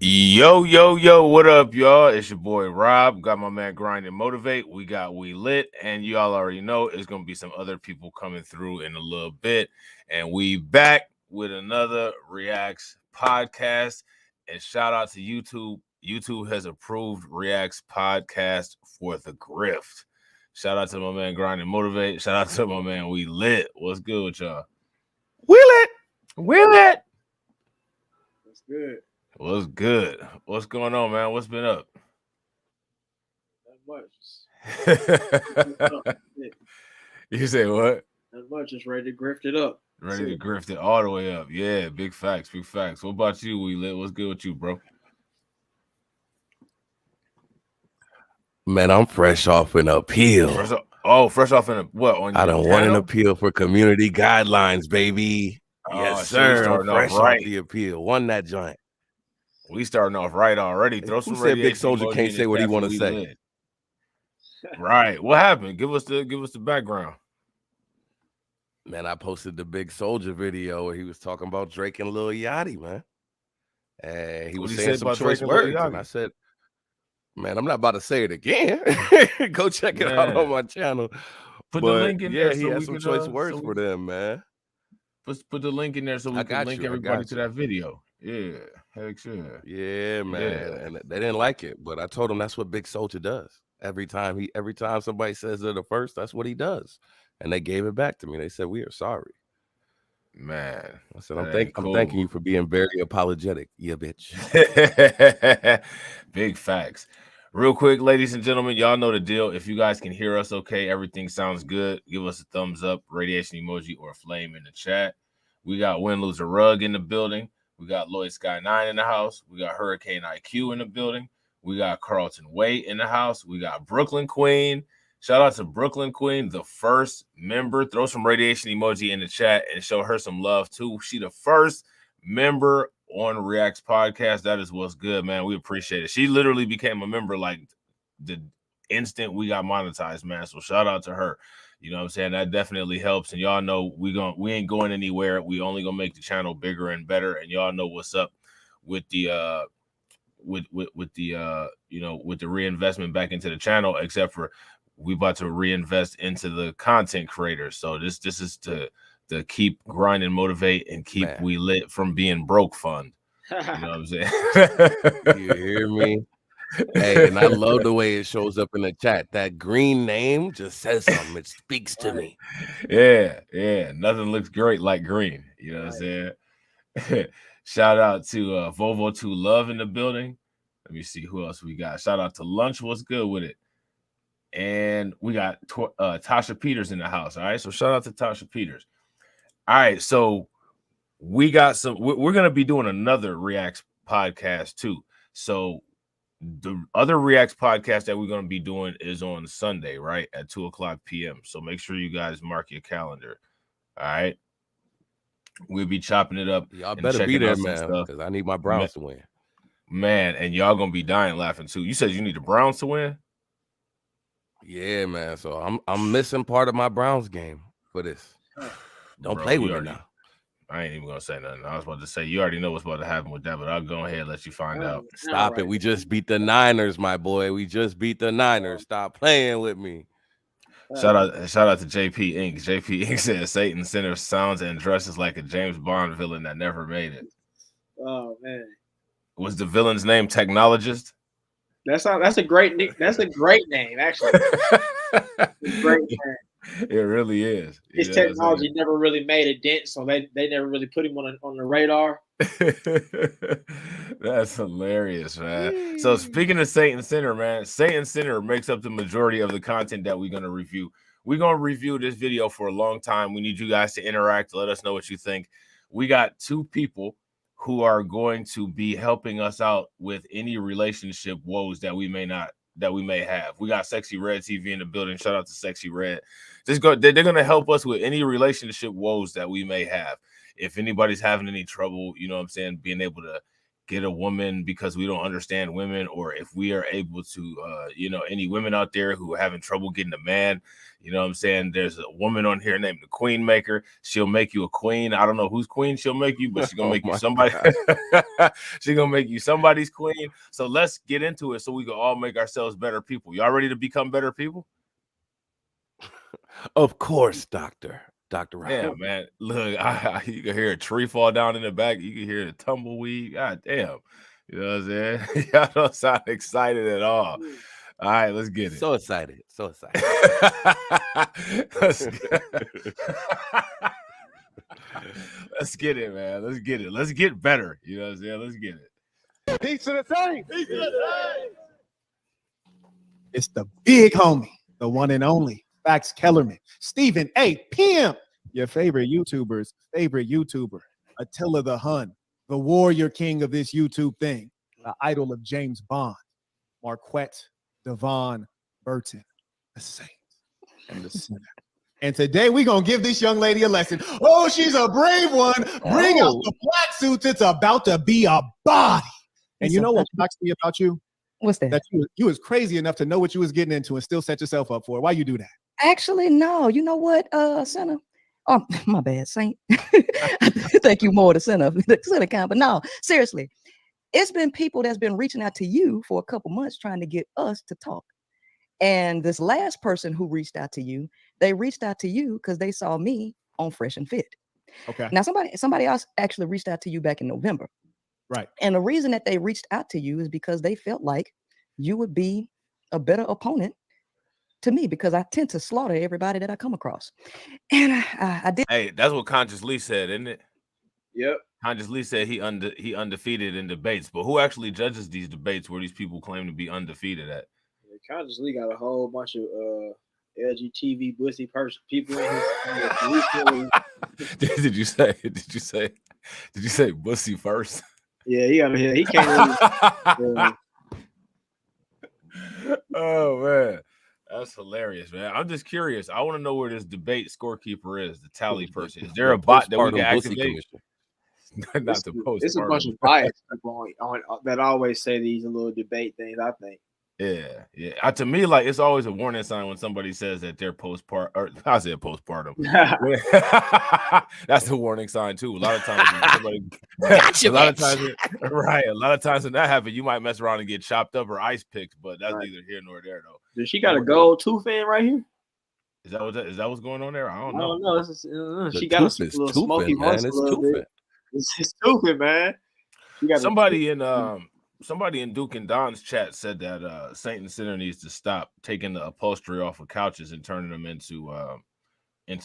Yo, what up, y'all? It's your boy Rob. Got my man Grind and Motivate. We got We Lit, and y'all already know it's gonna be some other people coming through in a little bit. And we back with another Reacts podcast. And shout out to YouTube. YouTube has approved Reacts podcast for the grift. Shout out to my man Grind and Motivate. Shout out to my man We Lit. What's good with y'all? We lit. That's good. What's good? What's going on, man? What's been up? Not much. You say what? Not much. Just ready to grift it up. Ready to grift it all the way up. Yeah, big facts, big facts. What about you, We Lit? What's good with you, bro? Man, I'm fresh off an appeal. Fresh off in a what? On I don't want an appeal for community guidelines, baby. Oh, Yes, shit, we sir. I'm starting off fresh right. off the appeal. Won that joint. We starting off right already. Throw some Who said Big radiation Soldier emoji can't in say the what he chat want for to We say? Lit. Right. What happened? Give us the background. Man, I posted the Big Soldier video where he was talking about Drake and Lil Yachty, man. And he What was he saying said some about choice Drake and Lil words. And Yachty? I said, man, I'm not about to say it again. Go check it out Man. on my channel. Put But the link in yeah, there he so had we some can choice words for them, man. Put the link in there so we I can got link you. I everybody got to you. that video. Yeah. Heck yeah. Yeah, man. Yeah. And they didn't like it, but I told them that's what Big Soldier does. Every time somebody says they're the first, that's what he does. And they gave it back to me. They said, "We are sorry." Man. I said, that I'm ain't thanking cool. you for being very apologetic, you bitch. Big facts. Real quick, ladies and gentlemen, y'all know the deal. If you guys can hear us okay, everything sounds good, give us a thumbs up, radiation emoji, or a flame in the chat. We got Win Lose a Rug in the building. We got Lloyd Sky 9 in the house. We got Hurricane IQ in the building. We got Carlton Waite in the house. We got Brooklyn Queen. Shout out to Brooklyn Queen, the first member. Throw some radiation emoji in the chat and show her some love too. She the first member on Reacts podcast. That is what's good, man. We appreciate it. She literally became a member like the instant we got monetized, man. So shout out to her. You know what I'm saying? That definitely helps. And y'all know we ain't going anywhere. We only gonna make the channel bigger and better. And y'all know what's up with the with the with the reinvestment back into the channel, except for we about to reinvest into the content creators. So this is to keep grinding, motivate, and keep Man. We Lit from being broke fund. You know what I'm saying? You hear me? Hey, and I love the way it shows up in the chat. That green name just says something. It speaks to me. Yeah. Nothing looks great like green. You know what I'm saying? Shout out to Volvo 2 Love in the building. Let me see who else we got. Shout out to Lunch. What's good with it? And we got Tasha Peters in the house. All right. So shout out to Tasha Peters. All right. So we got we're going to be doing another Reacts podcast too. So the other Reacts podcast that we're going to be doing is on Sunday, right? At 2:00 p.m. So make sure you guys mark your calendar. All right. We'll be chopping it up. Y'all better be there, man, because I need my Browns to win. Man, and y'all going to be dying laughing too. You said you need the Browns to win? Yeah, man. So I'm missing part of my Browns game for this. Don't play with me now. I ain't even gonna say nothing. I was about to say you already know what's about to happen with that, but I'll go ahead and let you find out. Stop it. We just beat the Niners, my boy. We just beat the Niners. Stop playing with me. Shout out to JP Inc. JP Inc. said Satan Center sounds and dresses like a James Bond villain that never made it. Oh man. Was the villain's name Technologist? That's a great name, actually. Great name. It really is. His technology never really made a dent, so they never really put him on the radar. That's hilarious, man. So speaking of Satan Center, man, Satan Center makes up the majority of the content that we're going to review. We're going to review this video for a long time. We need you guys to interact. Let us know what you think. We got two people who are going to be helping us out with any relationship woes that we may have. We got Sexy Red TV in the building. Shout out to Sexy Red. They're going to help us with any relationship woes that we may have. If anybody's having any trouble, you know what I'm saying, being able to get a woman because we don't understand women, or if we are able to, any women out there who are having trouble getting a man, you know what I'm saying? There's a woman on here named the Queenmaker. She'll make you a queen. I don't know whose queen she'll make you, but she's gonna make you somebody. She's gonna make you somebody's queen. So let's get into it so we can all make ourselves better people. Y'all ready to become better people? Of course, Dr. Rob. Yeah, man. Look, you can hear a tree fall down in the back. You can hear the tumbleweed. God damn. You know what I'm saying? Y'all don't sound excited at all. All right, let's get it. So excited. So excited. Let's get it, man. Let's get it. Let's get better. You know what I'm saying? Let's get it. Peace to the Saints. Peace to the Saints. It's the big homie, the one and only Fax Kellerman, Stephen A. Pim, your favorite YouTuber's favorite YouTuber, Attila the Hun, the warrior king of this YouTube thing, the idol of James Bond, Marquette Devon Burton, the Saints and the sinner. And today we're going to give this young lady a lesson. Oh, she's a brave one. Bring out the black suits. It's about to be a body. And you know what shocks me about you? What's that? That you was crazy enough to know what you was getting into and still set yourself up for it. Why you do that? Actually, no. You know what, Sinner? Oh, my bad, Saint. Thank you more, the Sinner count. But no, seriously, it's been people that's been reaching out to you for a couple months trying to get us to talk. And this last person who reached out to you, they reached out to you because they saw me on Fresh and Fit. Okay. Now, somebody else actually reached out to you back in November. Right. And the reason that they reached out to you is because they felt like you would be a better opponent to me, because I tend to slaughter everybody that I come across. And I did. Hey, that's what Conscious Lee said, isn't it? Yep. Conscious Lee said he undefeated in debates, but who actually judges these debates where these people claim to be undefeated at? Conscious Lee got a whole bunch of LGTV bussy people in his. Did you say bussy first? Yeah, he got here. He can't. Oh man, that's hilarious, man. I'm just curious. I want to know where this debate scorekeeper is, the tally person. Is there a bot that we can activate? Not the post. It's a bunch of biased people on that always say these little debate things, I think. Yeah. To me, like, it's always a warning sign when somebody says that they're postpartum, or I said postpartum. That's a warning sign too. A lot of times, a lot of times when that happens, you might mess around and get chopped up or ice picked, but that's neither here nor there, though. Does she got a gold tooth in right here? Is that what's going on there? I don't know. I don't know. She got a little smoky voice. It's stupid, man. Somebody in Duke and Don's chat said that Saint and Sinner needs to stop taking the upholstery off of couches and turning them into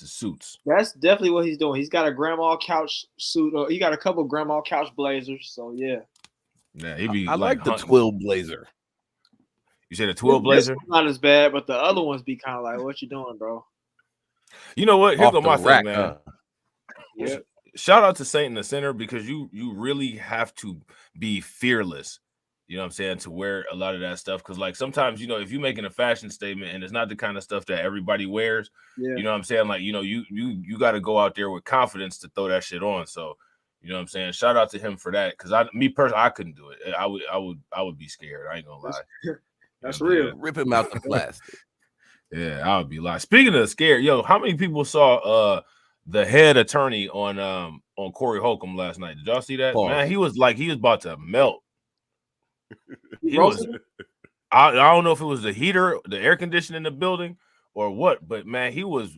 suits. That's definitely what he's doing. He's got a grandma couch suit. He got a couple grandma couch blazers. So yeah. Yeah, he be. I like the twill blazer. You said a twill blazer? Not as bad, but the other ones be kind of like, "What you doing, bro?" You know what? Here go my thing, man. Yeah. Shout out to Saint and the Sinner, because you really have to be fearless. You know what I'm saying, to wear a lot of that stuff, because like sometimes, if you're making a fashion statement and it's not the kind of stuff that everybody wears, you know what I'm saying, like, you got to go out there with confidence to throw that shit on. So, you know what I'm saying, shout out to him for that, because me personally, I couldn't do it. I would be scared. I ain't gonna lie. That's real. Rip him out the plastic. Yeah, I would be lying. Speaking of scared, how many people saw the head attorney on Corey Holcomb last night? Did y'all see that? Man, he was about to melt. He was. I don't know if it was the heater, the air conditioning in the building, or what, but man, he was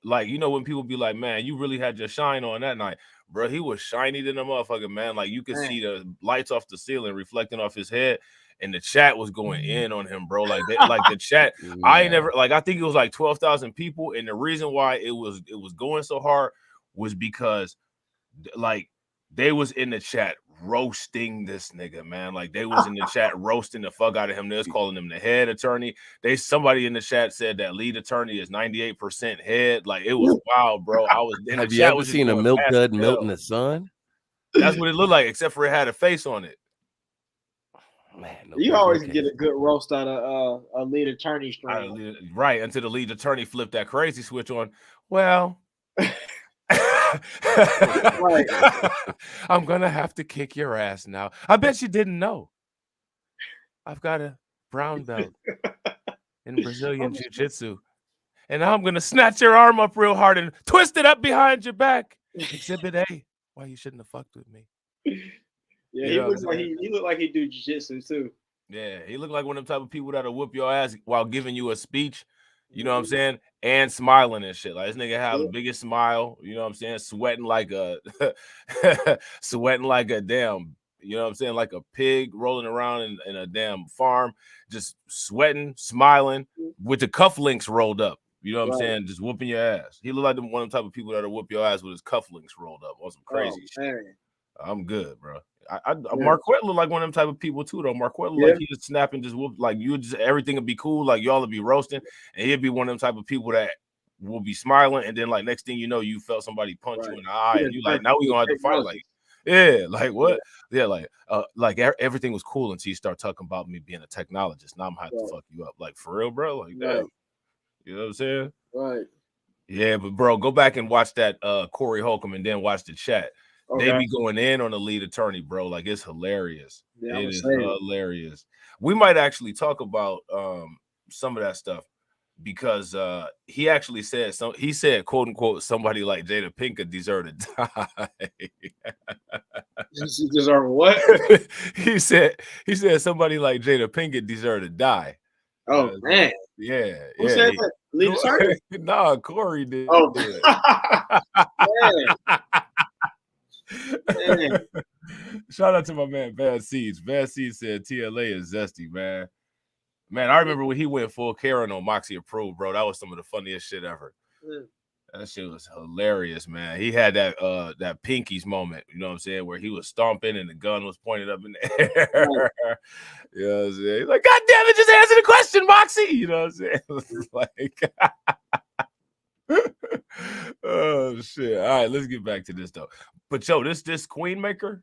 like, when people be like, man, you really had your shine on that night, bro. He was shiny than a motherfucker, man. Like, you could see the lights off the ceiling reflecting off his head, and the chat was going in on him, bro. Like the chat, I think it was like 12,000 people, and the reason why it was going so hard was because like they was in the chat roasting this nigga, man. Like, they was in the chat roasting the fuck out of him. They was calling him the head attorney. Somebody in the chat said that lead attorney is 98% head. Like, it was wild, bro. I was in the Have chat. you ever seen a milk dud melt in the sun? That's what it looked like, except for it had a face on it. Man, you always get a good roast out of a lead attorney stream. Right, until the lead attorney flipped that crazy switch on. Well, I'm gonna have to kick your ass now. I bet you didn't know. I've got a brown belt in Brazilian Jiu-Jitsu. And now I'm gonna snatch your arm up real hard and twist it up behind your back. Exhibit A. Why you shouldn't have fucked with me. Yeah, he looks like he looked like he do jiu-jitsu too. Yeah, he looked like one of them type of people that'll whoop your ass while giving you a speech. You know what I'm saying? And smiling and shit. Like this nigga have the biggest smile, you know what I'm saying? Sweating like a damn, you know what I'm saying, like a pig rolling around in a damn farm, just sweating, smiling with the cufflinks rolled up. You know what I'm saying? Just whooping your ass. He look like one of the type of people that'll whoop your ass with his cufflinks rolled up on some crazy shit. Man. I'm good, bro. Marquette look like one of them type of people too, though. Marquette look like he just snapping, just whoop, like you just everything would be cool, like y'all would be roasting, and he'd be one of them type of people that will be smiling, and then like next thing you know, you felt somebody punch you in the eye, and you like, now we gonna have to fight, like, like what? Like everything was cool until you start talking about me being a technologist. Now I'm gonna have to fuck you up, like for real, bro. Like damn, you know what I'm saying? Right. Yeah, but bro, go back and watch that Corey Holcomb, and then watch the chat. Okay. They be going in on the lead attorney, bro. Like it's hilarious. Yeah, it is hilarious. We might actually talk about some of that stuff because he actually said he said, quote unquote, somebody like Jada Pinkett deserved to die. Deserve what? he said somebody like Jada Pinkett deserved to die. Oh man. Yeah. Who said that? Lead attorney? Nah, Corey did. Oh man. Shout out to my man Bad Seeds. Bad Seeds said TLA is zesty, man. Man, I remember when he went full Karen on Moxie Approved, bro. That was some of the funniest shit ever. That shit was hilarious, man. He had that that Pinkies moment, you know what I'm saying, where he was stomping and the gun was pointed up in the air. You know what I'm saying? He's like, God damn it, just answer the question, Moxie. You know what I'm saying? It was like oh shit. All right, let's get back to this though. But yo, this Queenmaker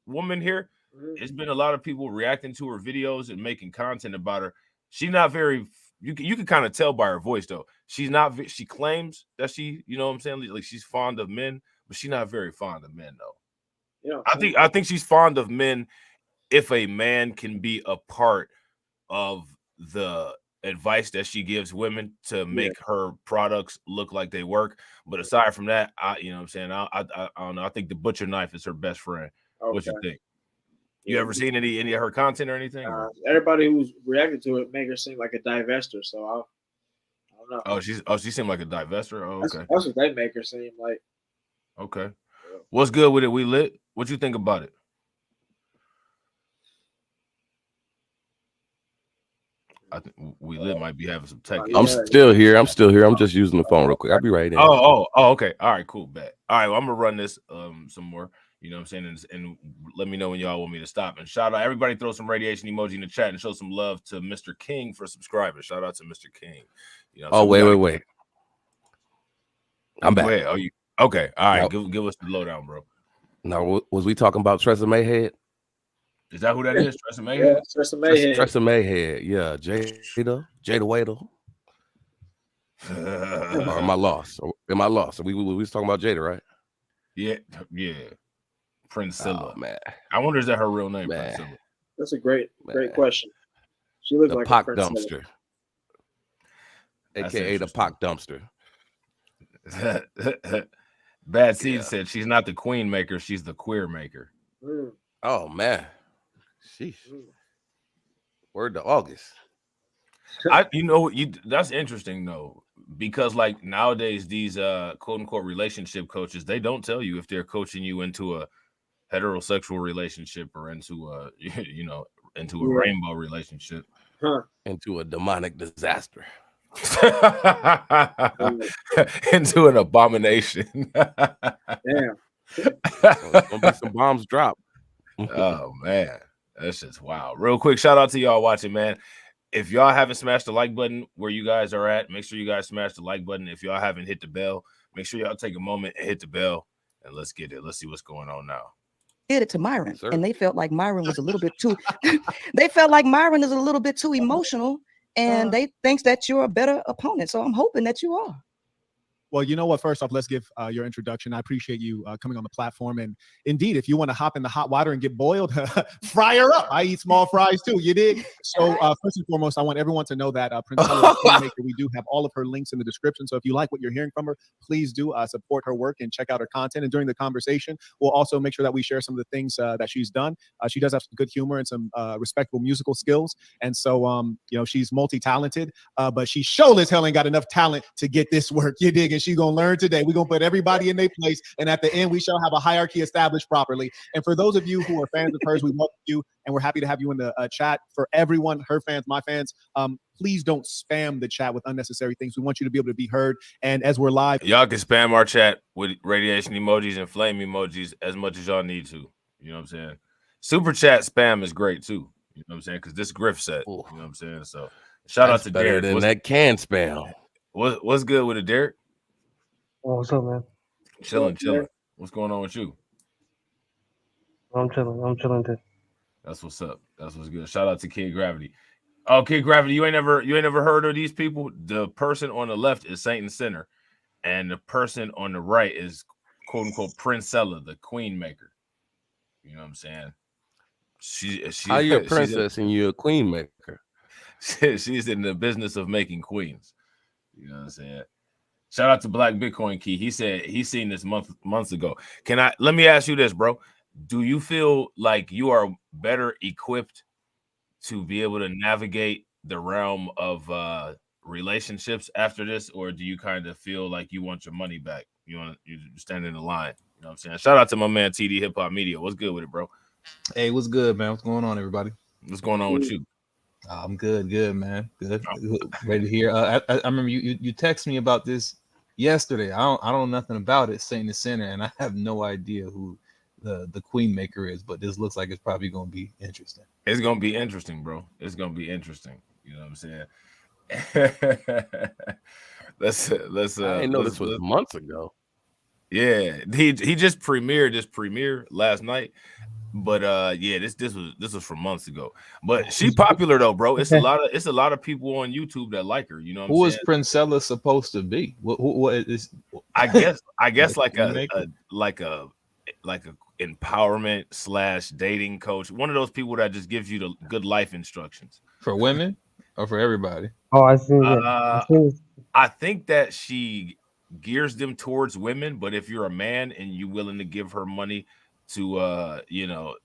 woman here, it's been a lot of people reacting to her videos and making content about her. She's not very, you can kind of tell by her voice though. She's not, she claims that she, you know what I'm saying, like she's fond of men, but she's not very fond of men though. Yeah, I think she's fond of men if a man can be a part of the advice that she gives women to make her products look like they work. But aside from that, you know what I'm saying, I don't know. I think the butcher knife is her best friend. Okay. What you think? You ever seen any of her content or anything? Everybody who's reacted to it make her seem like a divester. So I don't know. She seemed like a divester. Oh, okay. That's what they make her seem like. Okay. What's good with it? We lit. What you think about it? I think we lit might be having some tech. I'm still here. I'm just using the phone real quick. I'll be right in. Oh, okay. All right, cool. Bet. All right, well, I'm gonna run this some more. You know what I'm saying? And let me know when y'all want me to stop. And shout out everybody, throw some radiation emoji in the chat and show some love to Mr. King for subscribing. Shout out to Mr. King. You know, wait. I'm back. Oh, you okay? All right, give us the lowdown, bro. Now, was we talking about Tresemme Head? Is that who that is? Tresemme Head? Tresemme Head. Tresemme Head. Yeah, Jada Waddle. Or am I lost? We was talking about Jada, right? Yeah. Princilla. Oh, man. I wonder, is that her real name? Princilla? That's a great question. She looks like Pac a dumpster, aka the Pac dumpster. Bad Seed said she's not the queen maker, she's the queer maker. Oh man, sheesh. Word to August. That's interesting though, because like nowadays these quote unquote relationship coaches, they don't tell you if they're coaching you into a heterosexual relationship or into a into a rainbow relationship, into a demonic disaster, into an abomination. Damn. Gonna be some bombs drop. Oh man, that's just wow. Real quick, shout out to y'all watching, man. If y'all haven't smashed the like button where you guys are at, make sure you guys smash the like button. If y'all haven't hit the bell, make sure y'all take a moment and hit the bell, and let's get it. Let's see what's going on now. Did it to Myron, and they felt like Myron was a little bit too. They felt like Myron is a little bit too emotional, and they thinks that you're a better opponent. So I'm hoping that you are. Well, you know what? First off, let's give your introduction. I appreciate you coming on the platform. And indeed, if you want to hop in the hot water and get boiled, fry her up. I eat small fries too. You dig? So first and foremost, I want everyone to know that Princella Queenmaker, we do have all of her links in the description. So if you like what you're hearing from her, please do support her work and check out her content. And during the conversation, we'll also make sure that we share some of the things that she's done. She does have some good humor and some respectable musical skills. And so, she's multi-talented, but she sure as hell ain't got enough talent to get this work. You dig? And she's going to learn today. We're going to put everybody in their place. And at the end, we shall have a hierarchy established properly. And for those of you who are fans of hers, we welcome you. And we're happy to have you in the chat. For everyone, her fans, my fans, please don't spam the chat with unnecessary things. We want you to be able to be heard. And as we're live, y'all can spam our chat with radiation emojis and flame emojis as much as y'all need to. You know what I'm saying? Super chat spam is great too. You know what I'm saying? Because this grift set. You know what I'm saying? So shout out to better Derek. than that can spam. What's good with it, Derek? Oh, what's up, man? Chilling. What's going on with you? I'm chilling too. That's what's up. That's what's good. Shout out to Kid Gravity. Oh, Kid Gravity, you ain't never heard of these people? The person on the left is Saint and Sinner, and the person on the right is quote unquote Princella, the Queenmaker. You know what I'm saying? She How you a princess and you a queen maker? She's in the business of making queens. You know what I'm saying? Shout out to Black Bitcoin Key. He said he's seen this months ago. Let me ask you this, bro. Do you feel like you are better equipped to be able to navigate the realm of relationships after this, or do you kind of feel like you want your money back? You stand in the line. You know what I'm saying? Shout out to my man TD Hip Hop Media. What's good with it, bro? Hey, what's good, man? What's going on, everybody? What's going on with you? I'm good, man. Good. Ready to hear. I remember you texted me about this yesterday. I don't know nothing about it, Saint the Center, and I have no idea who the Queenmaker is, but this looks like it's probably gonna be interesting. It's gonna be interesting, bro. It's gonna be interesting. You know what I'm saying? let's I didn't know this was months ago. Yeah, he just premiered this premiere last night, but yeah, this was from months ago. But she popular though, bro. It's a lot of people on YouTube that like her. You know what I'm saying? Who is Princella supposed to be? What is? I guess like a empowerment / dating coach. One of those people that just gives you the good life instructions For women or for everybody? Oh, I see. I think that she gears them towards women, but if you're a man and you're willing to give her money to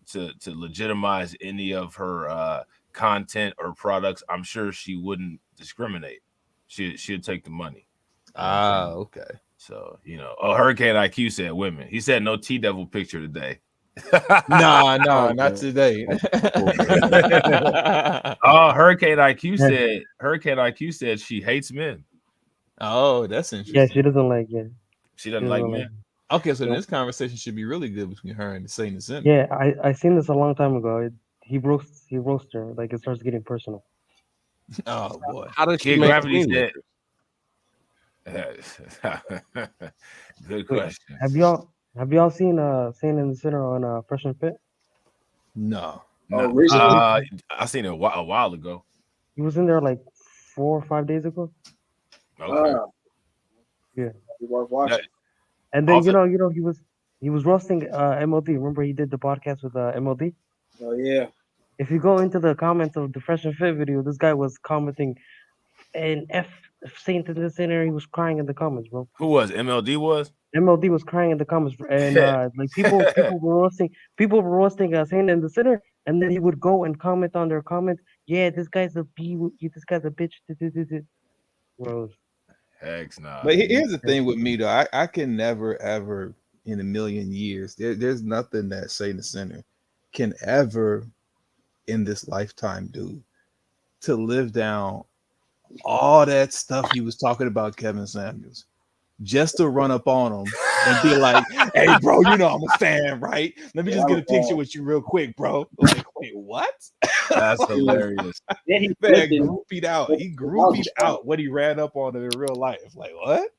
to legitimize any of her content or products, I'm sure she wouldn't discriminate. She'd take the money. Okay. So Hurricane IQ said women. He said no T-Devil picture today. No, not today. Hurricane IQ said she hates men. Oh, that's interesting. Yeah, she doesn't like it. She doesn't like men. Okay, so this conversation should be really good between her and Saint the Center. Yeah, I seen this a long time ago. He roasts her, like it starts getting personal. Oh boy. How does she Kid make Gravity Queenmaker? said good question. Have y'all seen Saint in the Center on Fresh and Fit? No. I seen it a while ago. He was in there like 4 or 5 days ago. Okay. Yeah. Worth watching. And then Also- he was roasting MLD. Remember he did the podcast with MLD? Oh yeah. If you go into the comments of the Fresh and Fit video, this guy was commenting and Saint in the Center. He was crying in the comments, bro. Who was MLD was? MLD was crying in the comments, and like people were roasting Saint in the Center, and then he would go and comment on their comments. Yeah, this guy's a this guy's a bitch. Bro. Heck nah. But here's the thing with me though. I can never ever in a million years. There's nothing that Saint the Center can ever in this lifetime do to live down all that stuff he was talking about Kevin Samuels, just to run up on him and be like, "Hey, bro, I'm a fan, right? Let me just get a picture with you real quick, bro." Like, wait, what? That's hilarious. Then he Man, groupied out. He groupied out when he ran up on him in real life. Like, what?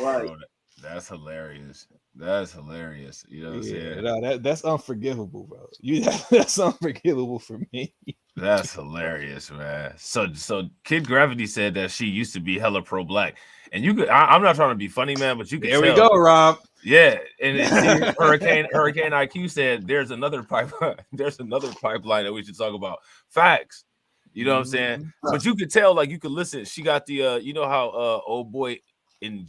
Right. Bro, that's hilarious. That's hilarious. You know what I'm saying? No, that's unforgivable, bro. That's unforgivable for me. That's hilarious, man. So Kid Gravity said that she used to be hella pro-black, and you could. I'm not trying to be funny, man, but you could There we tell. go, Rob. Yeah, and see, Hurricane IQ said there's another pipeline. There's another pipeline that we should talk about. Facts. You know what I'm saying? Mhm. But you could tell, like, you could listen. She got the you know how old boy in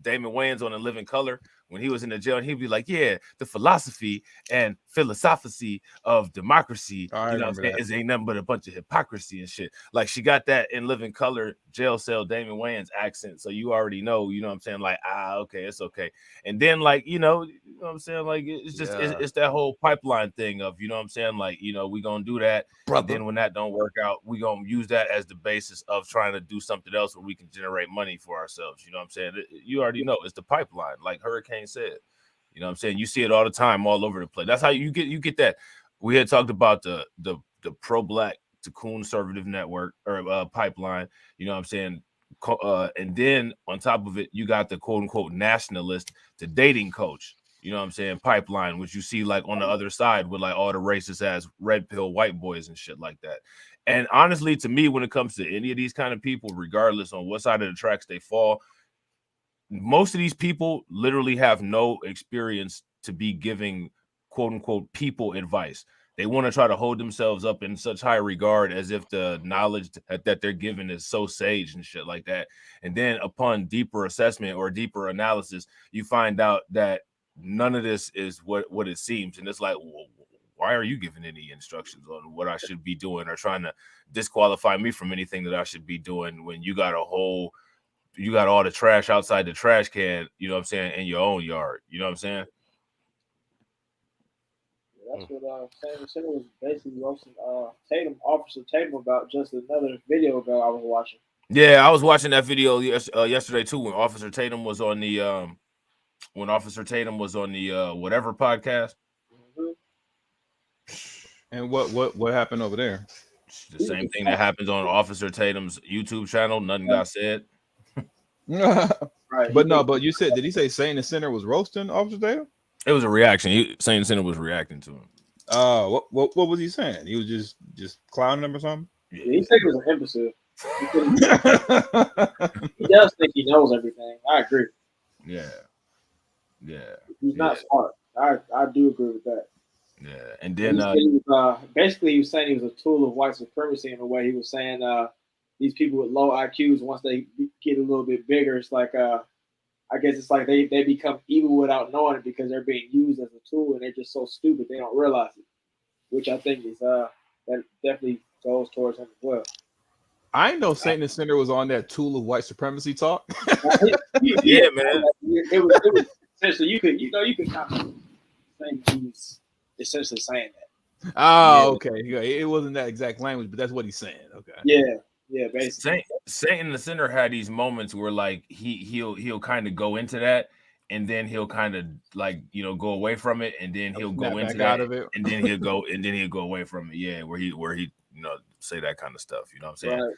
Damon Wayans on In Living Color, when he was in the jail, and he'd be like, yeah, the philosophy and philosophy of democracy, Oh, I you know what I'm remember saying, that. is ain't nothing but a bunch of hypocrisy and shit. Like, she got that In Living Color jail cell Damon Wayans accent, so you already know, you know what I'm saying, like, okay, it's okay. And then, like, you know what I'm saying, like, it's just it's that whole pipeline thing of, you know what I'm saying, like, you know, we gonna do that, Brother. and then when that don't work out, we gonna use that as the basis of trying to do something else where we can generate money for ourselves. You know what I'm saying? You already know it's the pipeline, like Hurricane said. You know what I'm saying? You see it all the time, all over the place. That's how you get that. We had talked about the pro-black to conservative network or pipeline. You know what I'm saying? And then on top of it, you got the quote unquote nationalist to dating coach. You know what I'm saying? Pipeline, which you see like on the other side with like all the racist ass red pill white boys and shit like that. And honestly, to me, when it comes to any of these kind of people, regardless on what side of the tracks they fall, most of these people literally have no experience to be giving quote unquote people advice. They want to try to hold themselves up in such high regard as if the knowledge that they're given is so sage and shit like that. And then upon deeper assessment or deeper analysis, you find out that none of this is what it seems. And it's like, well, why are you giving any instructions on what I should be doing or trying to disqualify me from anything that I should be doing when you got all the trash outside the trash can, you know what I'm saying, in your own yard. You know what I'm saying? That's what Sam was basically roasting Tatum, Officer Tatum, about just another video ago I was watching. Yeah, I was watching that video yesterday too when Officer Tatum was on the whatever podcast. Mm-hmm. And what happened over there? The same thing that happens on Officer Tatum's YouTube channel. Nothing got said. Right. But you said, did he say Saint and Sinner was roasting Officer Tatum? It was a reaction. Saint Sinner was reacting to him. What was he saying? He was just clowning him or something? Yeah, he said he was an imbecile. He does think he knows everything. I agree. Yeah. He's not smart. I do agree with that. Yeah. And then basically he was saying he was a tool of white supremacy in a way. He was saying these people with low IQs, once they get a little bit bigger, it's like I guess it's like they become evil without knowing it because they're being used as a tool and they're just so stupid they don't realize it. Which I think is that definitely goes towards him as well. I know Saint and Sinner was on that tool of white supremacy talk. Yeah, man. It was essentially you could kind of say he's essentially saying that. Oh, okay. It wasn't that exact language, but that's what he's saying. Okay. Yeah, basically. Saint and the Sinner had these moments where like he'll kind of go into that, and then he'll kind of like go away from it, and then he'll go into that, out of it, and then he'll go away from it. Yeah, where he say that kind of stuff. You know what I'm saying? Right.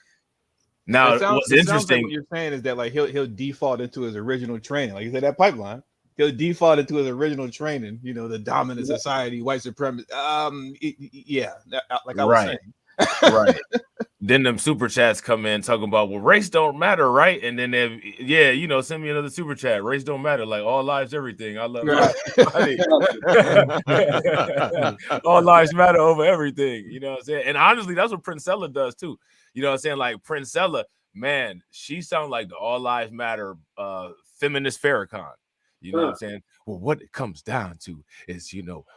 Now, sounds what's interesting? like what you're saying is that like he'll default into his original training, like you said, that pipeline. He'll default into his original training. The dominant society, white supremacy. Yeah, like I was saying. Right. Then them super chats come in talking about, well, race don't matter, right? And then send me another super chat. Race don't matter, like all lives, everything. I love all lives matter over everything. You know what I'm saying? And honestly, that's what Princella does too. You know what I'm saying? Like Princella, man, she sounds like the all lives matter feminist Farrakhan. You know what I'm saying? Well, what it comes down to is,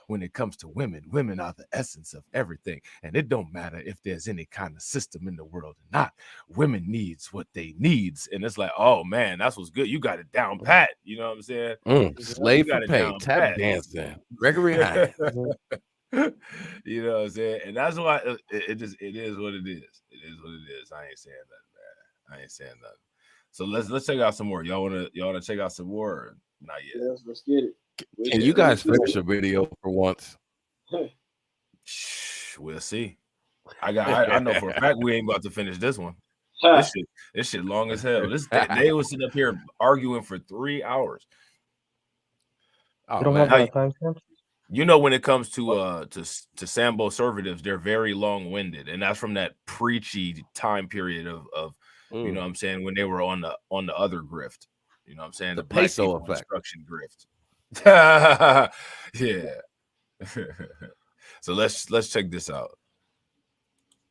when it comes to women are the essence of everything. And it don't matter if there's any kind of system in the world or not. Women needs what they needs. And it's like, oh, man, that's what's good. You got it down pat. You know what I'm saying? Slave for pay, tap dancing, Gregory Hines. You know what I'm saying? And that's why it is what it is. It is what it is. I ain't saying nothing, man. I ain't saying nothing. So let's check out some more. Y'all wanna check out some more? Or not yet. Yes, let's get it. Can you guys finish a video for once? We'll see. I know for a fact we ain't about to finish this one. This shit long as hell. They was sitting up here arguing for 3 hours. You don't have timestamps? You know, when it comes to Sambo conservatives, they're very long-winded, and that's from that preachy time period of you know what I'm saying, when they were on the other grift. You know what I'm saying? The Black peso people effect. destruction grift. Yeah. So let's check this out.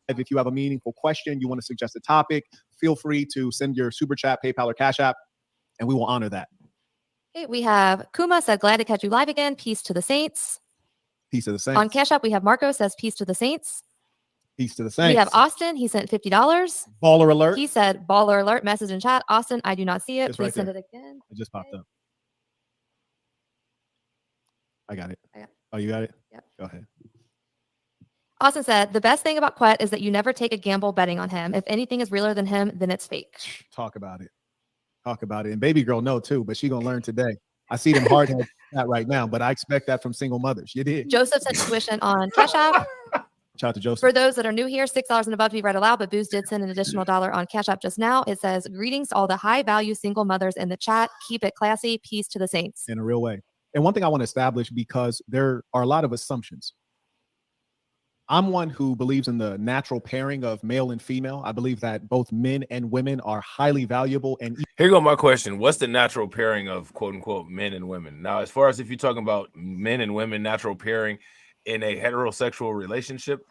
If you have a meaningful question, you want to suggest a topic, feel free to send your super chat, PayPal, or Cash App, and we will honor that. Okay, we have Kuma said, glad to catch you live again. Peace to the saints. Peace to the saints. On Cash App, we have Marco says, peace to the saints. Peace to the saints. We have Austin. He sent $50. Baller alert. He said, baller alert, message in chat. Austin, I do not see it. It's Please right send there. it again. It just popped up. I got it. I got it. Oh, you got it? Yep. Go ahead. Austin said, the best thing about Quet is that you never take a gamble betting on him. If anything is realer than him, then it's fake. Talk about it. Talk about it. And baby girl know too, but she gonna learn today. I see them hard heads right now, but I expect that from single mothers. You did. Joseph sent tuition on Cash App. Shout out to Joseph. For those that are new here, $6 and above to be read aloud, but Booze did send an additional $1 on Cash App just now. It says, greetings to all the high value single mothers in the chat. Keep it classy. Peace to the saints. In a real way. And one thing I want to establish, because there are a lot of assumptions. I'm one who believes in the natural pairing of male and female. I believe that both men and women are highly valuable. And here go my question. What's the natural pairing of quote unquote men and women? Now, as far as if you're talking about men and women natural pairing in a heterosexual relationship,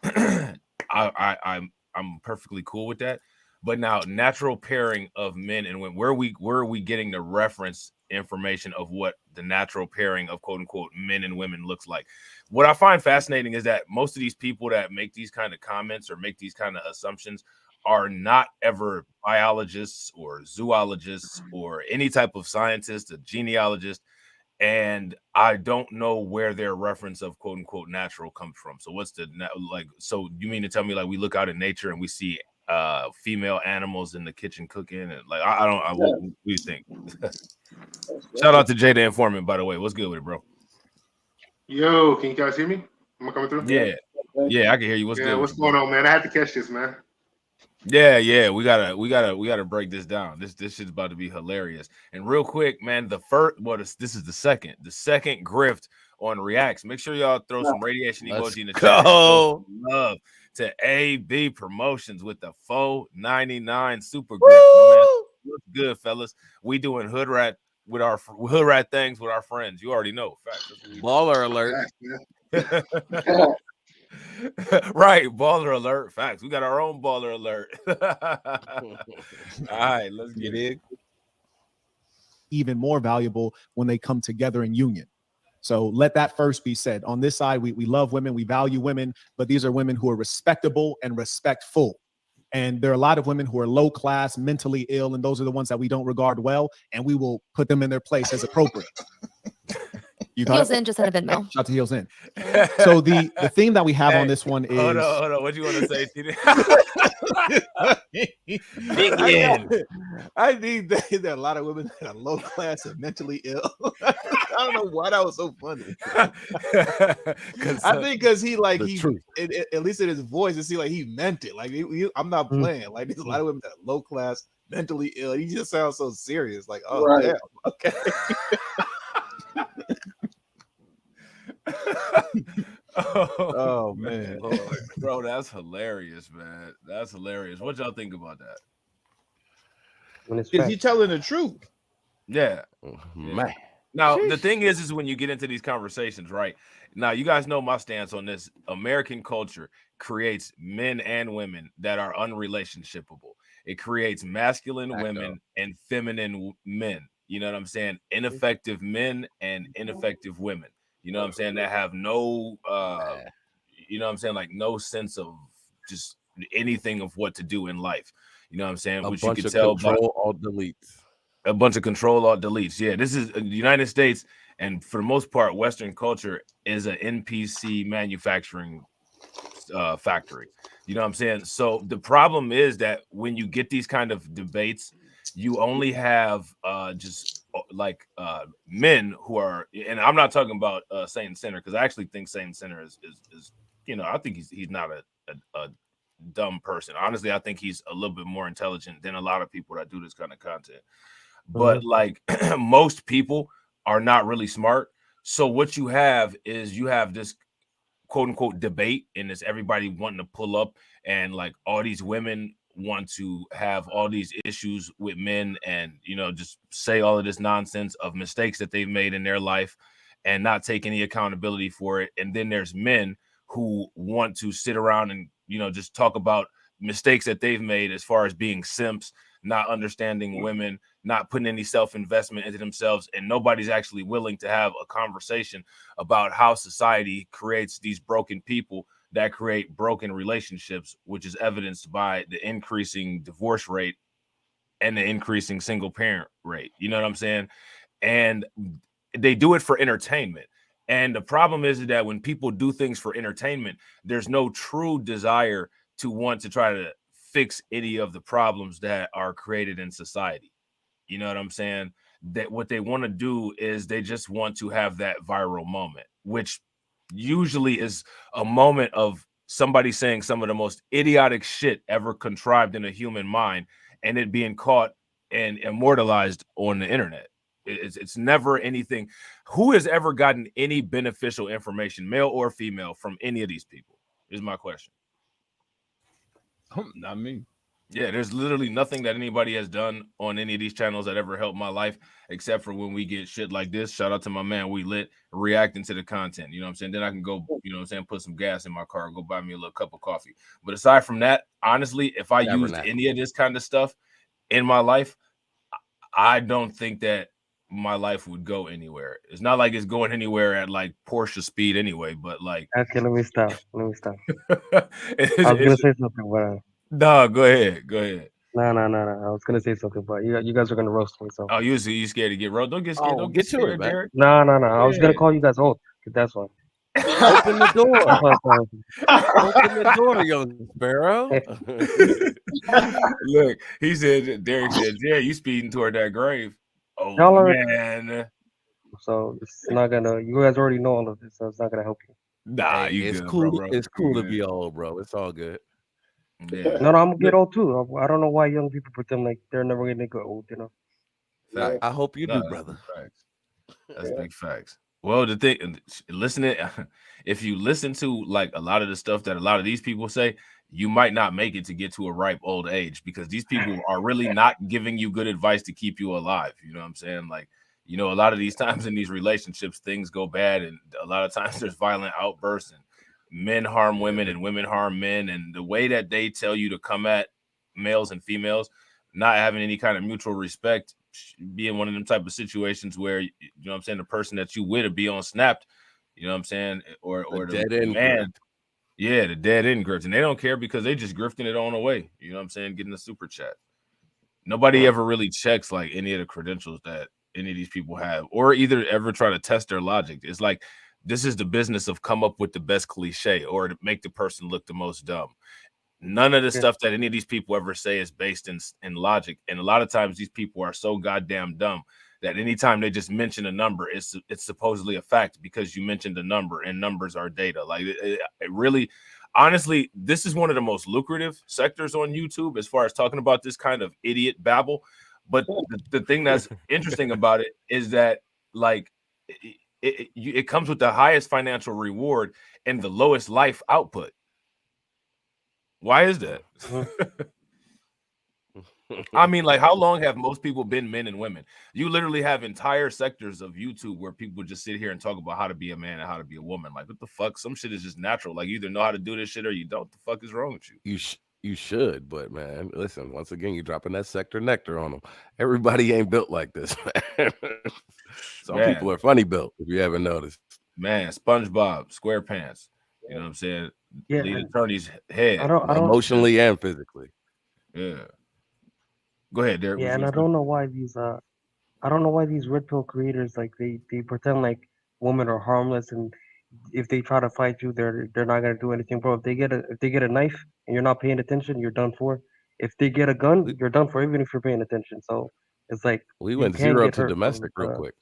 I'm perfectly cool with that. But now, natural pairing of men and women, where are we getting the reference information of what the natural pairing of quote unquote men and women looks like? What I find fascinating is that most of these people that make these kind of comments or make these kind of assumptions are not ever biologists or zoologists or any type of scientist, a genealogist. And I don't know where their reference of quote unquote natural comes from. So what's the like? So you mean to tell me like we look out in nature and we see female animals in the kitchen cooking and like what do you think? Shout out to Jay the Informant, by the way. What's good with it, bro? Yo, can you guys hear me? Am I coming through? Yeah, I can hear you. What's good? What's going on, man? I had to catch this, man. Yeah. We gotta break this down. This shit's about to be hilarious. And real quick, man, this is the second grift on Reacts. Make sure y'all throw some radiation emoji in the chat. Love to AB Promotions with the $4.99 super grift. What's good, fellas? We doing hood rat things with our friends. You already know. Facts. Baller alert. Right, baller alert. Facts. We got our own baller alert. All right, let's get it. Even more valuable when they come together in union. So let that first be said. On this side, we love women, we value women, but these are women who are respectable and respectful. And there are a lot of women who are low class, mentally ill, and those are the ones that we don't regard well, and we will put them in their place as appropriate. Heels in just had a Venmo. Shout to Heels in. So the theme that we have on this one is. Hold on. What do you want to say, TD? I think that a lot of women that are low class and mentally ill. I don't know why that was so funny. I think because at least in his voice, it seemed like he meant it. Like I'm not playing. Like there's a lot of women that are low class, mentally ill. He just sounds so serious. Like, oh right. Damn, okay. Oh man, bro, that's hilarious, man. That's hilarious. What y'all think about that? Is he telling the truth? Yeah, man. Now the thing is when you get into these conversations, right? Now you guys know my stance on this. American culture creates men and women that are unrelationshipable. It creates masculine women and feminine men. You know what I'm saying? Ineffective men and ineffective women. You know what I'm saying? That have no, you know what I'm saying? Like no sense of just anything of what to do in life. You know what I'm saying? Which you can tell by a bunch of control alt deletes. Yeah, this is the United States, and for the most part, Western culture is an NPC manufacturing factory. You know what I'm saying? So the problem is that when you get these kind of debates, you only have just like men who are, and I'm not talking about Saint and Sinner, because I actually think Saint and Sinner is you know, I think he's not a dumb person. Honestly, I think he's a little bit more intelligent than a lot of people that do this kind of content. But like most people are not really smart. So what you have is you have this quote unquote debate, and it's everybody wanting to pull up, and like all these women want to have all these issues with men, and just say all of this nonsense of mistakes that they've made in their life and not take any accountability for it. And then there's men who want to sit around and just talk about mistakes that they've made as far as being simps, not understanding women, not putting any self-investment into themselves, and nobody's actually willing to have a conversation about how society creates these broken people that create broken relationships, which is evidenced by the increasing divorce rate and the increasing single parent rate. You know what I'm saying? And they do it for entertainment. And the problem is that when people do things for entertainment, there's no true desire to want to try to fix any of the problems that are created in society. You know what I'm saying? That what they want to do is they just want to have that viral moment, which usually is a moment of somebody saying some of the most idiotic shit ever contrived in a human mind, and it being caught and immortalized on the internet. It's never anything. Who has ever gotten any beneficial information, male or female, from any of these people? Is my question. Not me. Yeah, there's literally nothing that anybody has done on any of these channels that ever helped my life, except for when we get shit like this. Shout out to my man, We Lit, reacting to the content. You know what I'm saying? Then I can go, put some gas in my car, go buy me a little cup of coffee. But aside from that, honestly, if I used any of this kind of stuff in my life, I don't think that my life would go anywhere. It's not like it's going anywhere at like Porsche speed anyway, but like. Okay, let me stop. I was gonna say something, but no, go ahead. No. I was gonna say something, but you guys are gonna roast me. So. Oh, you scared to get roasted? Don't get scared. Don't get to it, man. Derek. No. I was gonna call you guys old. That's why. Open the door. Open the door, young sparrow. Look, he said, Derek said, yeah, you speeding toward that grave. Oh, man. So it's not gonna, you guys already know all of this, so it's not gonna help you. Nah, hey, it's good, cool. Bro. It's cool to be old, bro. It's all good. Yeah. No, I'm gonna get old too. I don't know why young people pretend like they're never gonna get old, Facts. I hope you do, brother. That's big facts. Well, the thing, if you listen to like a lot of the stuff that a lot of these people say, you might not make it to get to a ripe old age, because these people are really not giving you good advice to keep you alive. You know what I'm saying? Like, a lot of these times in these relationships, things go bad, and a lot of times there's violent outbursts, and men harm women and women harm men. And the way that they tell you to come at males and females, not having any kind of mutual respect, be in one of them type of situations where, the person that you with will be on snapped, you know what I'm saying? Or the dead end man. grift. Yeah, the dead end grift. And they don't care because they just grifting it on away. You know what I'm saying? Getting a super chat. Nobody ever really checks like any of the credentials that any of these people have, or either ever try to test their logic. It's like, this is the business of come up with the best cliche or to make the person look the most dumb. None of the stuff that any of these people ever say is based in logic. And a lot of times these people are so goddamn dumb that anytime they just mention a number, it's supposedly a fact because you mentioned a number, and numbers are data. Like it really, honestly, this is one of the most lucrative sectors on YouTube as far as talking about this kind of idiot babble. But the thing that's interesting about it is that like it comes with the highest financial reward and the lowest life output. Why is that? I mean, like, how long have most people been men and women? You literally have entire sectors of YouTube where people just sit here and talk about how to be a man and how to be a woman. Like, what the fuck? Some shit is just natural. Like, you either know how to do this shit or you don't. What the fuck is wrong with you? You should, but man, listen, once again, you're dropping that sector nectar on them. Everybody ain't built like this, man. Some people are funny built, if you haven't noticed. Man, SpongeBob, SquarePants. You know what I'm saying? Yeah. Lead attorney's head. I don't emotionally and physically. Yeah. Go ahead, Derek. Yeah, and I don't know why these red pill creators, like they pretend like women are harmless, and if they try to fight you, they're not gonna do anything, bro. If they get a knife and you're not paying attention, you're done for. If they get a gun, you're done for, even if you're paying attention. So it's like we went 0 to domestic real quick.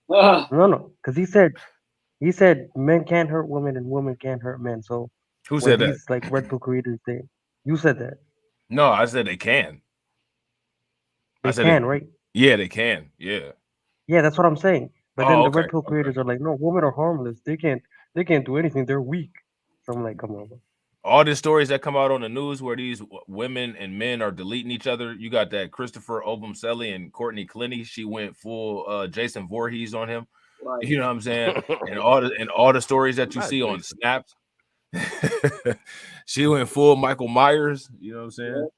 No, because he said men can't hurt women and women can't hurt men. So who said that? These like red pill creators, you said that. No, I said they can. They can, right? Yeah, they can. Yeah. Yeah, that's what I'm saying. But then the okay. red pill creators are like, no, women are harmless. They can't do anything. They're weak. So I'm like, come on. All the stories that come out on the news where these women and men are deleting each other. You got that Christopher Obumseli and Courtney Clinty. She went full Jason Voorhees on him. Right. You know what I'm saying? And all the stories that you Not see on Jason. snaps. She went full Michael Myers. You know what I'm saying?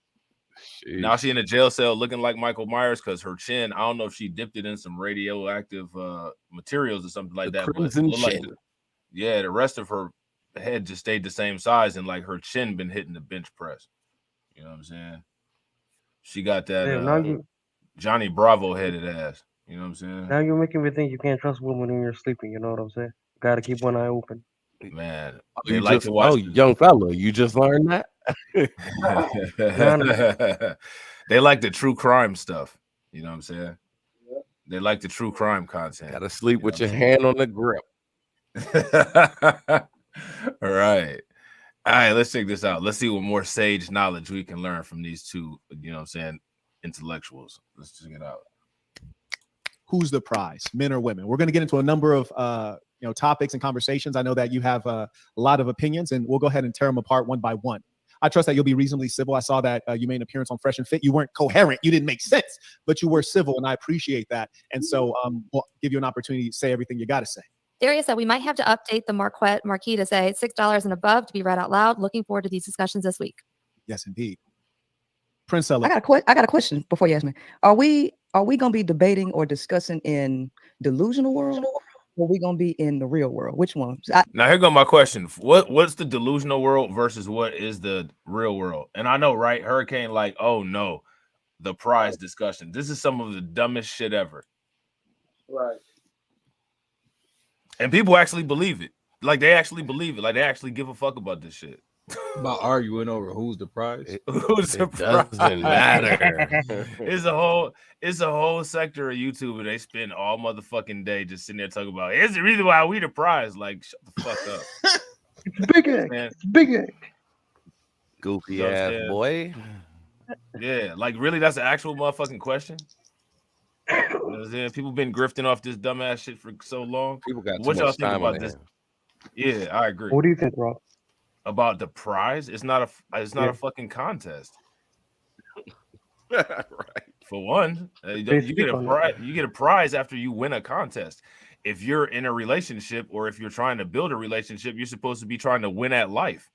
Now she in a jail cell looking like Michael Myers because her chin, I don't know if she dipped it in some radioactive materials or something like that. Crimson chin. Like the rest of her head just stayed the same size, and like her chin been hitting the bench press. You know what I'm saying? She got that Johnny Bravo headed ass. You know what I'm saying? Now you're making me think you can't trust women when you're sleeping. You know what I'm saying? Got to keep one eye open. Man, they like to watch. Oh, young fella, you just learned that. They like the true crime stuff. You know what I'm saying? Yeah. They like the true crime content. Gotta sleep with your hand on the grip. All right. Let's check this out. Let's see what more sage knowledge we can learn from these two, you know what I'm saying, intellectuals. Let's check it out. Who's the prize, men or women? We're going to get into a number of topics and conversations. I know that you have a lot of opinions, and we'll go ahead and tear them apart one by one. I trust that you'll be reasonably civil. I saw that you made an appearance on Fresh and Fit. You weren't coherent. You didn't make sense, but you were civil, and I appreciate that. And so we'll give you an opportunity to say everything you got to say. Darius said we might have to update the marquee to say $6 and above to be read out loud. Looking forward to these discussions this week. Yes, indeed. Prince Ella. I got a question before you ask me. Are we going to be debating or discussing in delusional world, or are we going to be in the real world? Which one? Now here go my question. What's the delusional world versus what is the real world? And I know, right? Hurricane, like, oh no, the prize discussion. This is some of the dumbest shit ever. Right. And people actually believe it. Like they actually believe it. Like they actually give a fuck about this shit. About arguing over who's the prize. Who's the prize? Doesn't matter. It's a whole sector of YouTube where they spend all motherfucking day just sitting there talking about it's the reason why we the prize. Like shut the fuck up. It's big egg. It's big egg. Goofy You know ass boy. Yeah, like really, that's an actual motherfucking question. You know what I'm saying? People been grifting off this dumbass shit for so long. People got what too y'all much think time about on this? hand. Yeah, I agree. What do you think, Rob? About the prize? It's not a fucking contest. Right. For one, you get a prize. You get a prize after you win a contest. If you're in a relationship or if you're trying to build a relationship, you're supposed to be trying to win at life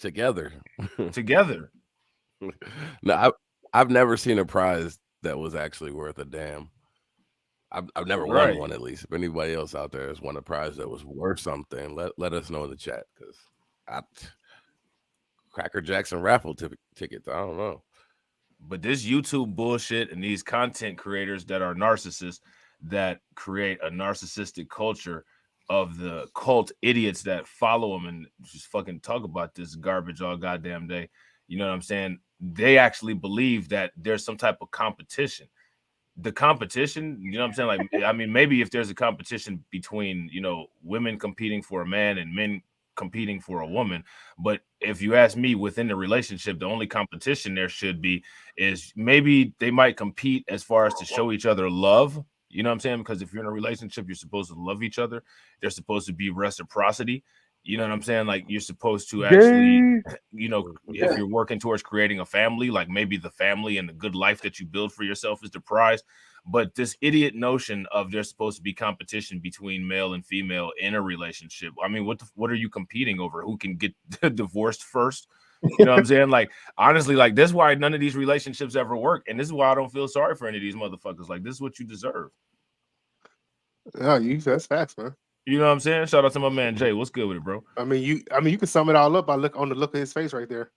Together. No, I've never seen a prize that was actually worth a damn. I've never won one, at least. If anybody else out there has won a prize that was worth something, let us know in the chat, because Cracker Jackson raffle tickets, I don't know. But this YouTube bullshit and these content creators that are narcissists that create a narcissistic culture of the cult idiots that follow them and just fucking talk about this garbage all goddamn day. You know what I'm saying? They actually believe that there's some type of competition. The competition, you know what I'm saying? Like, I mean, maybe if there's a competition between, women competing for a man and men competing for a woman, but if you ask me, within the relationship, the only competition there should be is maybe they might compete as far as to show each other love. You know what I'm saying? Because if you're in a relationship, you're supposed to love each other. There's supposed to be reciprocity. You know what I'm saying? Like you're supposed to actually, if you're working towards creating a family, like maybe the family and the good life that you build for yourself is the prize. But this idiot notion of there's supposed to be competition between male and female in a relationship. I mean, what are you competing over? Who can get divorced first? You know what I'm saying? Like, honestly, like this is why none of these relationships ever work. And this is why I don't feel sorry for any of these motherfuckers. Like, this is what you deserve. Yeah, that's facts, man. You know what I'm saying? Shout out to my man Jay. What's good with it, bro? I mean, you can sum it all up by look of his face right there.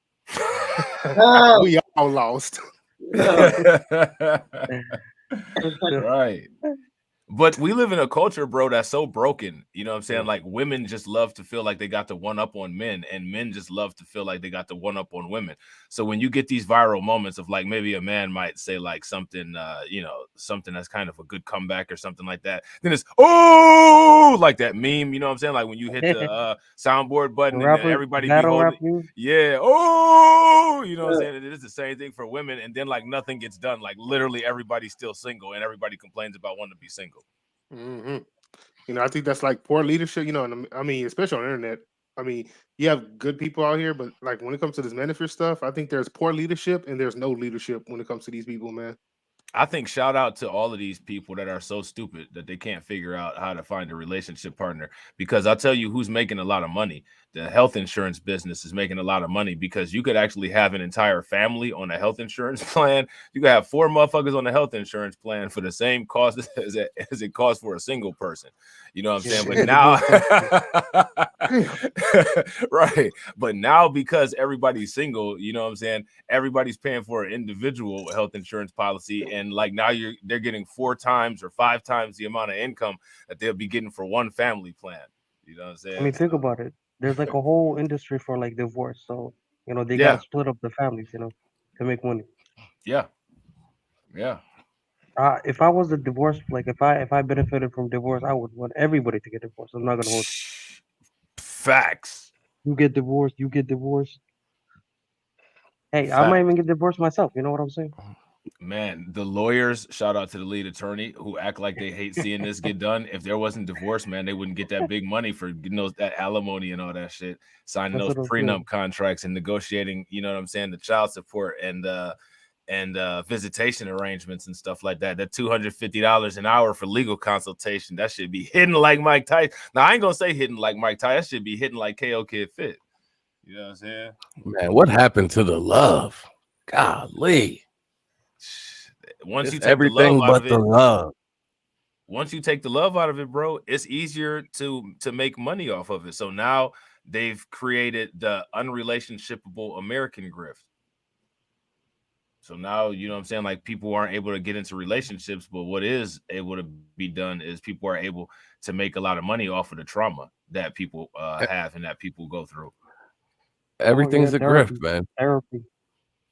We all lost. Right. But we live in a culture, bro, that's so broken. You know what I'm saying? Like women just love to feel like they got the one up on men, and men just love to feel like they got the one up on women. So when you get these viral moments of like maybe a man might say like something, something that's kind of a good comeback or something like that, then it's like that meme. You know what I'm saying? Like when you hit the soundboard button and then everybody be holding, you know what I'm saying? It is the same thing for women, and then like nothing gets done. Like literally everybody's still single, and everybody complains about wanting to be single. Mm-hmm. You know, I think that's like poor leadership. You know, and I mean, especially on the internet. I mean, you have good people out here, but like when it comes to this manosphere stuff, I think there's poor leadership and there's no leadership when it comes to these people, man. I think shout out to all of these people that are so stupid that they can't figure out how to find a relationship partner. Because I'll tell you who's making a lot of money. The health insurance business is making a lot of money because you could actually have an entire family on a health insurance plan. You could have 4 motherfuckers on the health insurance plan for the same cost as it costs for a single person. You know what I'm saying? But now, right. But now because everybody's single, you know what I'm saying? Everybody's paying for an individual health insurance policy. And like now they're getting 4 times or 5 times the amount of income that they'll be getting for one family plan. You know what I'm saying? I mean, think about it. There's like a whole industry for like divorce. So, you know, they gotta split up the families, you know, to make money. Yeah. Yeah. If I was a divorce, like if I benefited from divorce, I would want everybody to get divorced. I'm not gonna hold you. Facts. You get divorced, you get divorced. Hey, Facts. I might even get divorced myself. You know what I'm saying? Man, the lawyers, shout out to the lead attorney who act like they hate seeing this get done. If there wasn't divorce, man, they wouldn't get that big money for getting that alimony and all that shit, signing those prenup contracts and negotiating, you know what I'm saying, the child support and visitation arrangements and stuff like that. That $250 an hour for legal consultation, that should be hidden like Mike Tyson. Now, I ain't gonna say hidden like Mike Tyson. That should be hidden like KO Kid Fit. You know what I'm saying? Man, what happened to the love? Golly. Once you take everything the love but the love. Once you take the love out of it, bro, it's easier to make money off of it. So now they've created the unrelationshipable American grift. So now, you know what I'm saying? Like people aren't able to get into relationships, but what is able to be done is people are able to make a lot of money off of the trauma that people have and that people go through. Everything's a grift, man. Therapy.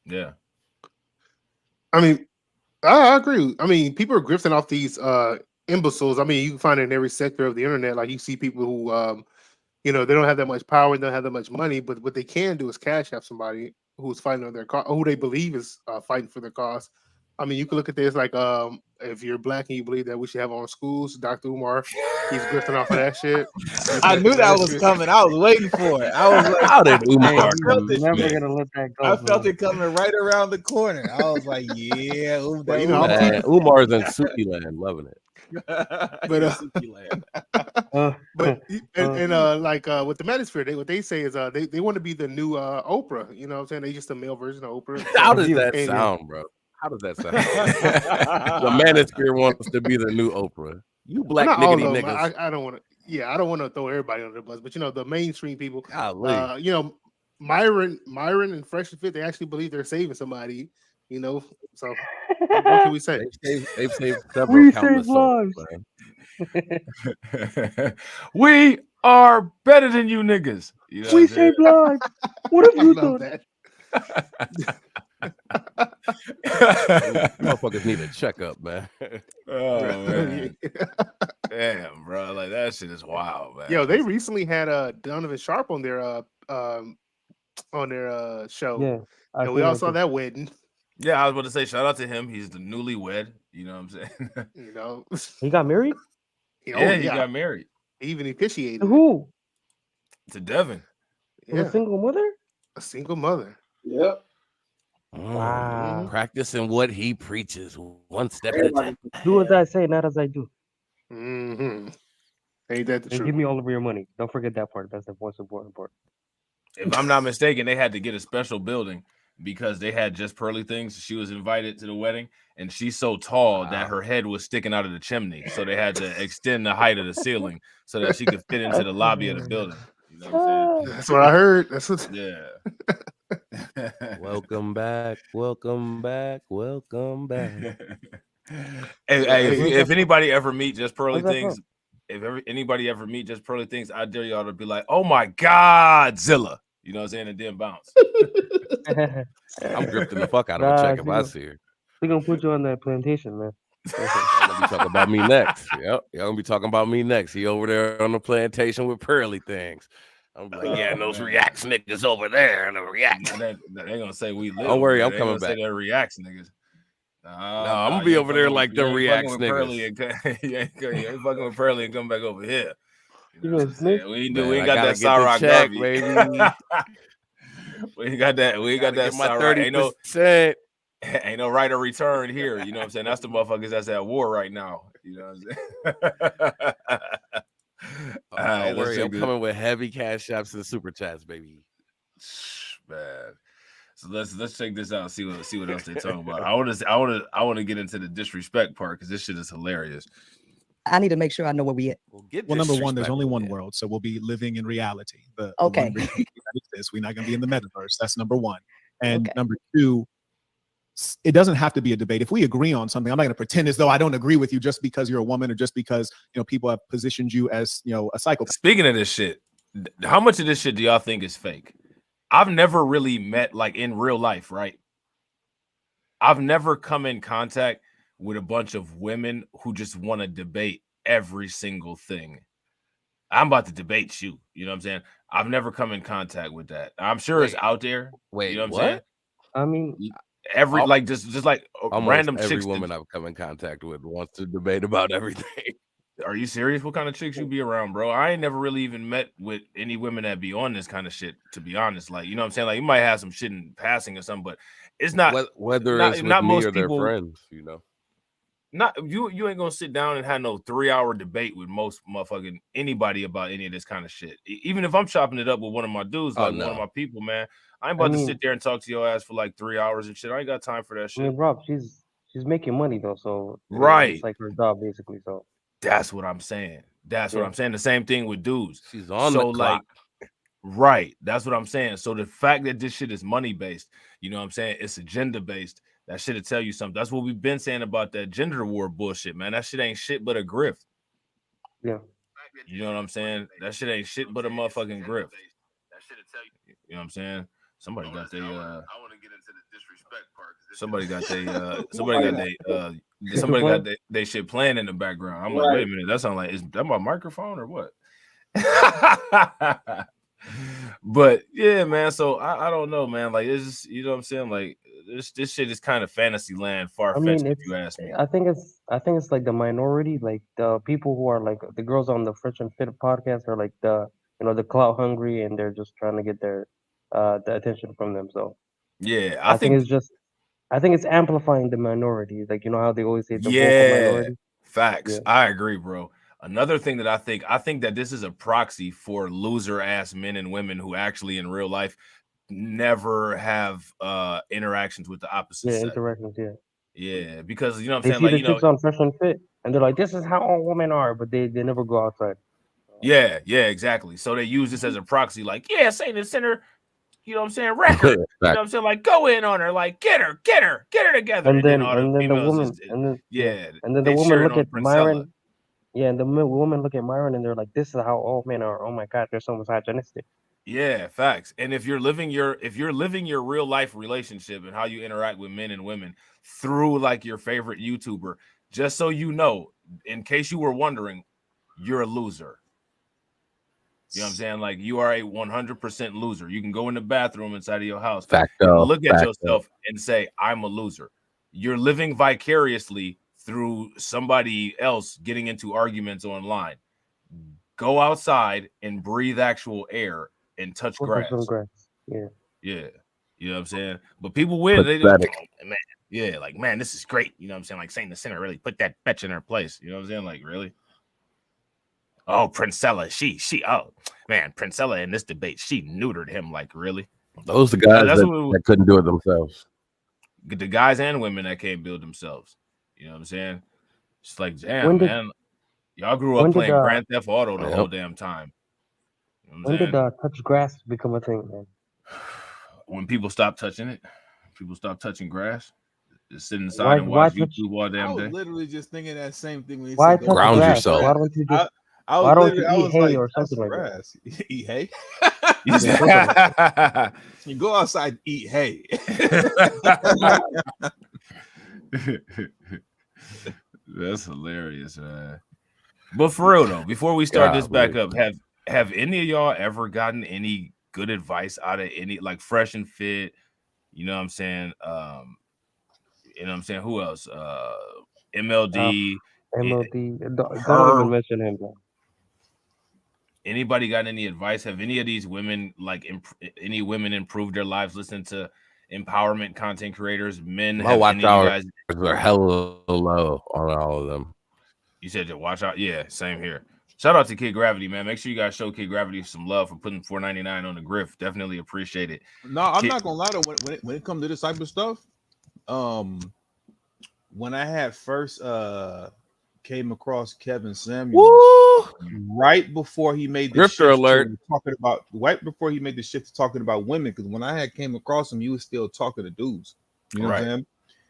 Yeah. I mean, I agree. I mean, people are grifting off these imbeciles. I mean, you can find it in every sector of the internet. Like you see people who, they don't have that much power, they don't have that much money, but what they can do is cash out somebody who's fighting on their cause, who they believe is fighting for their cause. I mean, you can look at this like if you're black and you believe that we should have our own schools, Dr. Umar, he's grifting off of that shit. I knew that was coming. I was waiting for it. I was like, how did Umar never gonna let that go? I felt it coming right around the corner. I was like, yeah, Umar's in Suki land, loving it. But with the manosphere, what they say is they want to be the new Oprah. You know what I'm saying? They just a male version of Oprah. How does that sound, bro? How does that sound? The manosphere wants to be the new Oprah. You black niggity niggas. I don't want to. Yeah, I don't want to throw everybody under the bus, but the mainstream people. Myron and Fresh and Fit, they actually believe they're saving somebody. So what can we say? They've saved several countless lives. We are better than you niggas. We saved lives. What have you done? Motherfuckers need a checkup, man. Oh man. Damn, bro. Like that shit is wild, man. Yo, they recently had Donovan Sharp on their show. Yeah. And we all saw that wedding. Yeah, I was about to say shout out to him. He's the newlywed. You know what I'm saying? He got married? He got married. He even officiated. Who? To Devin. Yeah. A single mother? A single mother. Yep. Wow. Practicing what he preaches, one step at a time. Do as I say, not as I do. Mm-hmm. Ain't that the truth? Give me all of your money. Don't forget that part. That's the most important part. If I'm not mistaken, they had to get a special building because they had just Pearly Things. She was invited to the wedding, and she's so tall that her head was sticking out of the chimney. So they had to extend the height of the ceiling so that she could fit into the lobby of the building. You know what I'm saying? That's what I heard. That's what. Yeah. Welcome back. Welcome back. Welcome back. If anybody ever meet Just Pearly Where's that Things, anybody ever meet Just Pearly Things, I dare y'all to be like, "Oh my God, Zilla," you know what I'm saying, and then bounce. I'm grifting the fuck out of a check if I see her. We're gonna put you on that plantation, man. Y'all gonna be talking about me next. Yep, y'all gonna be talking about me next. He over there on the plantation with Pearly Things. I'm like, yeah, and those reacts niggas over there and the reacts. They gonna say we live. Don't worry, I'm they coming gonna back. Say they're reacts niggas. No, I'm gonna be over there like them reacts niggas. You ain't fucking with Pearly and come back over here. You know, Smith. We ain't got that Cyrock check, Garvey. baby. We ain't got that. We ain't got that. My Cyrock. 30%. Ain't no right of return here. You know what I'm saying? That's the motherfuckers that's at war right now. You know what I'm saying? Don't worry, I'm coming with heavy cash apps and super chats, baby. Man. So let's check this out. See what else they're talking about. I want to get into the disrespect part because this shit is hilarious. I need to make sure I know where we at. Well, number one, there's only one world, so we'll be living in reality. Okay. We're not going to be in the metaverse. That's number one. And number two, it doesn't have to be a debate. If we agree on something, I'm not going to pretend as though I don't agree with you just because you're a woman or just because people have positioned you as a psychopath. Speaking of this shit, how much of this shit do y'all think is fake? I've never really met, like, in real life, right? I've never come in contact with a bunch of women who just want to debate every single thing. I'm about to debate you. You know what I'm saying? I've never come in contact with that. I'm sure it's out there. Wait, you know what I'm saying? I mean, every like just like random every chicks. Woman I've come in contact with wants to debate about everything. Are you serious? What kind of chicks you be around, bro? I ain't never really even met with any women that be on this kind of shit, to be honest. Like, you know what I'm saying? Like, you might have some shit in passing or something, but it's not whether not, it's with not me most or their people, friends, Not you ain't gonna sit down and have no 3-hour debate with most motherfucking anybody about any of this kind of shit. Even if I'm chopping it up with one of my dudes, like one of my people, man, I ain't about to sit there and talk to your ass for like 3 hours and shit. I ain't got time for that shit. I mean, Rob, she's making money though, so right, it's like her job basically. So that's what I'm saying. That's what I'm saying. The same thing with dudes. She's on so the like, clock. Right. That's what I'm saying. So the fact that this shit is money based, you know what I'm saying? It's agenda based. That shit'll tell you something. That's what we've been saying about that gender war bullshit, man. That shit ain't shit but a grift. Yeah. You know what I'm saying? That shit ain't shit but a motherfucking grift. You know what I'm saying? Somebody got their I want to get into the disrespect part. Somebody got they shit playing in the background. I'm like, wait a minute, that sounds like, is that my microphone or what? But yeah, man. So I don't know, man. Like, it's just, you know what I'm saying? Like, this shit is kind of fantasy land, far fetched, if you ask me. I think it's like the minority, like the people who are like the girls on the Fresh and Fit podcast are like the the clout hungry and they're just trying to get their the attention from them. So yeah, I think it's amplifying the minority. Like, how they always say the vocal minority. Facts. Yeah. I agree, bro. Another thing that I think that this is a proxy for loser ass men and women who actually in real life never have interactions with the opposite sex. Interactions, yeah, because you know what they I'm saying, see like, the chicks on Fresh and Fit and they're like, this is how all women are, but they never go outside. Yeah, exactly. So they use this as a proxy, like, Saint and Sinner, you know what I'm saying, record. You know what I'm saying, like, go in on her, like, get her together. And then the woman and then the woman look at Myron. Yeah, and the women look at Myron and they're like, this is how all men are. Oh my God, they're so misogynistic. Yeah, facts. And if you're living your real life relationship and how you interact with men and women through like your favorite YouTuber, just so you know, in case you were wondering, you're a loser. You know what I'm saying? Like, you are a 100% loser. You can go in the bathroom inside of your house and look at yourself and say, I'm a loser. You're living vicariously through somebody else getting into arguments online. Go outside and breathe actual air and touch grass. Yeah. You know what I'm saying? But people win. They do, man. Yeah, like, man, this is great. You know what I'm saying? Like, Saint the Sinner really put that bitch in her place. You know what I'm saying? Like, really? Oh, Princella, she, oh man, Princella in this debate, she neutered him. Like, really? Those are the guys that couldn't do it themselves. The guys and women that can't build themselves. You know what I'm saying? It's like, damn, man, y'all grew up playing Grand Theft Auto the whole damn time. You know when did touch grass become a thing, man? When people stop touching it, people stop touching grass. Just sit inside and watch touch? YouTube all I damn was day. literally just thinking that same thing when he Why said, touch "Go the Ground grass? yourself. Why don't you just? I Why don't was you eat hay like, or that's something like that? grass. Eat hay. You Yeah, something like that. You go outside, eat hay. That's hilarious, man. But for real though, before we start this back up, have any of y'all ever gotten any good advice out of any like Fresh and Fit? You know what I'm saying? You know what I'm saying? Who else? MLD. MLD. Don't Her. even mention him, bro. Anybody got any advice? Have any of these women any women improved their lives listening to empowerment content creators? Men My have watch any of you hours guys are hella low on all of them. You said to watch out. Yeah, same here. Shout out to Kid Gravity, man. Make sure you guys show Kid Gravity some love for putting $4.99 on the griff. Definitely appreciate it. No, I'm not gonna lie though. When it comes to this type of stuff, when I had first came across Kevin Samuels, right before he made the Grifter alert. Right before he made the shift to talking about women, because when I had came across him, he was still talking to dudes. You know what I'm saying?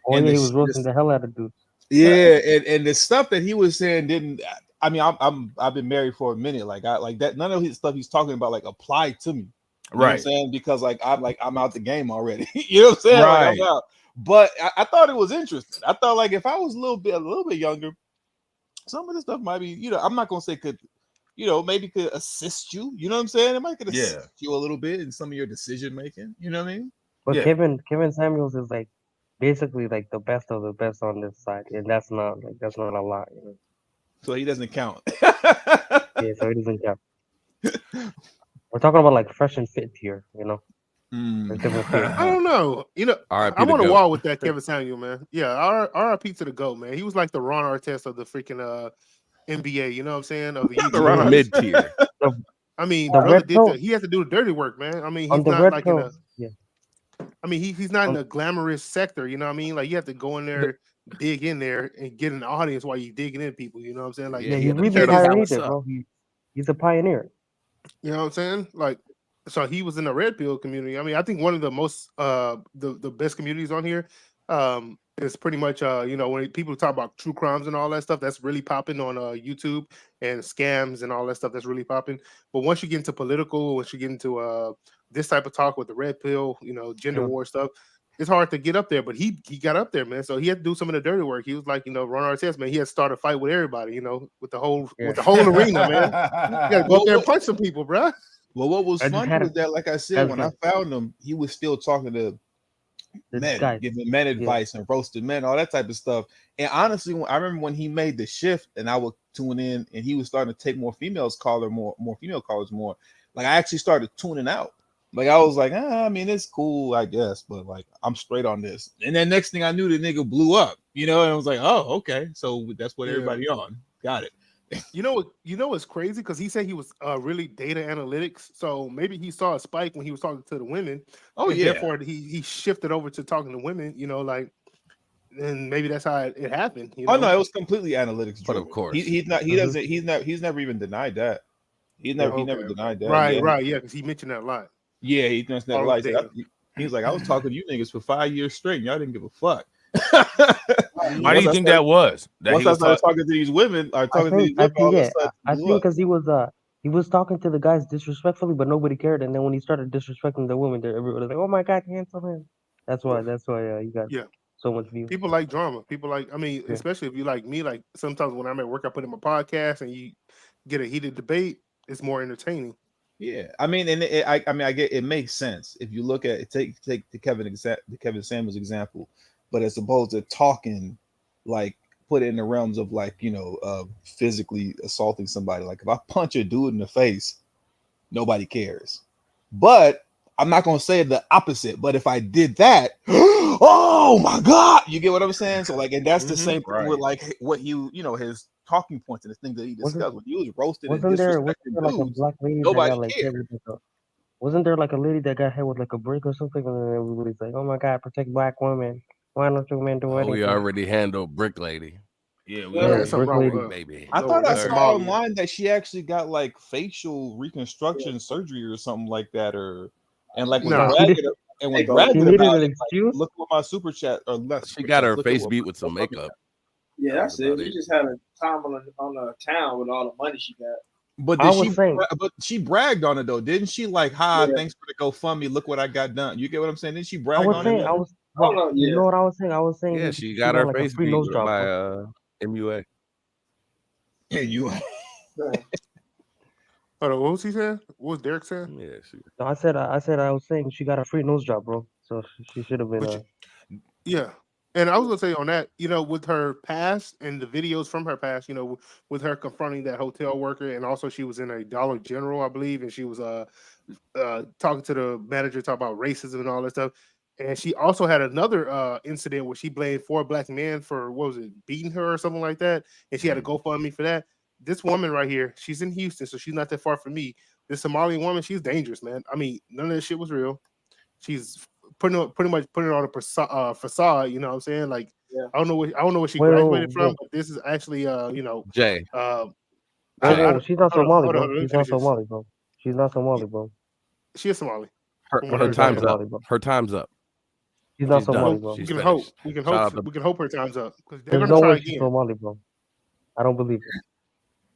Oh And yeah, he was roasting the hell out of dudes. Yeah, and the stuff that he was saying didn't. I mean, I've been married for a minute. Like I like that. None of his stuff he's talking about like applied to me. You know what I'm saying? Because I'm out the game already. You know what I'm saying? Right. Like I'm out. But I thought it was interesting. I thought like if I was a little bit younger, some of this stuff might be, you know, I'm not gonna say could, you know, maybe could assist you. You know what I'm saying? It might could assist you a little bit in some of your decision making. You know what I mean? But Kevin Samuels is like basically like the best of the best on this side, and that's not a lot, you know. So he doesn't count. Yeah, so he doesn't count. We're talking about like Fresh and Fit here, you know. I don't know. You know, I'm on the wall with that Kevin Samuel, man. Yeah, RIP to the GOAT, man. He was like the Ron Artest of the freaking NBA. You know what I'm saying? Of the YouTube mid tier. I mean, the brother he has to do the dirty work, man. I mean, he's not like I mean, he's not in a glamorous sector. You know what I mean? Like you have to go in there, dig in there, and get an audience while you digging in people. You know what I'm saying? Like yeah, he really pioneered it, bro. He's a pioneer. You know what I'm saying? Like, so he was in the red pill community. I mean, I think one of the most the best communities on here is pretty much you know, when people talk about true crimes and all that stuff, that's really popping on YouTube, and scams and all that stuff, that's really popping. But once you get into political, once you get into this type of talk with the red pill, you know, gender war stuff, it's hard to get up there. But he got up there, man. So he had to do some of the dirty work. He was like, you know, Ron Artest, man. He had to start a fight with everybody, you know, with the whole arena, man. You gotta go up there and punch some people, bro. Well, what was funny was that, like I said, when I found him, he was still talking to men, giving men advice and roasting men, all that type of stuff. And honestly, I remember when he made the shift, and I would tune in, and he was starting to take more female callers more. Like I actually started tuning out. Like I was like, I mean, it's cool, I guess, but like I'm straight on this. And then next thing I knew, the nigga blew up, you know, and I was like, oh, okay, so that's what everybody on. Got it. You know what's crazy? Because he said he was really data analytics, so maybe he saw a spike when he was talking to the women. Oh and yeah, therefore he shifted over to talking to women. You know, like, and maybe that's how it happened. You know? Oh no, it was completely analytics. But of course, he's never even denied that. He never denied that. Right, yeah, because he mentioned that a lot. Yeah, he mentioned that a lot. He's like, I was talking to you niggas for 5 years straight, and y'all didn't give a fuck. Why do you think that was? Once I started talking to these women, I think because he was talking to the guys disrespectfully, but nobody cared. And then when he started disrespecting the women, everybody was like, "Oh my god, cancel him." That's why you got so much views. People like drama. People like, I mean, especially if you like me. Like sometimes when I'm at work, I put in my podcast, and you get a heated debate. It's more entertaining. Yeah, I mean, and I get it makes sense if you look at it. Take the Kevin Samuels example, but as opposed to talking, like put it in the realms of like, you know, physically assaulting somebody. Like if I punch a dude in the face, nobody cares. But I'm not gonna say the opposite. But if I did that, oh my god, you get what I'm saying? So like, and that's the same thing with like what you know, his talking points and the things that he discussed when he was roasted. Wasn't there like a black lady that got like hit with wasn't there like a lady that got hit with like a brick or something? And then everybody's like, "Oh my god, protect black women. Why don't you men do anything?" We already handled Brick Lady. Yeah, that's Brick Lady, baby. I thought I saw online that she actually got like facial reconstruction surgery or something like that, and like and They was go- She bragging needed about an it. Like, excuse. look what my super chat or less. She got her face beat with some makeup. Yeah, That that's was it. about She it. just had a time on the town with all the money she got. But I did was she? saying- But she bragged on it though, didn't she? Like, hi, Yeah. thanks for the GoFundMe. Look what I got done. You get what I'm saying? Didn't she I brag was on saying, it? I was. I don't Bro, know, you yeah. know what I was saying? I was saying Yeah, that she got her like a face free beat nose job. by bro. MUA. Yeah, you. Hold on, what was he saying? What was Derek saying? Yeah, she. No, I was saying she got a free nose job, bro. So she should have been. But yeah. And I was gonna say on that, with her past and the videos from her past, with her confronting that hotel worker, and also she was in a Dollar General, I believe, and she was talking to the manager, talking about racism and all that stuff. And she also had another incident where she blamed 4 black men for what was it, beating her or something like that, and she had a GoFundMe for that. This woman right here, she's in Houston, so she's not that far from me. This Somali woman, she's dangerous, man. I mean, none of this shit was real. She's pretty much putting on a facade. You know what I'm saying? Like, Yeah. I don't know where she Wait, graduated whoa, from, but this is actually Jay. whoa, she's not hold on, Somali, hold on, bro. let me She's not finish this. Somali, bro. She's not Somali, bro. She is Somali. Her, From what I her understand. time's up. Somali, bro. Her time's up. She's not She's done. Somali, Well, bro. we She's can finished. hope. We can Shout hope. out to- We can hope her time's up because they're There's gonna no try way she's again. Somali, bro. I don't believe it.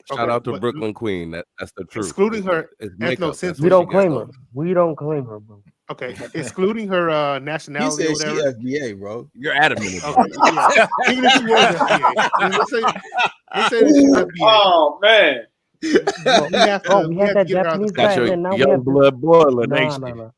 Shout Okay, out to but Brooklyn Queen. That's the truth. excluding her It's ethno makeup. That's sense. We what she don't got claim her. going. We don't claim her, bro. Okay, excluding her He nationality or said she whatever. FBA, bro. You're adamant Okay, about it. yeah. Even if she was FBA, let's say that she's FBA. Oh man. We have Bro, to we we had have to that get her out Japanese the Got guy, your and then now we young have this. blood boiling, Nah, ain't nah, you? nah.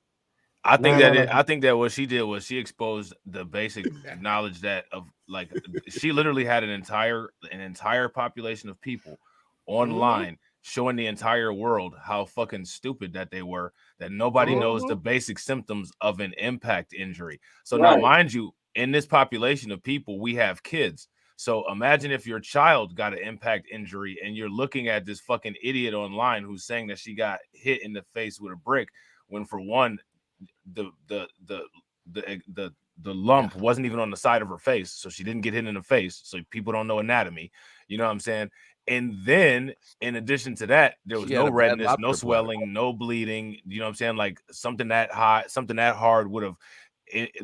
I think Nah, that nah, it, nah. I think that what she did was she exposed the basic knowledge that of like she literally had an entire population of people online showing the entire world how fucking stupid that they were, that nobody knows the basic symptoms of an impact injury. So now, Right. mind you, in this population of people, we have kids. So imagine if your child got an impact injury and you're looking at this fucking idiot online who's saying that she got hit in the face with a brick, when for one, the lump wasn't even on the side of her face, so she didn't get hit in the face. So people don't know anatomy, you know what I'm saying? And then in addition to that, there was She had no a bad redness, no lobster bladder. swelling, no bleeding. You know what I'm saying? Like something that hot, something that hard would have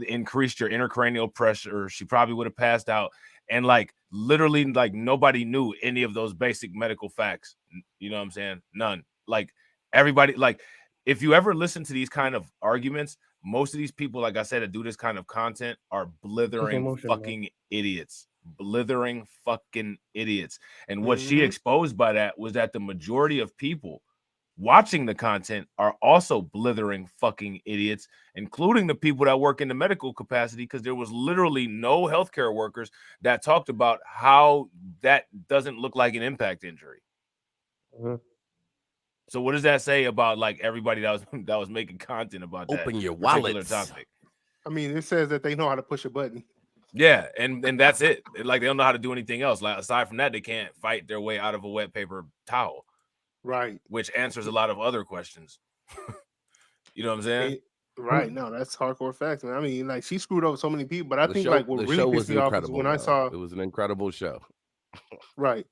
increased your intracranial pressure. She probably would have passed out. And like literally, like nobody knew any of those basic medical facts. You know what I'm saying? None. Like everybody, like if you ever listen to these kind of arguments, most of these people, like I said, that do this kind of content are blithering emotion, bro. fucking idiots. Blithering fucking idiots. And what she exposed by that was that the majority of people watching the content are also blithering fucking idiots, including the people that work in the medical capacity, because there was literally no healthcare workers that talked about how that doesn't look like an impact injury. So what does that say about like everybody that was making content about that Open your particular wallets. topic? I mean, it says that they know how to push a button. Yeah, and that's it. Like they don't know how to do anything else. Like aside from that, they can't fight their way out of a wet paper towel. Right. Which answers a lot of other questions. You know what I'm saying? Right. No, that's hardcore facts, man. I mean, like she screwed over so many people, but I think show, like what the really show pissed was me off is incredible. when I saw It was an incredible show. Right.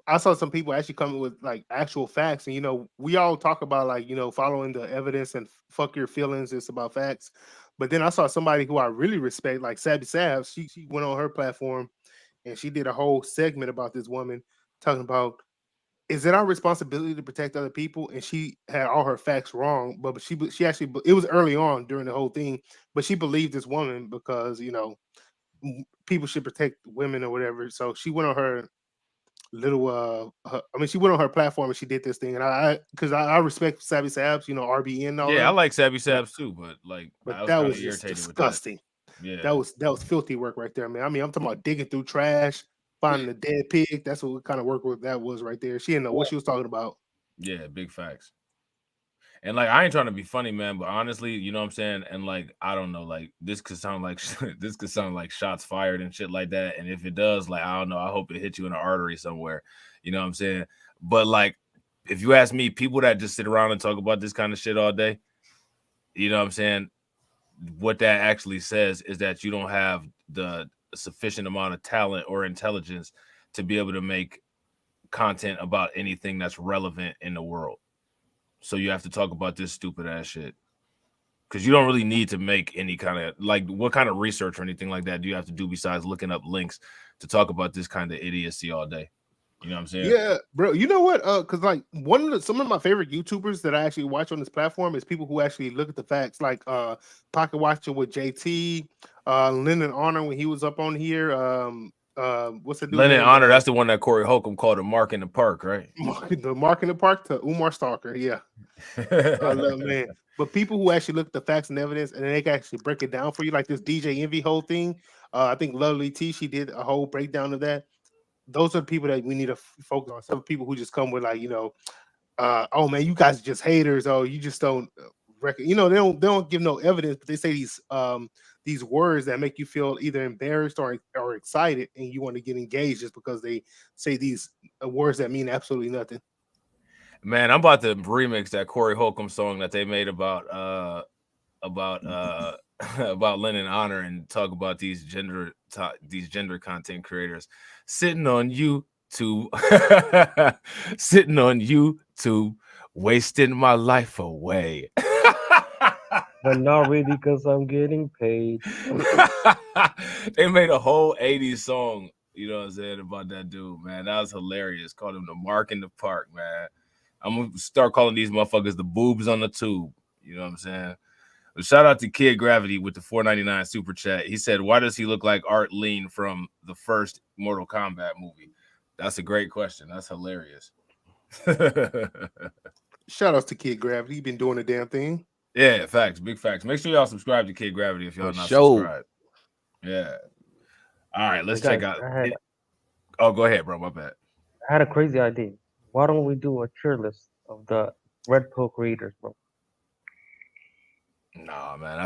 I saw some people actually coming with like actual facts, and we all talk about like following the evidence and fuck your feelings. It's about facts, but then I saw somebody who I really respect, like Sabby Sabs. She went on her platform and she did a whole segment about this woman talking about, is it our responsibility to protect other people? And she had all her facts wrong, but she actually, it was early on during the whole thing, but she believed this woman because people should protect women or whatever. So she went on her little she went on her platform and she did this thing, and I respect Savvy Sabs, RBN and all that. Yeah, I like Savvy Sabs too, but that was just disgusting. Yeah, that was filthy work right there, man. I mean, I'm talking about digging through trash, finding a dead pig. That's what kind of work that was right there. She didn't know what she was talking about. Yeah, big facts. And like I ain't trying to be funny, man, but honestly, you know what I'm saying? And like I don't know, like this could sound like shots fired and shit like that. And if it does, like I don't know, I hope it hit you in the artery somewhere. You know what I'm saying? But like if you ask me, people that just sit around and talk about this kind of shit all day, you know what I'm saying? What that actually says is that you don't have the sufficient amount of talent or intelligence to be able to make content about anything that's relevant in the world. So you have to talk about this stupid ass shit. Because you don't really need to make any kind of like what kind of research or anything like that do you have to do besides looking up links to talk about this kind of idiocy all day? You know what I'm saying? Yeah, bro. You know what? Because like some of my favorite YouTubers that I actually watch on this platform is people who actually look at the facts, like Pocket Watching with JT, Lyndon Honor when he was up on here. What's the dude Lennon name? Honor, that's the one that Corey Holcomb called a mark in the park, right? The Mark in the Park to Umar Stalker. Yeah, I love man. But people who actually look at the facts and evidence and they can actually break it down for you, like this DJ Envy whole thing. I think Lovely T, she did a whole breakdown of that. Those are the people that we need to focus on. Some people who just come with like, oh man, you guys are just haters. Oh, you just don't reckon. They don't give no evidence, but they say these words that make you feel either embarrassed or excited, and you want to get engaged just because they say these words that mean absolutely nothing. Man, I'm about to remix that Corey Holcomb song that they made about about Lennon Honor and talk about these gender content creators sitting on YouTube, sitting on YouTube, wasting my life away. But not really because I'm getting paid. They made a whole 80s song, you know what I'm saying, about that dude, man. That was hilarious. Called him the Mark in the Park, man. I'm gonna start calling these motherfuckers the boobs on the tube. You know what I'm saying? But shout out to Kid Gravity with the $4.99 super chat. He said, "Why does he look like Art Lean from the first Mortal Kombat movie?" That's a great question. That's hilarious. Shout outs to Kid Gravity. He been doing the damn thing. Yeah, facts, big facts. Make sure y'all subscribe to Kid Gravity if y'all not subscribed. Yeah. All right, let's check out. Oh, go ahead, bro. My bad. I had a crazy idea. Why don't we do a tier list of the Red Pill creators, bro? Nah, man,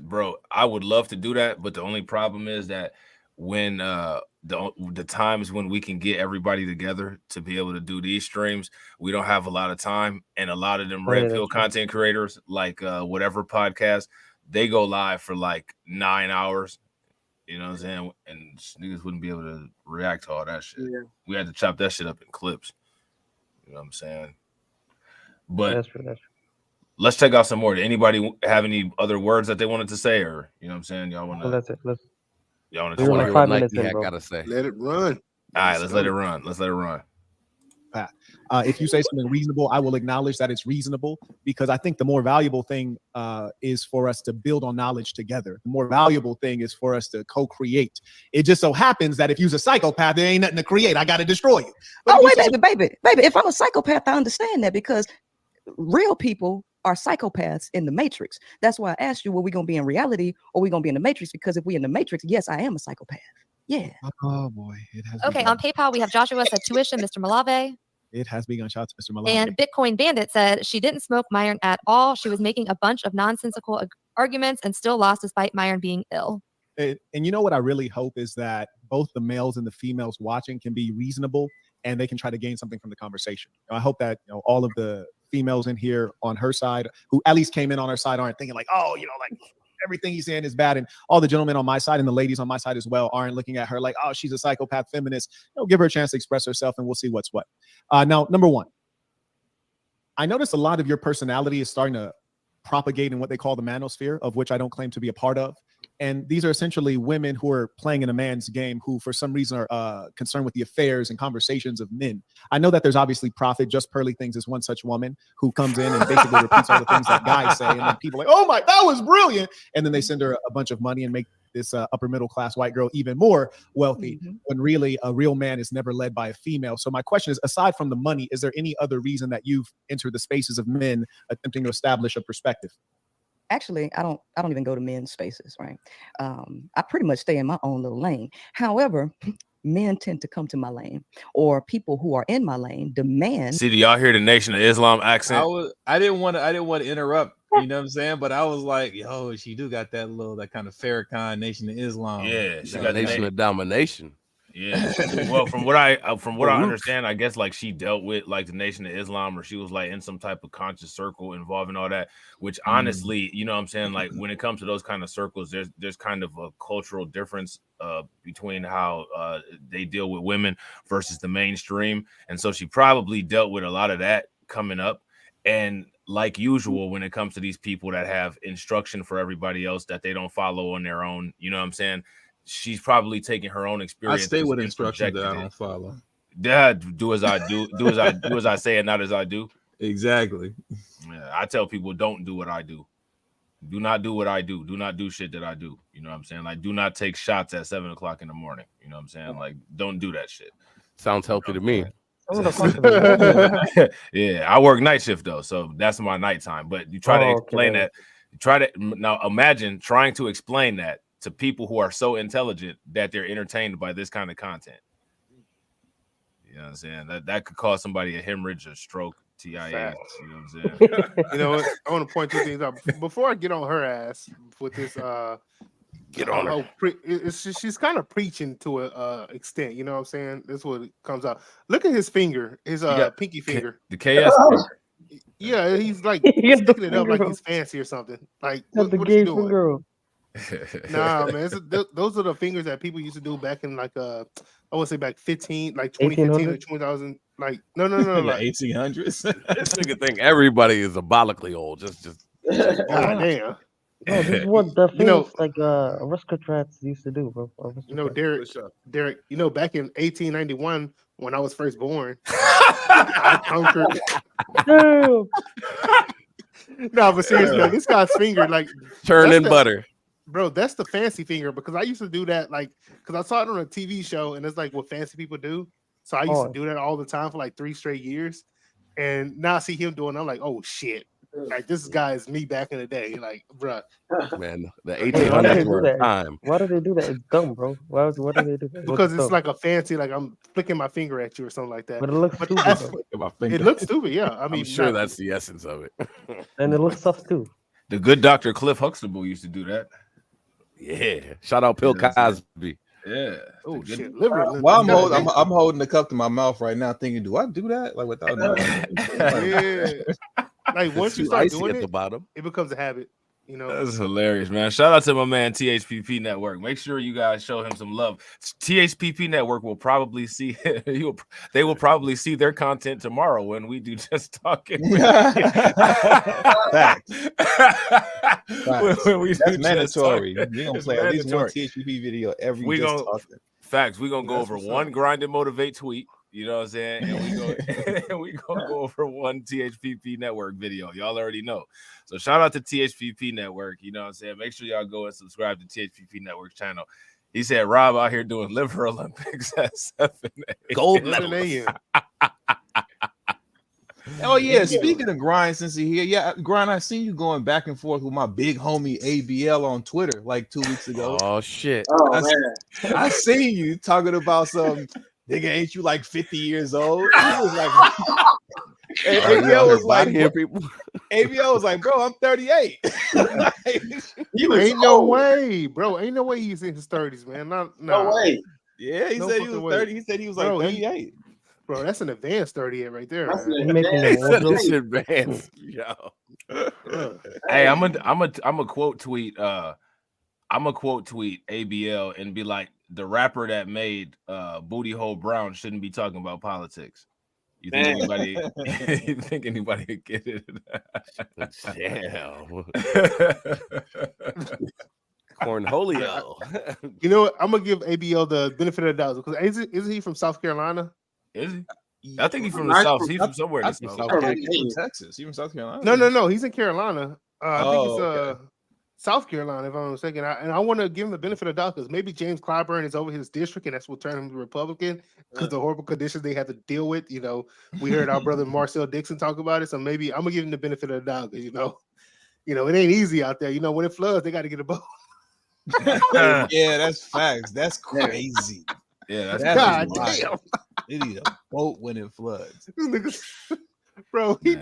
bro. I would love to do that, but the only problem is that when the times when we can get everybody together to be able to do these streams, we don't have a lot of time, and a lot of them Red Pill content creators, like whatever podcast, they go live for like 9 hours. You know what I'm saying? And niggas wouldn't be able to react to all that shit. Yeah. We had to chop that shit up in clips. You know what I'm saying? But that's true. Let's check out some more. Did anybody have any other words that they wanted to say, or you know what I'm saying? Y'all want to? That's it. Y'all want to hear what Nike had got to say? Let it run. All right, let's let it run. Let's let it run. If you say something reasonable, I will acknowledge that it's reasonable, because I think the more valuable thing is for us to build on knowledge together. The more valuable thing is for us to co-create. It just so happens that if you're a psychopath, there ain't nothing to create. I got to destroy you. But baby. If I'm a psychopath, I understand that, because real people are psychopaths in the Matrix. That's why I asked you, were we going to be in reality or we going to be in the Matrix? Because if we in the Matrix, yes, I am a psychopath. Yeah. Oh boy. It has okay, on PayPal, we have Joshua said tuition, Mr. Malave. It has begun. Shout out to Mr. Malave. And Bitcoin Bandit said she didn't smoke Myron at all. She was making a bunch of nonsensical arguments and still lost despite Myron being ill. And you know what I really hope is that both the males and the females watching can be reasonable and they can try to gain something from the conversation. I hope that all of the females in here on her side who at least came in on her side aren't thinking like, oh, like everything he's saying is bad. And all the gentlemen on my side and the ladies on my side as well aren't looking at her like, oh, she's a psychopath feminist. Give her a chance to express herself and we'll see what's what. Now, number one, I notice a lot of your personality is starting to propagate in what they call the manosphere, of which I don't claim to be a part of. And these are essentially women who are playing in a man's game who for some reason are concerned with the affairs and conversations of men. I know that there's obviously Prophet, Just Pearly Things is one such woman who comes in and basically repeats all the things that guys say. And then people are like, oh my, that was brilliant. And then they send her a bunch of money and make this upper middle class white girl even more wealthy, when really a real man is never led by a female. So my question is, aside from the money, is there any other reason that you've entered the spaces of men attempting to establish a perspective? Actually, I don't even go to men's spaces, right? I pretty much stay in my own little lane. However, men tend to come to my lane, or people who are in my lane demand. See, do y'all hear the Nation of Islam accent? I didn't want to interrupt, you know what I'm saying? But I was like, yo, she do got that kind of Farrakhan Nation of Islam. Yeah, she got Nation of Domination. Yeah. Well, from what I understand, I guess like she dealt with like the Nation of Islam, or she was like in some type of conscious circle involving all that, which honestly, you know what I'm saying? Like when it comes to those kind of circles, there's kind of a cultural difference between how they deal with women versus the mainstream. And so she probably dealt with a lot of that coming up. And like usual, when it comes to these people that have instruction for everybody else that they don't follow on their own, you know what I'm saying? She's probably taking her own I experience. stay with instructions that I don't follow. Dad, do as I do, do as I say, and not as I do. Exactly. Yeah, I tell people, don't do what I do. Do not do what I do. Do not do shit that I do. You know what I'm saying? Like, do not take shots at 7 o'clock in the morning. You know what I'm saying? Like, don't do that shit. Sounds healthy to me. Yeah, I work night shift though, so that's my nighttime. But you try to explain that. Try to now imagine trying to explain that to people who are so intelligent that they're entertained by this kind of content. You know what I'm saying? That could cause somebody a hemorrhage, a stroke, TIA. You know what I'm saying? You know what? I want to point two things out before I get on her ass with this. Get on her. She's kind of preaching to a extent. You know what I'm saying? That's what it comes out. Look at his finger, his pinky finger. The KS. Yeah, he's like sticking it up like he's fancy or something. Like what is he doing? Nah, man, those are the fingers that people used to do back in like I want to say back 2015 or 2000. Like no, like 1800s. This nigga think everybody is symbolically old. Just God damn. No, this is what the things like aristocrats used to do, bro. You know, Derek. You know, back in 1891 when I was first born, I conquered. No, but seriously, this guy's finger like churning butter. Bro, that's the fancy finger because I used to do that like because I saw it on a TV show and it's like what fancy people do. So I used to do that all the time for like 3 straight years. And now I see him doing it, I'm like, oh shit. Like this guy is me back in the day. Like, bruh. Man, the 1800s were time. Why do they do that? It's dumb, bro. Why do they do that? Because it's like a fancy, like I'm flicking my finger at you or something like that. But it looks stupid. It looks stupid, yeah. I mean, I'm sure that's the essence of it. And it looks tough too. The good Dr. Cliff Huxtable used to do that. Yeah. Shout out Bill Cosby. Yeah. Oh shit. Well, I'm holding the cup to my mouth right now, thinking, do I do that? Like without knowing? Yeah. Like once you start doing at the bottom, it becomes a habit. You know, that's hilarious, man. Shout out to my man THPP Network. Make sure you guys show him some love. THPP Network will probably see they will probably see their content tomorrow when we do Just Talking. Facts. When we that's do mandatory. We're gonna play at least one THPP video every week. Facts. We're gonna go over one Grind and Motivate tweet. You know what I'm saying? And we gonna go over one THPP Network video. Y'all already know. So shout out to THPP Network. You know what I'm saying? Make sure y'all go and subscribe to THPP Network channel. He said Rob out here doing liver Olympics at 7 gold medal. Oh yeah, speaking of Grind, since he here, yeah, Grind, I seen you going back and forth with my big homie ABL on Twitter like 2 weeks ago. Oh shit! I seen you talking about some nigga. Ain't you like 50 years old? He was like, ABL was like, ABL was like, bro, I'm 38. Ain't no way, bro. Ain't no way he's in his 30s, man. No way. Yeah, he said he was 30. He said he was like 38. Bro, that's an advanced 38 right there. That's advanced. Yo. Hey, I'm a quote tweet. I'm a quote tweet ABL and be like, the rapper that made Booty Hole Brown shouldn't be talking about politics. You think anybody? You think anybody would get it? Damn. Cornholio. You know what? I'm gonna give ABL the benefit of the doubt because isn't he from South Carolina? Is he? I think he's from the South. He's from somewhere in the South. He's from Texas. He's from South Carolina. No. He's in Carolina. I think it's South Carolina, if I'm not mistaken. I want to give him the benefit of the doubt because maybe James Clyburn is over his district and that's what turned him Republican because the horrible conditions they had to deal with. You know, we heard our brother Marcel Dixon talk about it, so maybe I'm gonna give him the benefit of the doubt because you know, it ain't easy out there. You know, when it floods, they got to get a boat. Yeah, that's facts. That's crazy. Yeah, that's God damn. They need a boat when it floods. Bro, we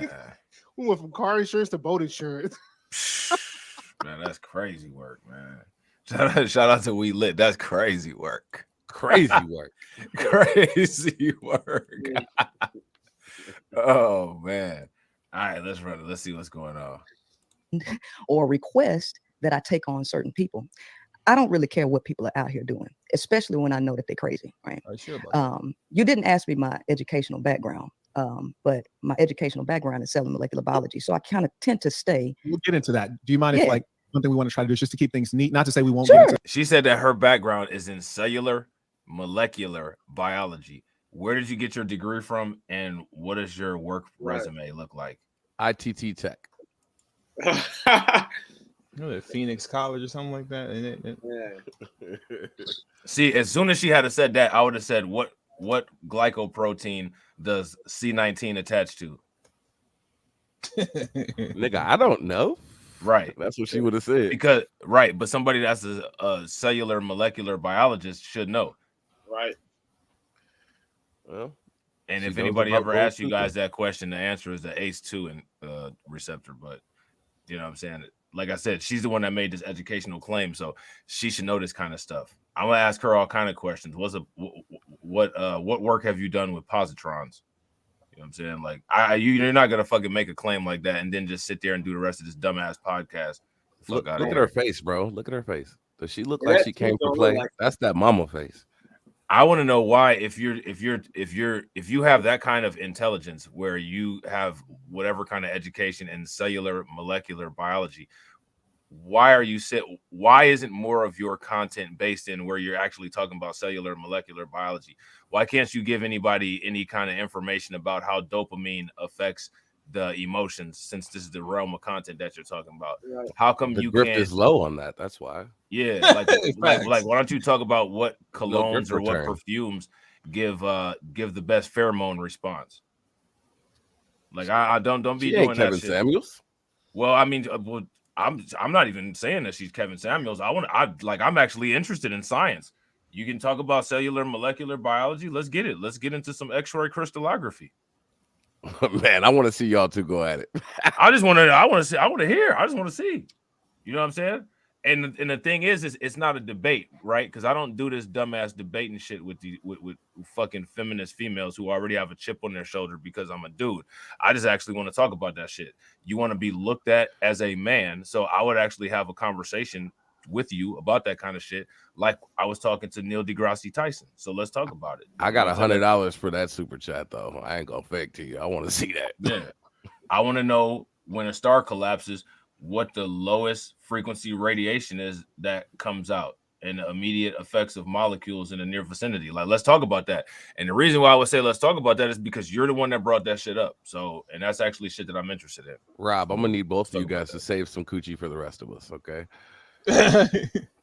went from car insurance to boat insurance. Man, that's crazy work, man. Shout out to We Lit. That's crazy work. Crazy work. Crazy work. Oh man. All right, let's run it. Let's see what's going on. Or request that I take on certain people. I don't really care what people are out here doing, especially when I know that they're crazy, right? Sure you didn't ask me my educational background. But my educational background is cellular molecular biology, so I kind of tend to stay. We'll get into that. Do you mind if Yeah. like one thing we want to try to do is just to keep things neat? Not to say we won't Sure. get into She said that her background is in cellular molecular biology. Where did you get your degree from, and what does your work resume look like? ITT Tech. Phoenix College or something like that. Yeah. See, as soon as she had said that, I would have said, what glycoprotein does C19 attach to? Nigga, I don't know. Right. That's what she would have said. Because right, but somebody that's a cellular molecular biologist should know. Right. Well, And she if knows anybody about ever both asks you too. guys that question, the answer is the ACE2 receptor. But you know what I'm saying? Like I said, she's the one that made this educational claim, so she should know this kind of stuff. I'm gonna ask her all kind of questions. What work have you done with positrons? You know what I'm saying? Like you're not gonna fucking make a claim like that and then just sit there and do the rest of this dumbass podcast. Look Out at here. her face, bro. Look at her face. Does she look Yeah, like she that came too to don't play? look like- That's that mama face. I want to know why, if you have that kind of intelligence where you have whatever kind of education in cellular molecular biology, why isn't more of your content based in where you're actually talking about cellular molecular biology? Why can't you give anybody any kind of information about how dopamine affects the emotions, since this is the realm of content that you're talking about? Right. How come The you grip can't? is low on that. That's why. Yeah, like why don't you talk about what colognes or what return. perfumes give the best pheromone response? Like I don't be She doing ain't that Kevin shit. Samuels. Well, I mean, I'm not even saying that she's Kevin Samuels. I'm actually interested in science. You can talk about cellular molecular biology. Let's get it. Let's get into some X-ray crystallography. Man, I want to see y'all two go at it. I just want to hear. I just want to see. You know what I'm saying? And the thing is it's not a debate, right? Because I don't do this dumbass debating shit with fucking feminist females who already have a chip on their shoulder because I'm a dude. I just actually want to talk about that shit. You want to be looked at as a man, so I would actually have a conversation with you about that kind of shit, like I was talking to Neil deGrasse Tyson. So let's talk about it. I got $100 for that super chat though. I ain't gonna fake to you. I want to see that. Yeah, I want to know when a star collapses, what the lowest frequency radiation is that comes out and the immediate effects of molecules in the near vicinity. Like, let's talk about that. And the reason why I would say let's talk about that is because you're the one that brought that shit up. So, and that's actually shit that I'm interested in. Rob, I'm gonna need both of you guys to save some coochie for the rest of us, okay?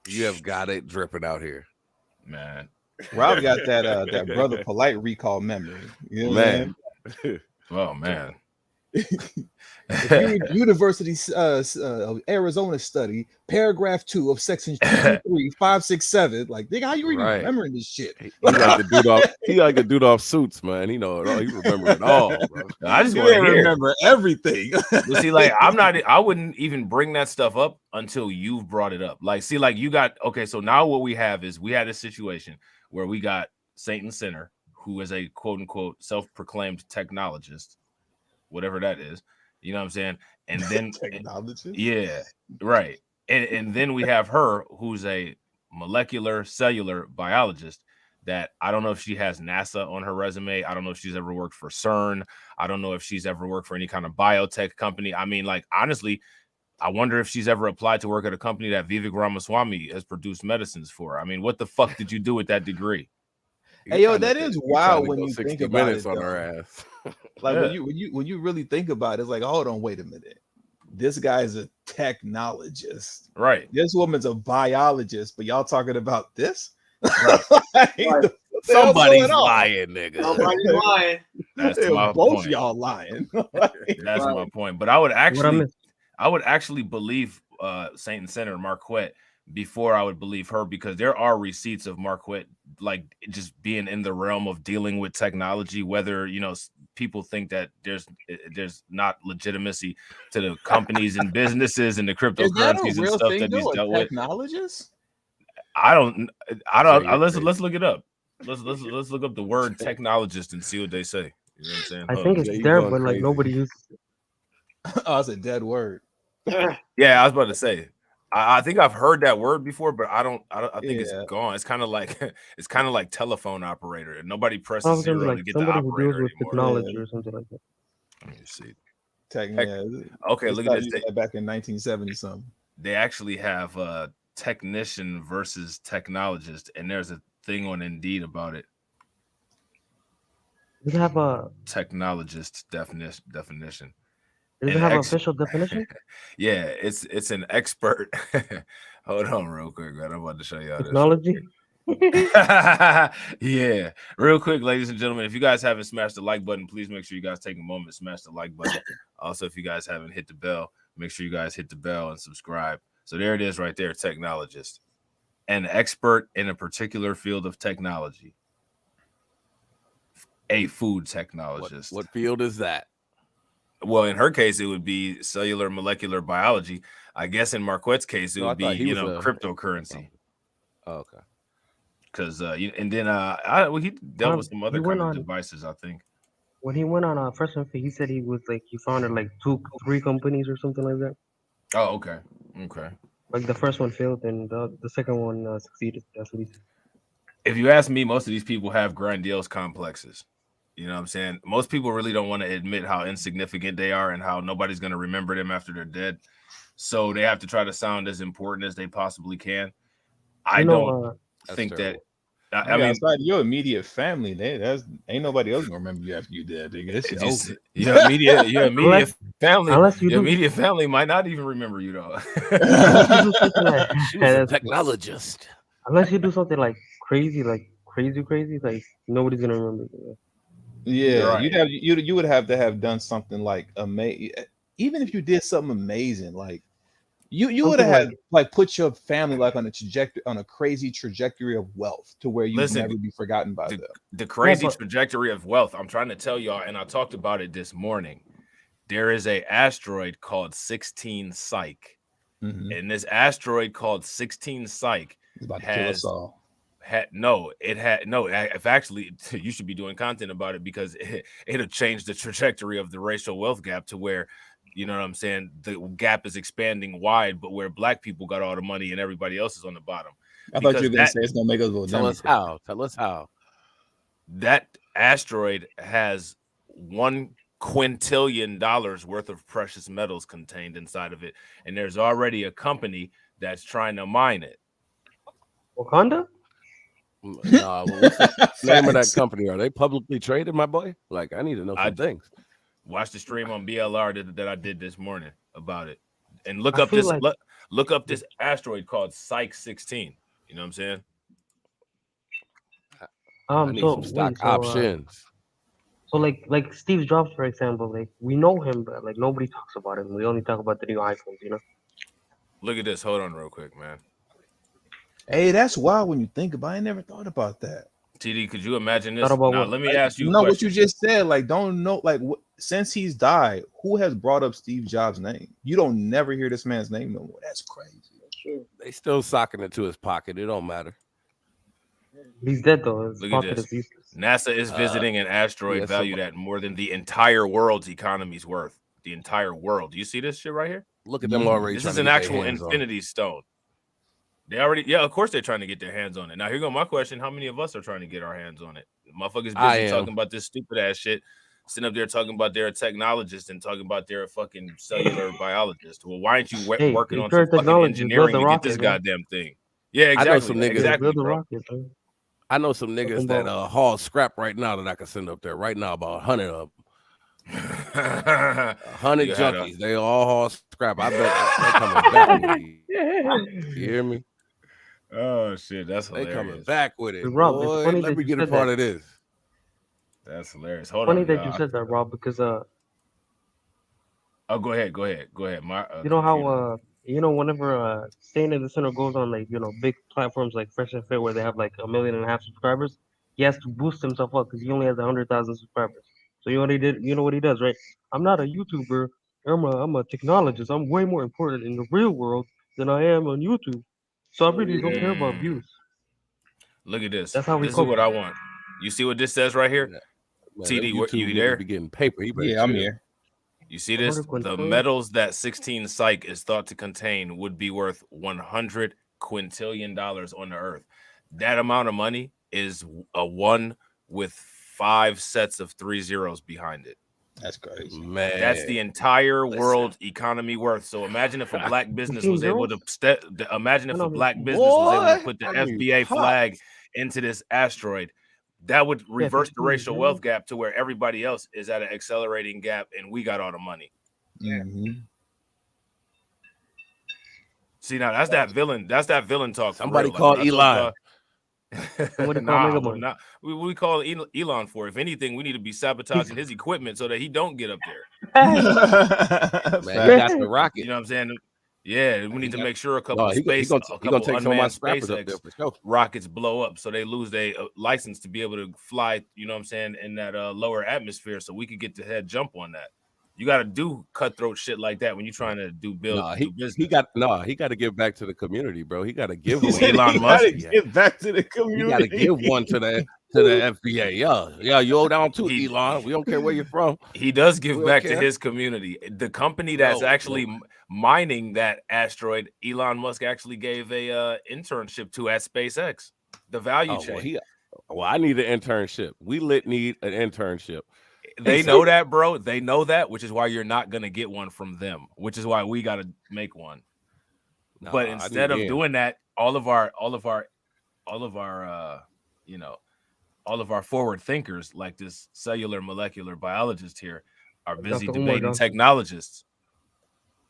You have got it dripping out here, man. Rob got that brother polite recall memory. You know what man. Oh man. University of Arizona study, paragraph 2 of section 23567. Like, nigga, how you even remembering this shit? He like the dude off Suits, man. He know it all. He remember it all, bro. I just want to remember everything. But see, like, I wouldn't even bring that stuff up until you've brought it up. Like, see, like you got so now what we have is we had a situation where we got Saint and Sinner, who is a quote unquote self-proclaimed technologist, whatever that is, you know what I'm saying? And then technologist, yeah, right. And then we have her, who's a molecular cellular biologist that I don't know if she has NASA on her resume. I don't know if she's ever worked for CERN. I don't know if she's ever worked for any kind of biotech company. I mean, like, honestly, I wonder if she's ever applied to work at a company that Vivek Ramaswamy has produced medicines for. I mean, what the fuck did you do with that degree? Hey, yo, that is wild when you think about it. On her ass. Like, when you really think about it, it's like, hold on, wait a minute. This guy's a technologist, right? This woman's a biologist, but y'all talking about this? Right. Somebody's lying, nigga. Somebody's lying. That's my both point. Y'all lying. That's my point. But I would actually believe Saint and Senator Marquette before I would believe her, because there are receipts of Marquette like just being in the realm of dealing with technology, whether people think that there's not legitimacy to the companies and businesses and the cryptocurrencies and stuff that he's dealt with. Technologist? I don't let's look it up. Let's look up the word technologist and see what they say. You know what I'm saying? I think it's there, but like nobody uses it. Oh, it's a dead word. Yeah, I was about to say. I think I've heard that word before, but I think it's Yeah. gone. It's kind of like it's kind of like telephone operator. Nobody One presses of them zero like to get the somebody who deals operator with anymore. technology Yeah. or something like that. Let me see. Okay, look at this. back in 1970 something. They actually have technician versus technologist, and there's a thing on Indeed about it. Does it have a Technologist definition. does it An have an ex- official definition? Yeah, it's an expert. Hold on, real quick, man. I'm about to show y'all this. Technology. Yeah, real quick, ladies and gentlemen, if you guys haven't smashed the like button, please make sure you guys take a moment and smash the like button. Also, if you guys haven't hit the bell, make sure you guys hit the bell and subscribe. So there it is right there, technologist, an expert in a particular field of technology, a food technologist. What field is that? Well, in her case, it would be cellular molecular biology. I guess in Marquette's case, it would be cryptocurrency. Oh, okay. Because and then he dealt with some other kind of devices, I think. When he went on Fresh and Fit, he said he founded like 3 companies or something like that. Oh, okay. Like the first one failed and the second one succeeded. That's what he said. If you ask me, most of these people have grandiose complexes. You know what I'm saying? Most people really don't want to admit how insignificant they are and how nobody's going to remember them after they're dead. So they have to try to sound as important as they possibly can. I don't think that. I mean, outside of your immediate family, ain't nobody else gonna remember you after you dead. Your immediate family, your immediate family might not even remember you though. She was a technologist. Unless you do something like crazy, like nobody's gonna remember you. Yeah, right. You would have to have done something like amazing. Even if you did something amazing, like you would have had like put your family like on a crazy trajectory of wealth to where you'd never be forgotten by them. The crazy trajectory of wealth. I'm trying to tell y'all, and I talked about it this morning. There is a asteroid called 16 Psyche, and this asteroid called 16 Psyche is about to kill us all. If actually you should be doing content about it because it'll change the trajectory of the racial wealth gap to where, you know what I'm saying, the gap is expanding wide, but where black people got all the money and everybody else is on the bottom. I thought you were going to say it's going to make us vote. Tell us how. That asteroid has $1 quintillion worth of precious metals contained inside of it, and there's already a company that's trying to mine it. Wakanda? Nah, what's the name of that company? Are they publicly traded, my boy? Like, I need to know some things. Watch the stream on BLR that I did this morning about it, and look up this asteroid called Psyche 16. You know what I'm saying? I need some stock options. So like Steve Jobs, for example, like we know him, but like nobody talks about him. We only talk about the new iPhones, you know. Look at this. Hold on, real quick, man. Hey, that's wild when you think about it. I never thought about that. TD, could you imagine this? Now, let me ask you. What you just said. Like, don't know. Like, since he's died, who has brought up Steve Jobs' name? You don't never hear this man's name no more. That's crazy. That's true. They still socking it to his pocket. It don't matter. He's dead though. His Look pocket at this. is useless. NASA is visiting an asteroid valued at more than the entire world's economy's worth. The entire world. Do you see this shit right here? Look at them already. This is an actual infinity stone. They already, of course they're trying to get their hands on it. Now, here go my question. How many of us are trying to get our hands on it? Motherfuckers busy talking about this stupid ass shit, sitting up there talking about they're a technologist and talking about they're a fucking cellular biologist. Well, why aren't you working on some fucking engineering to get this goddamn thing? Yeah, exactly. I know some niggas. Exactly, I know some niggas that haul scrap right now that I can send up there right now, about 100 of them. 100 junkies. They all haul scrap. I bet they're coming back with you. You hear me? Oh shit, that's hilarious. They coming back with it. Rob, boy, let me get a part of this. That's hilarious. Hold funny on, that you said that, Rob, because oh, go ahead. You know how whenever Staying in the Center goes on like big platforms like Fresh and Fit where they have like 1.5 million subscribers, he has to boost himself up because he only has 100,000 subscribers. So you know what he does, right? I'm not a YouTuber. I'm a technologist. I'm way more important in the real world than I am on YouTube. So I really don't care about views. Look at this. That's how we This is what I want. You see what this says right here? Man, TD, YouTube you there? be getting paper. Yeah, I'm here. You see this? 100 The quintillion? metals that 16 Psych is thought to contain would be worth $100 quintillion on the Earth. That amount of money is a 1 with 5 sets of 3 zeros behind it. That's crazy, man. That's the entire world economy worth. So imagine if a black business 15 was able to imagine if No, a no, black business was able to Boy, put the I mean, FBA pop. flag into this asteroid. That would Yeah, reverse the 15 racial wealth zeros. gap to where everybody else is at an accelerating gap, and we got all the money. Mhm. See, now that's that villain. That's that villain talk. Somebody for real. call Like, when I told Elon. Somebody y'all- call nah, Mega we're Man. not. We call Elon for. If anything, we need to be sabotaging his equipment so that he don't get up there. Man, he got the rocket. You know what I'm saying? Yeah, we need to make sure a couple No, of he space, gonna a couple take some of my unmanned scrappers up SpaceX there for sure. rockets blow up, so they lose their license to be able to fly. You know what I'm saying, in that lower atmosphere, so we could get the head jump on that. You got to do cutthroat shit like that when you're trying to do He business. got to give back to the community, bro. He got to give Who, one. Elon He Musk? gotta get back to the He community. got to give one to the FBA. Yeah, you owe down too, Elon. We don't care where you're from. He does give We don't back to care. his community. The company that's No, actually mining that asteroid, Elon Musk actually gave a internship to at SpaceX. The value chain. Well, I need an internship. We need an internship. They know that, bro. They know that, which is why you're not gonna get one from them. Which is why we got to make one. But instead of doing that, all of our forward thinkers, like this cellular molecular biologist here, are busy Dr. debating technologists.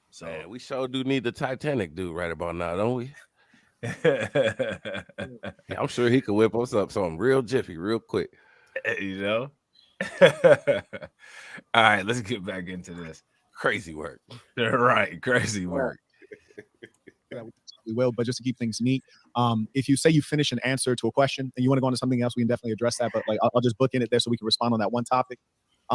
So man, we sure do need the Titanic dude right about now, don't we? Yeah, I'm sure he could whip us up something real jiffy, real quick. You know. All right, let's get back into this. Crazy work. Right, crazy work. We will, but just to keep things neat, if you say you finish an answer to a question and you want to go on to something else, we can definitely address that. But like, I'll just book in it there so we can respond on that one topic.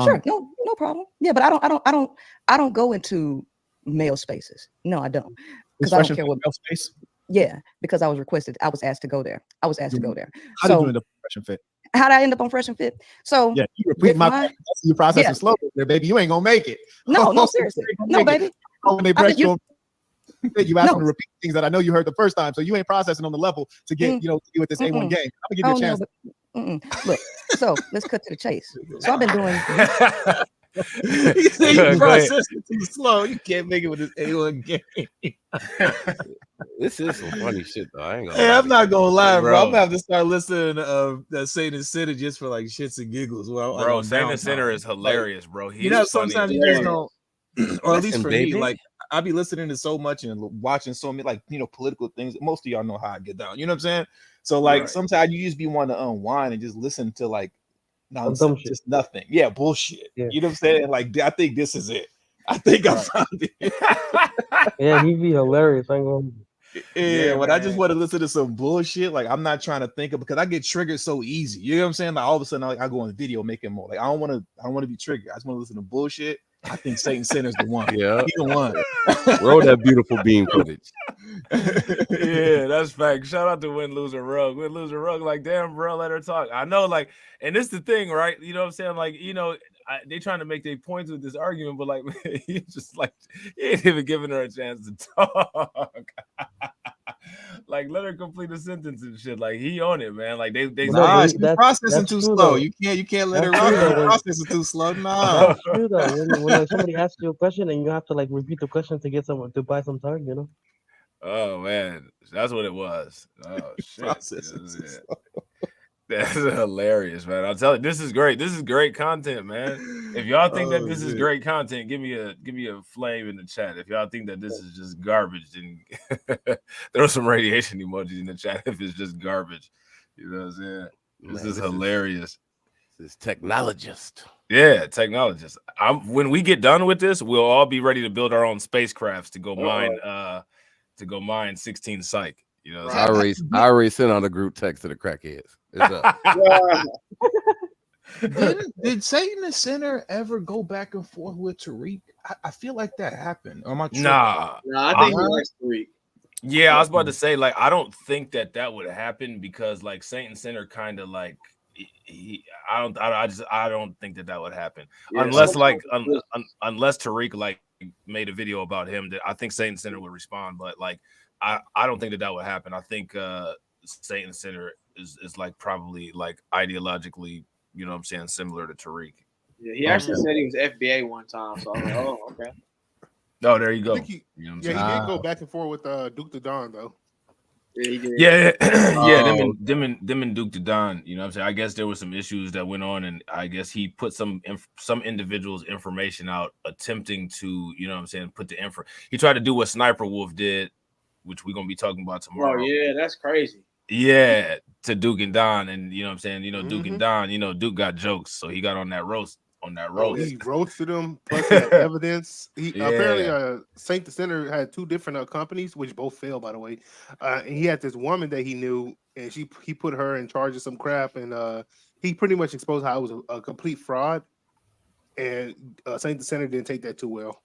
Sure, no problem. Yeah, but I don't go into male spaces. No, I don't, because I don't care what male space. Yeah, because I was asked to go there. How did you end up on Fresh and Fit? How did I end up on Fresh and Fit? So yeah, you repeat my question. Your process is slow there, baby. You ain't gonna make it. No, seriously, no, baby. When they press you ask them to repeat things that I know you heard the first time, so you ain't processing on the level to get you with this A1 game. I'm gonna give you a chance. Look, so let's cut to the chase. So I've been doing. You say you process it too slow. You can't make it with this A1 game. This is some funny shit, though. I ain't gonna Hey, I'm not gonna lie, bro. I'm Bro. gonna have to start listening to Satan Center just for like shits and giggles. Well, Bro, Satan Center is hilarious, bro. You know, sometimes you just don't, or at least Listen, for baby. me, like I be listening to so much and watching so many, like, political things. Most of y'all know how I get down. You know what I'm saying? So like Right. sometimes you just be wanting to unwind and just listen to like dumb nonsense, shit. just nothing. Yeah, bullshit. Yeah. You know what I'm saying? Like I think this is it. I think I found it. Yeah, he'd be hilarious. I ain't gonna. Yeah, when I just man. want to listen to some bullshit, like I'm not trying to think of, because I get triggered so easy. You know what I'm saying? Like all of a sudden, I go on the video making more. Like I don't want to be triggered. I just want to listen to bullshit. I think Satan Center's the one. Yeah. He the one. Roll that beautiful beam footage. Yeah, that's fact. Shout out to Win Loser Rug. Win Loser Rug, like, damn, bro, let her talk. I know, like, and this the thing, right? You know what I'm saying? Like, they trying to make their points with this argument, but like, he just like, he ain't even giving her a chance to talk. Like, let her complete a sentence and shit. Like, he on it, man. Like, they Nah, but she's that's- processing that's too true, slow. though. You can't let her That's run. true, though, She's when- processing too slow. Nah. That's true though. When like somebody asks you a question and you have to like repeat the question to get someone to buy some time, you know. Oh man, that's what it was. Oh shit, Processing too Yeah. slow. That's hilarious, man. I'll tell you, this is great. This is great content, man. If y'all think that this is shit. great content, give me a flame in the chat. If y'all think that this is just garbage, then throw some radiation emojis in the chat. If it's just garbage, you know what I'm saying? This is hilarious. This technologist. Yeah, technologists. When we get done with this, we'll all be ready to build our own spacecrafts to go mine 16 Psych. You know, I already sent out a group text to the crackheads. It's up. Did Satan the Sinner ever go back and forth with Tariq? I feel like that happened. Or am I tripping? nah. I think he likes Tariq. Yeah, I was about to say, like, I don't think that would happen because, like, Saint and Sinner kind of like I don't think that would happen Yeah, unless so- like unless Tariq like made a video about him. That I think Satan Center would respond, but like I don't think that would happen. I think Satan Center is like probably like ideologically, you know what I'm saying, similar to Tariq. Yeah, he actually said he was FBA one time. So I was like, oh, okay. Oh, there you I go. think he, You know what I'm yeah, he saying? did go back and forth with Duke the Don though. Yeah, he did. Yeah, yeah, Oh, them and Duke the Don. You know what I'm saying? I guess there were some issues that went on, and I guess he put some individuals' information out, attempting to, you know what I'm saying, put the info. He tried to do what Sniper Wolf did, which we're gonna be talking about Oh tomorrow. yeah, that's crazy. Yeah, to Duke and Don, and you know what I'm saying, Duke Mhm. and Don, Duke got jokes, so he got on that roast. Oh, he roasted him. Plus, he had evidence. He apparently, Yeah. Saint the Center had two different companies, which both failed, by the way. And he had this woman that he knew, and he put her in charge of some crap, and he pretty much exposed how it was a complete fraud. And Saint the Center didn't take that too well.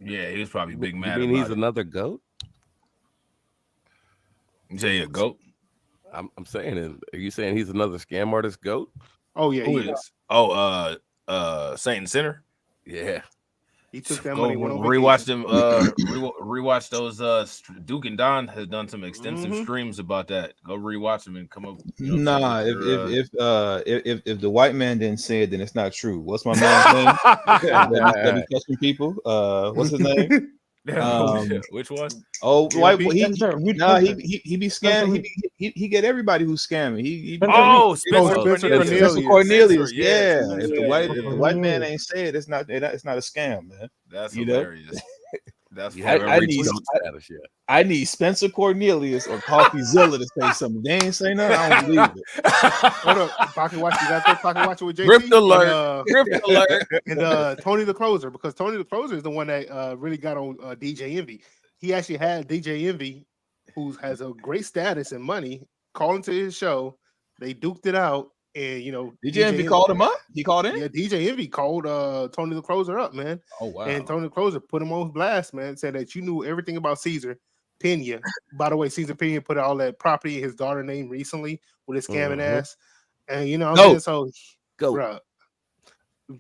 Yeah, he was probably big you mad mean about he's it. another goat? You say he a goat? I'm saying it. Are you saying he's another scam artist goat? Oh yeah, Who he is? is. Oh, Saint and Center. Yeah. He took that Go money, went on rewatch vacation. them. Rewatch those. Duke and Don has done some extensive Mhm. streams about that. Go rewatch them and come up. Nah, if the white man didn't say it, then it's not true. What's my man's name? that be catching people. What's his name? Which one? Oh, white boy. He Spencer, Reed nah, Spencer. he be Spencer scamming. Reed. He get everybody who's scamming. He Oh, Spencer Cornelius. Spencer Cornelius. Spencer, Yeah. Spencer, If the white man ain't say it, it's not a scam, man. That's You know? hilarious. That's You forever. I need goat status yet. I need Spencer Cornelius or CoffeeZilla to say something. They ain't say nothing. I don't believe it. Hold up, Pocket Watch. You got that Pocket Watch with JT? Grift alert. Grift alert. And Tony the Closer, because Tony the Closer is the one that really got on DJ Envy. He actually had DJ Envy, who has a great status and money, call into his show. They duked it out, and DJ Envy called him up. He called in. Yeah, DJ Envy called Tony the Closer up, man. Oh wow. And Tony the Closer put him on blast, man. Said that you knew everything about Caesar Pena. By the way, Caesar Pena put all that property in his daughter's name recently with his scamming ass, and what I'm saying, so Go. bruh,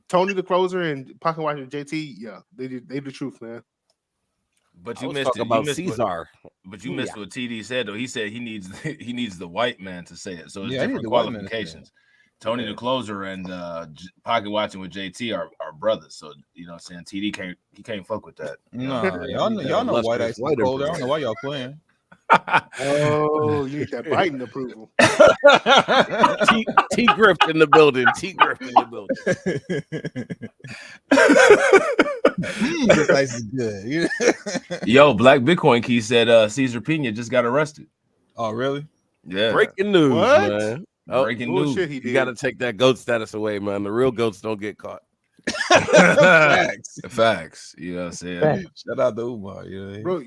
Tony the Closer and Pocket Watch and JT, yeah, they the truth, man. But I you was missed talking it. about You missed Caesar. but you missed what TD said though. He said he needs the white man to say it. So it's Yeah, I need different the white man to say it. qualifications. Tony the Closer and Pocket Watching with JT are brothers. So you know what I'm saying, TD can't fuck with that. Nah, y'all know white ice is cold. I don't know why y'all playing. Oh, you need that Biden approval. T Grift in the building. T Grift in the building. This ice is good. Yo, Black Bitcoin Key said Caesar Pena just got arrested. Oh, really? Yeah. Breaking news, What? man. Breaking news. Bullshit, he You did. got to take that goat status away, man. The real goats don't get caught. Facts. Facts. You know what I'm saying? Facts. Shout out to Umar. You know? Bro,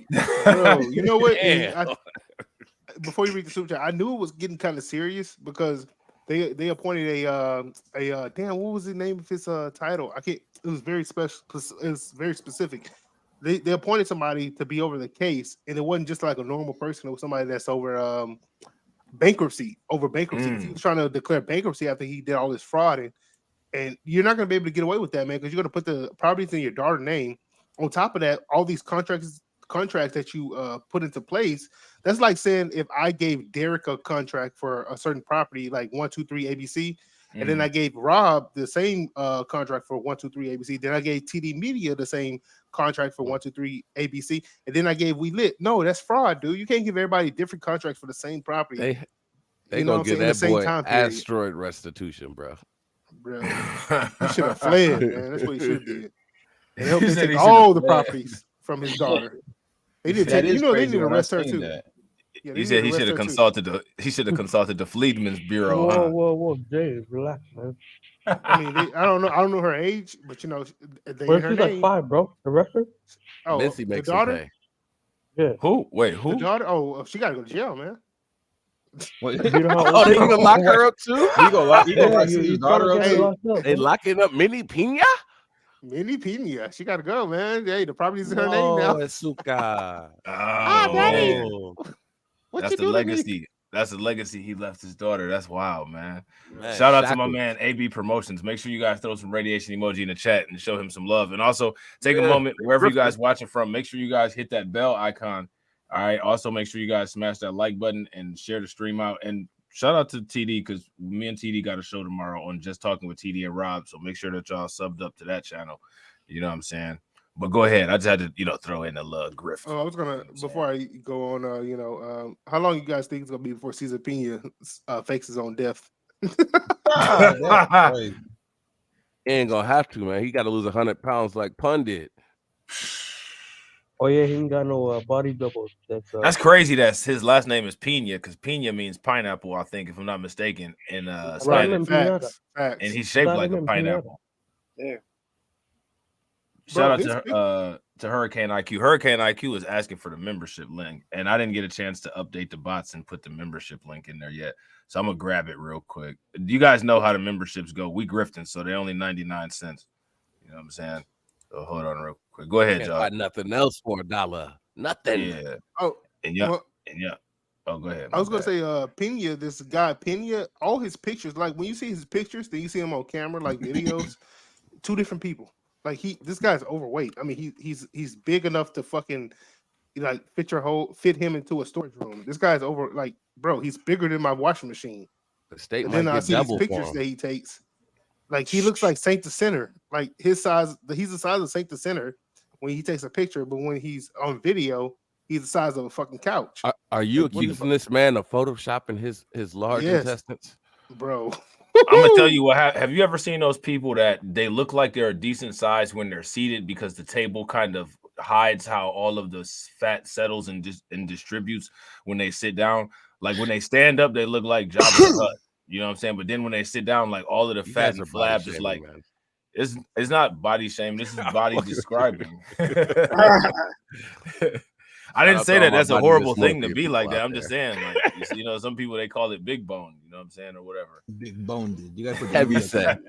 you know what? Damn. Before you read the super chat, I knew it was getting kind of serious because they appointed a damn, what was the name of his title? I can't. It was very special. It was very specific. They appointed somebody to be over the case, and it wasn't just like a normal person. It was somebody that's over bankruptcy. He was trying to declare bankruptcy after he did all this fraud, and you're not going to be able to get away with that, man, because you're going to put the properties in your daughter's name. On top of that, all these contracts that you put into place, that's like saying if I gave Derek a contract for a certain property, like 123 ABC, and then I gave Rob the same contract for 123 ABC, then I gave TD Media the same contract for 123 ABC, and then I gave We Lit. No, that's fraud, dude. You can't give everybody different contracts for the same property. They gonna get that boy asteroid restitution, bro. Bro, he should have fled, man. That's what he should have did. And help him take all the properties from his daughter. They did take, they didn't even arrest her too. Yeah, he said he should have consulted the Fleetman's Bureau. Whoa, Jay, relax, man. I mean, I don't know her age, but they Well, she's like 5, bro. Arrest her. Oh, Missy the makes daughter. Yeah. Who? Wait, who? The daughter? Oh, she gotta go to jail, man. Oh, they gonna lock her up too? You go lock his daughter up too? They locking up Mini Pina? Mini Pina. She gotta go, man. Hey, the property's in her name now. Suka. Daddy. What That's you the do legacy. That's a legacy he left his daughter. That's wild, man. Man, Shout out to my shackles. man AB Promotions. Make sure you guys throw some radiation emoji in the chat and show him some love. And also take a Yeah. moment wherever you guys watching from. Make sure you guys hit that bell icon. All right. Also, make sure you guys smash that like button and share the stream out. And shout out to TD because me and TD got a show tomorrow on Just Talking with TD and Rob. So make sure that y'all subbed up to that channel. You know what I'm saying? But go ahead. I just had to, throw in a little grift. Oh, I was gonna before I go on. How long you guys think it's gonna be before Cesar Pena fakes his own death? He ain't gonna have to, man. He got to lose 100 pounds like Pun did. Oh yeah, he ain't got no body double. That's crazy. That's his last name is Pena because Pena means pineapple, I think, if I'm not mistaken. In Spanish. Facts. And he's shaped like a pineapple. Yeah. Shout out to Hurricane IQ. Hurricane IQ is asking for the membership link, and I didn't get a chance to update the bots and put the membership link in there yet. So I'm gonna grab it real quick. You guys know how the memberships go. We grifting, so they're only 99 cents. You know what I'm saying? So hold on real quick. Go ahead, y'all. Buy nothing else for $1. Nothing. Yeah. Oh, and yeah. Oh, go ahead. I was gonna say, Pena, this guy Pena, all his pictures, like when you see his pictures, then you see him on camera, like videos, two different people. Like this guy's overweight. I mean, he's big enough to fucking like fit him into a storage room. This guy's bro, he's bigger than my washing machine. The state and then I see these pictures that he takes. Like he looks like Saint the Sinner. Like his size, he's the size of Saint the Sinner when he takes a picture, but when he's on video, he's the size of a fucking couch. Are you accusing this man of photoshopping his large intestines? Bro. I'm gonna tell you what. Have you ever seen those people that they look like they're a decent size when they're seated because the table kind of hides how all of the fat settles and distributes when they sit down? Like when they stand up, they look like Jabba the Hutt. You know what I'm saying? But then when they sit down, like all of the fat and flabs is like, man. It's not body shame. This is body describing. I didn't say that that's a horrible thing to be like that. I'm just saying, like, some people they call it big bone, you know what I'm saying, or whatever. Big boned. You got to put heavy set.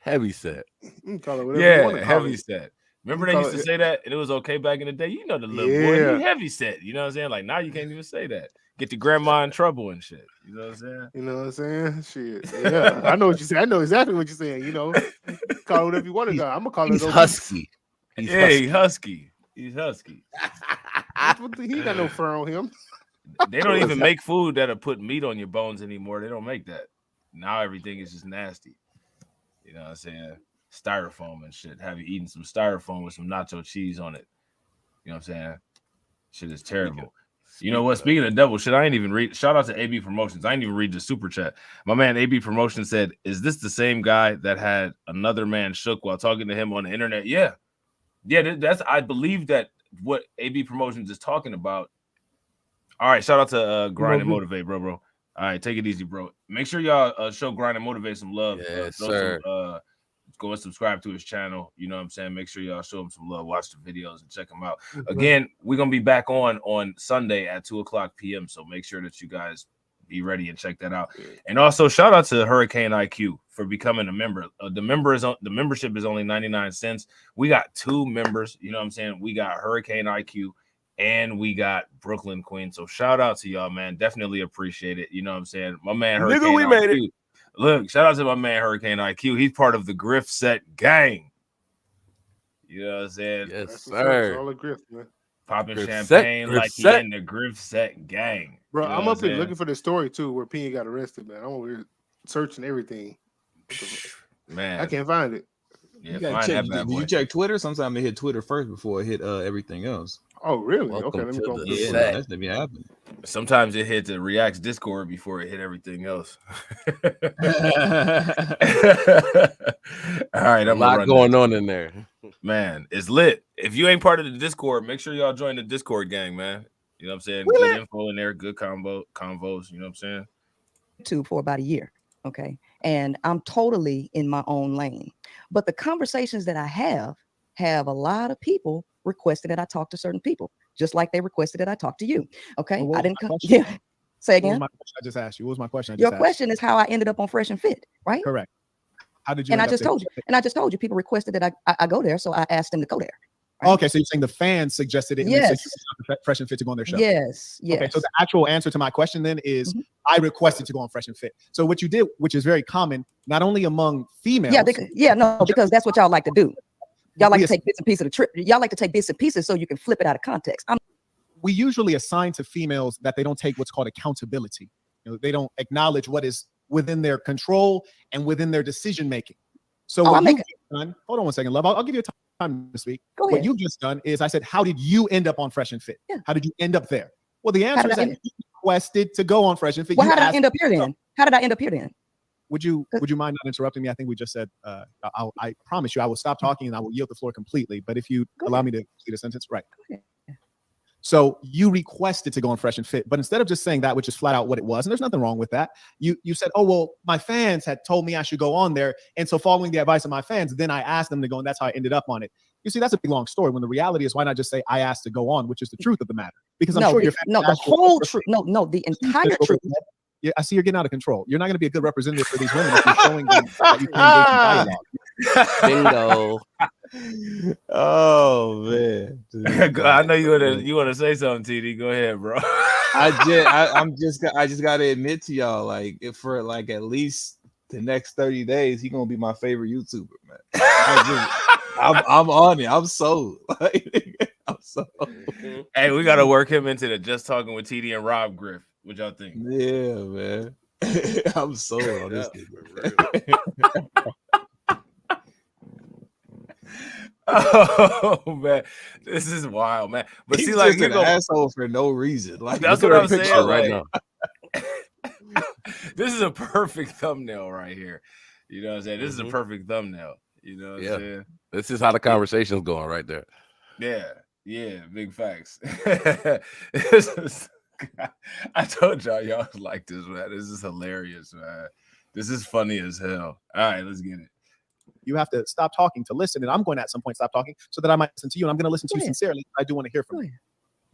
Heavy set. Yeah, heavy set. Remember they used to say that, and it was okay back in the day. You know the little boy, he heavy set. You know what I'm saying? Like now you can't even say that. Get your grandma in trouble and shit. You know what I'm saying? You know what I'm saying? Shit. Yeah, I know what you say. I know exactly what you're saying. Call it whatever you want to go. I'm gonna call it. He's husky. He's husky. He's husky. He got no fur on him. They don't even make food that'll put meat on your bones anymore. They don't make that. Now everything is just nasty. You know what I'm saying? Styrofoam and shit. Have you eaten some styrofoam with some nacho cheese on it? You know what I'm saying? Shit is terrible. You know what? Speaking of devil shit, I ain't even read. Shout out to AB Promotions. I ain't even read the super chat. My man AB Promotions said, "Is this the same guy that had another man shook while talking to him on the internet?" Yeah. That's. I believe that what AB Promotions is talking about. All right. Shout out to Grind and Motivate, bro. All right, take it easy, bro. Make sure y'all show Grind and Motivate some love. Yes, sir. Go and subscribe to his channel. You know what I'm saying? Make sure y'all show him some love. Watch the videos and check him out. Again, we're going to be back on Sunday at 2:00 p.m. So make sure that you guys be ready and check that out. And also shout out to Hurricane IQ for becoming a member. The membership is only 99 cents. We got 2 members. You know what I'm saying? We got Hurricane IQ and we got Brooklyn Queen. So shout out to y'all, man. Definitely appreciate it. You know what I'm saying? My man Hurricane we IQ. made it. Look, shout out to my man Hurricane IQ. He's part of the Grift Set gang. You know what I'm saying? Yes, sir. All the grift, man. Popping Grift champagne set, like Grift he set. in the Grift Set gang. Bro, You know I'm what up here saying? looking for the story too where Pena got arrested, man. I'm over here searching everything. Man, I can't find it. Yeah, You gotta find check. that bad Did boy. you check Twitter? Sometimes it hit Twitter first before it hit everything else. Oh, really? Welcome Okay, let me to go. the through Yeah, it. set. that's been happening. Sometimes it hit the Reacts Discord before it hit everything else. All right, A I'm lot going on in there. Man, it's lit. If you ain't part of the Discord, make sure y'all join the Discord gang, man. You know what I'm saying? Good info in there, good convos. You know what I'm saying? YouTube for about a year. Okay. And I'm totally in my own lane. But the conversations that I have a lot of people requested that I talk to certain people, just like they requested that I talk to you. Okay. Well, what I was didn't my come. question? Yeah. Say What was again. my question I just asked you? What was my question? I just Your asked question is how I ended up on Fresh and Fit, right? you? Correct. How did you? And I end up just there? told you. And I just told you people requested that I go there. So I asked them to go there. Right? Okay, so you're saying the fans suggested it, and Yes. then so you reached out to Fresh and Fit to go on their show. Yes. Yes. Okay, so the actual answer to my question then is Mhm. I requested to go on Fresh and Fit. So what you did, which is very common, not only among females. Yeah, because that's what y'all like to do. Y'all like we, to take bits and pieces of the trip. Y'all like to take bits and pieces so you can flip it out of context. we usually assign to females that they don't take what's called accountability. You know, they don't acknowledge what is within their control and within their decision making. So what you've done, hold on one second, love. I'll give you time to speak. Go ahead. What you've just done is I said, how did you end up on Fresh and Fit? Yeah. How did you end up there? Well, the answer is did I that you requested to go on Fresh and Fit. Well, You how did I asked end up here to go. then? How did I end up here then? Would you mind not interrupting me? I think we just said I promise you I will stop talking and I will yield the floor completely. But if you allow me to complete a sentence, right? So you requested to go on Fresh and Fit, but instead of just saying that, which is flat out what it was, and there's nothing wrong with that, you said, oh, well, my fans had told me I should go on there. And so following the advice of my fans, then I asked them to go, and that's how I ended up on it. You see, that's a big, long story, when the reality is, why not just say I asked to go on, which is the truth of the matter? Because I'm sure your fans the whole truth. No, the entire truth. Yeah, I see you're getting out of control. You're not going to be a good representative for these women if you're showing them that you can engage in dialogue. Bingo. Oh man, dude. I know you want to say something, TD. Go ahead, bro. I just gotta admit to y'all, like, if for like at least the next 30 days, he gonna be my favorite YouTuber, man. I'm on it. I'm sold. I'm sold. Hey, we gotta work him into the Just Talking with TD and Rob Griff. What y'all think? Yeah, man. I'm sold on this. Oh man, this is wild, man. But He's see, like, just an asshole for no reason. Like, that's what I'm saying. right Like, now. this is a perfect thumbnail right here. You know what I'm saying? This is a perfect thumbnail. You know what I'm saying? This is how the conversation's going right there. Yeah, big facts. I told y'all like this, man. This is hilarious, man. This is funny as hell. All right, let's get it. You have to stop talking to listen, and I'm going to at some point stop talking so that I might listen to you, and I'm going to listen to you sincerely. I do want to hear from you.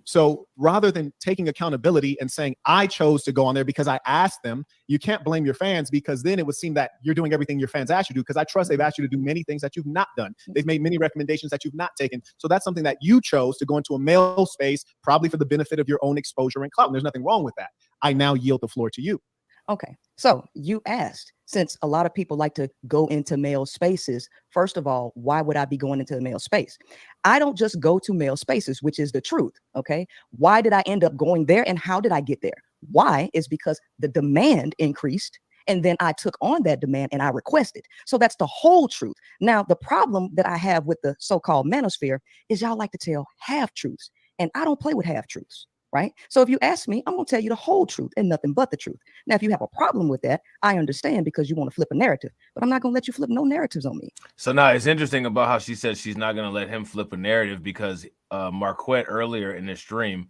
So rather than taking accountability and saying I chose to go on there because I asked them, you can't blame your fans, because then it would seem that you're doing everything your fans asked you to do, because I trust they've asked you to do many things that you've not done. They've made many recommendations that you've not taken. So that's something that you chose to go into a male space, probably for the benefit of your own exposure and clout. And there's nothing wrong with that. I now yield the floor to you. Okay, so you asked, since a lot of people like to go into male spaces, first of all, why would I be going into a male space? I don't just go to male spaces, which is the truth, okay? Why did I end up going there, and how did I get there? Why is because the demand increased, and then I took on that demand and I requested. So that's the whole truth. Now, the problem that I have with the so-called manosphere is y'all like to tell half-truths, and I don't play with half-truths. Right? So if you ask me, I'm going to tell you the whole truth and nothing but the truth. Now, if you have a problem with that, I understand, because you want to flip a narrative, but I'm not going to let you flip no narratives on me. So now it's interesting about how she said she's not going to let him flip a narrative, because Marquette earlier in this stream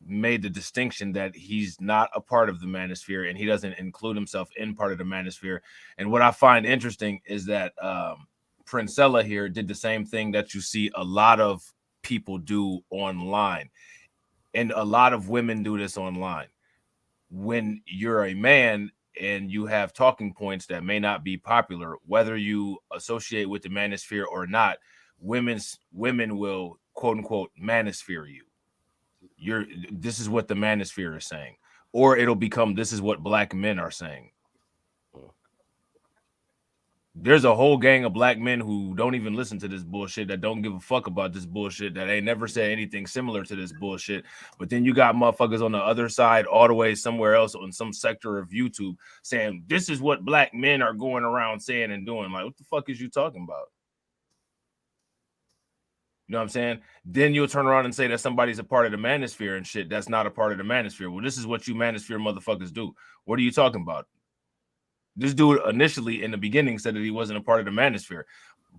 made the distinction that he's not a part of the manosphere and he doesn't include himself in part of the manosphere. And what I find interesting is that Princella here did the same thing that you see a lot of people do online. And a lot of women do this online. When you're a man and you have talking points that may not be popular, whether you associate with the manosphere or not, women will quote unquote manosphere you. This is what the manosphere is saying, or it'll become this is what black men are saying. There's a whole gang of black men who don't even listen to this bullshit, that don't give a fuck about this bullshit, that ain't never said anything similar to this bullshit. But then you got motherfuckers on the other side, all the way somewhere else on some sector of YouTube, saying this is what black men are going around saying and doing. Like, what the fuck is you talking about? You know what I'm saying? Then you'll turn around and say that somebody's a part of the manosphere and shit. That's not a part of the manosphere. Well, this is what you manosphere motherfuckers do. What are you talking about? This dude initially in the beginning said that he wasn't a part of the manosphere,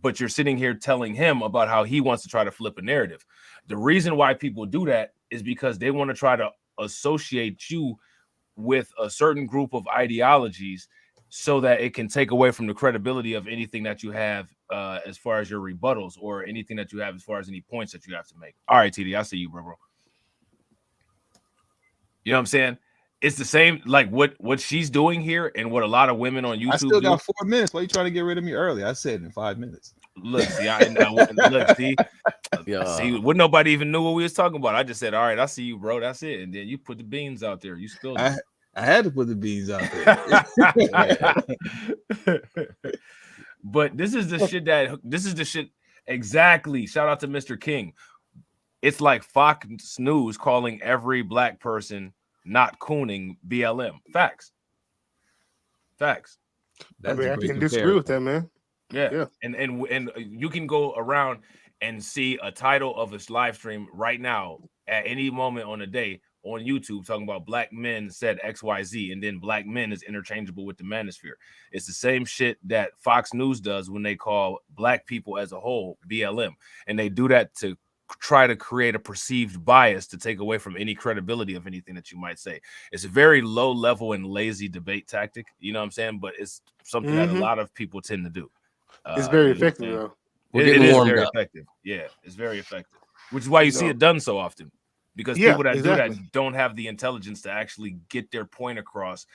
but you're sitting here telling him about how he wants to try to flip a narrative. The reason why people do that is because they want to try to associate you with a certain group of ideologies so that it can take away from the credibility of anything that you have as far as your rebuttals, or anything that you have as far as any points that you have to make. All right, TD, I see you, bro. You know what I'm saying? It's the same, like what she's doing here and what a lot of women on YouTube I still got 4 minutes. Why are you trying to get rid of me early? I said in 5 minutes. Look, see, look, see, see, what nobody even knew what we was talking about. I just said, all right, I see you, bro. That's it. And then you put the beans out there. You spilled it. I had to put the beans out there. But this is the shit exactly. Shout out to Mr. King. It's like Fox News calling every black person not cooning BLM. Facts. That's I can disagree with that, man. Yeah. And you can go around and see a title of this live stream right now at any moment on the day on YouTube talking about black men said XYZ, and then black men is interchangeable with the manosphere. It's the same shit that Fox News does when they call black people as a whole BLM, and they do that to try to create a perceived bias to take away from any credibility of anything that you might say. It's a very low level and lazy debate tactic, you know what I'm saying? But it's something that a lot of people tend to do. It's very effective, though. It is very effective. Yeah, it's very effective, which is why you see it done so often. Because people that do that don't have the intelligence to actually get their point across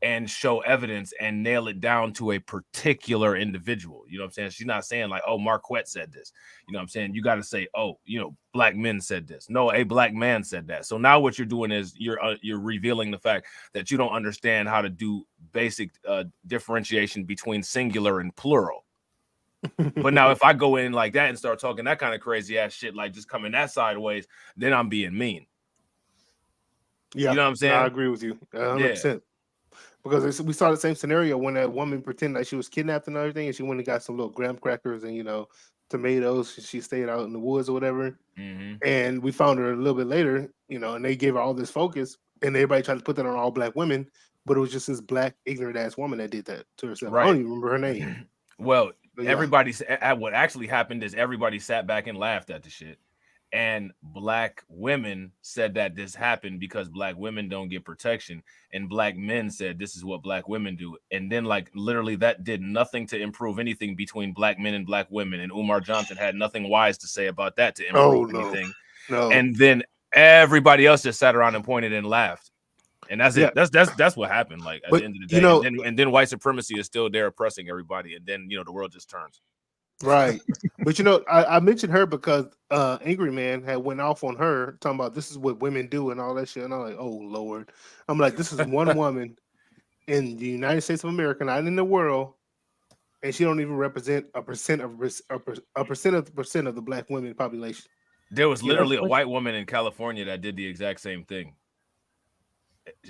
and show evidence and nail it down to a particular individual. You know what I'm saying? She's not saying like, oh, Marquette said this. You know what I'm saying? You got to say, oh, you know, black men said this. No, a black man said that. So now what you're doing is you're revealing the fact that you don't understand how to do basic differentiation between singular and plural. But now if I go in like that and start talking that kind of crazy ass shit, like just coming that sideways, then I'm being mean. Yeah, you know what I'm saying? I agree with you 100%. Because we saw the same scenario when that woman pretended like she was kidnapped and everything, and she went and got some little graham crackers and, you know, tomatoes. She stayed out in the woods or whatever. And we found her a little bit later, you know, and they gave her all this focus, and everybody tried to put that on all black women, but it was just this black ignorant ass woman that did that to herself. I don't even remember her name. Well, what actually happened is everybody sat back and laughed at the shit. And black women said that this happened because black women don't get protection, and black men said this is what black women do. And then like literally that did nothing to improve anything between black men and black women. And Umar Johnson had nothing wise to say about that to improve anything. No. And then everybody else just sat around and pointed and laughed. And that's it. That's what happened. Like at the end of the day, you know, and then white supremacy is still there oppressing everybody, and then the world just turns. Right. But I mentioned her because Angry Man had went off on her talking about this is what women do and all that shit. And I'm like, oh Lord. I'm like, this is one woman in the United States of America, not in the world, and she don't even represent a percent of the black women population. There was literally a white woman in California that did the exact same thing.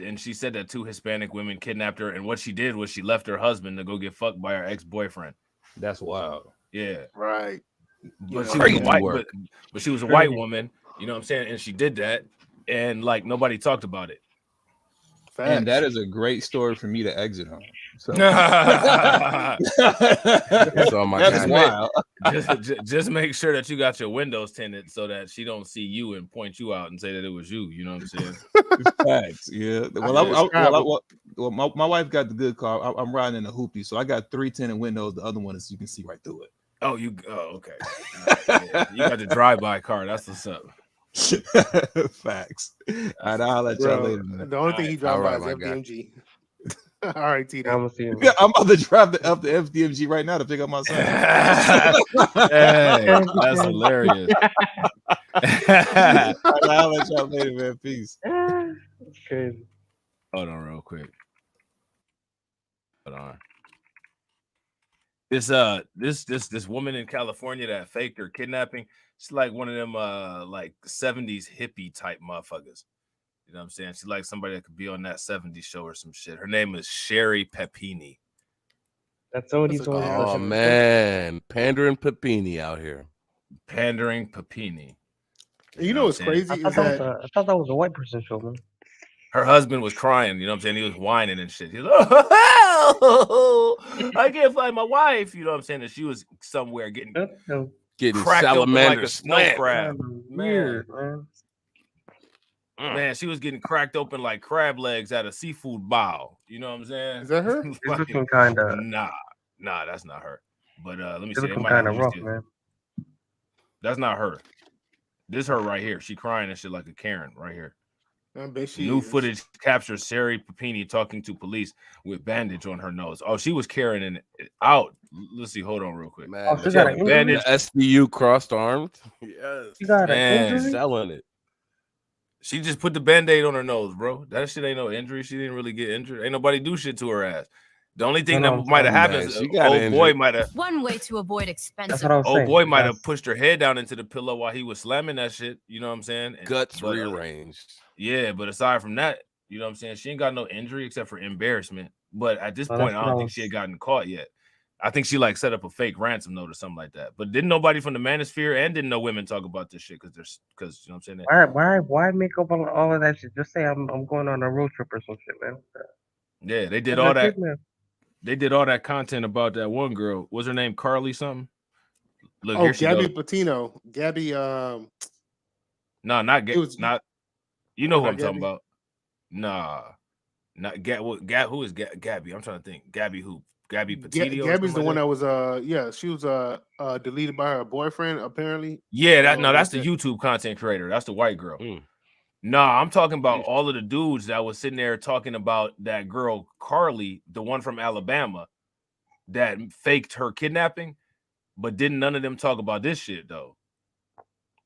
And she said that two Hispanic women kidnapped her, and what she did was she left her husband to go get fucked by her ex-boyfriend. That's wild. Yeah. Right. But she was white, but she was a white woman, you know what I'm saying? And she did that, and like nobody talked about it. Facts. And that is a great story for me to exit on. So that's wild. Just make sure that you got your windows tinted so that she don't see you and point you out and say that it was you. You know what I'm saying? Facts. Yeah. Well, my wife got the good car. I'm riding in a hoopty, so I got 3 tinted windows. The other one is you can see right through it. Oh, okay. Yeah. You got the drive-by car. That's what's up. Facts. All right, I'll let y'all later. Man. The only thing he drives by is FDMG. All right, TD. I'm about to drive up the FDMG right now to pick up my son. Hey, that's hilarious. I'll let y'all later, man. Peace. That's crazy. Hold on real quick. Hold on. This woman in California that faked her kidnapping, she's like one of them like 70s hippie type motherfuckers. You know what I'm saying? She's like somebody that could be on that 70s show or some shit. Her name is Sherry Pepini. That's all he's doing. Oh man, pandering Pepini out here. Pandering Pepini. You know what's crazy? I thought that was a white person show, man. Her husband was crying, you know what I'm saying? He was whining and shit. He was like, oh, I can't find my wife. You know what I'm saying? And she was somewhere getting salamander like a snow crab. Weird, Man, she was getting cracked open like crab legs at a seafood bowl. You know what I'm saying? Is that her? It's looking kind of. Nah, that's not her. But let me It's see. looking kind of rough, man. That's not her. This is her right here. She crying and shit like a Karen right here. I bet she New is. footage captures Sherry Pepini talking to police with bandage on her nose. Oh, she was carrying it out. Let's see. Hold on, real quick. Man, she She got had an a injury? bandage. the SVU crossed armed. Yes. She got an Man. injury? Selling it. She just put the band-aid on her nose, bro. That shit ain't no injury. She didn't really get injured. Ain't nobody do shit to her ass. The only thing No, that I'm might have saying. happened Man, is she got old boy injured. might have One way to avoid That's expensive. what I was old saying. boy might have That's- pushed her head down into the pillow while he was slamming that shit. You know what I'm saying? Guts But, rearranged. yeah, but aside from that, you know what I'm saying? She ain't got no injury except for embarrassment. But at this Well, point, that's I what don't I think was- she had gotten caught yet. I think she like set up a fake ransom note or something like that. But didn't nobody from the manosphere and didn't no women talk about this shit because you know what I'm saying? Why make up all of that shit? Just say I'm going on a road trip or some shit, man. Yeah, they did That's all a that. kid, man. They did all that content about that one girl. What's her name? Carly something? Look, Oh, here she Gabby goes. Patino. Gabby. No, not It was not. You know oh, who not I'm talking Gabby? about? Nah, not who is Gabby? I'm trying to think. Gabby who? Gabby Petito? or Gabby's the something one like that was yeah, she was deleted by her boyfriend apparently. Yeah, that's the that. YouTube content creator. That's the white girl. Mm. No, I'm talking about all of the dudes that was sitting there talking about that girl Carly, the one from Alabama, that faked her kidnapping, but didn't none of them talk about this shit though.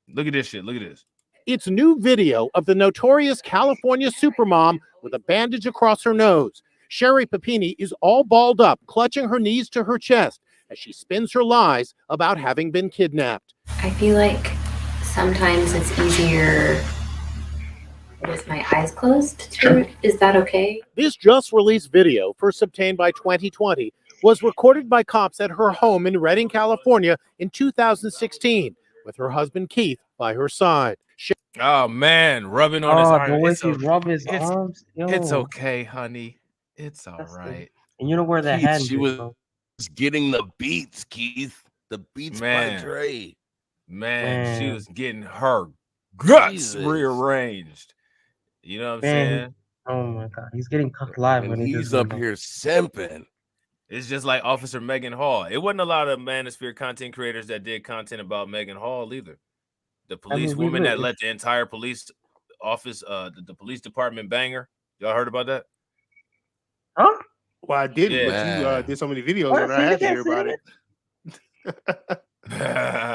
Look at this shit. Look at this. It's new video of the notorious California supermom with a bandage across her nose. Sherry Papini is all balled up, clutching her knees to her chest as she spins her lies about having been kidnapped. I feel like sometimes it's easier with my eyes closed. Is that okay? This just released video, first obtained by 2020, was recorded by cops at her home in Redding, California in 2016, with her husband Keith by her side. Oh man, rubbing on his Oh, arm. the way It's she rub his it's- arms. Yo, It's okay, honey. It's all That's the- right. And you know where that Keith, hand she is, was bro. getting the beats, Keith. The beats by Man. Dre. Man, she Man. was getting her guts Jesus. rearranged. You know what I'm Man, saying? Oh my god, he's getting cooked live And when he he's does up that. here simping. It's just like Officer Megan Hall. It wasn't a lot of Manosphere content creators that did content about Megan Hall either. The police we woman look- that let the entire police office, the police department banger. Y'all heard about that? Huh? Well, I didn't, Yeah. but you Man. did so many videos What? that I Say it had to again, hear say about it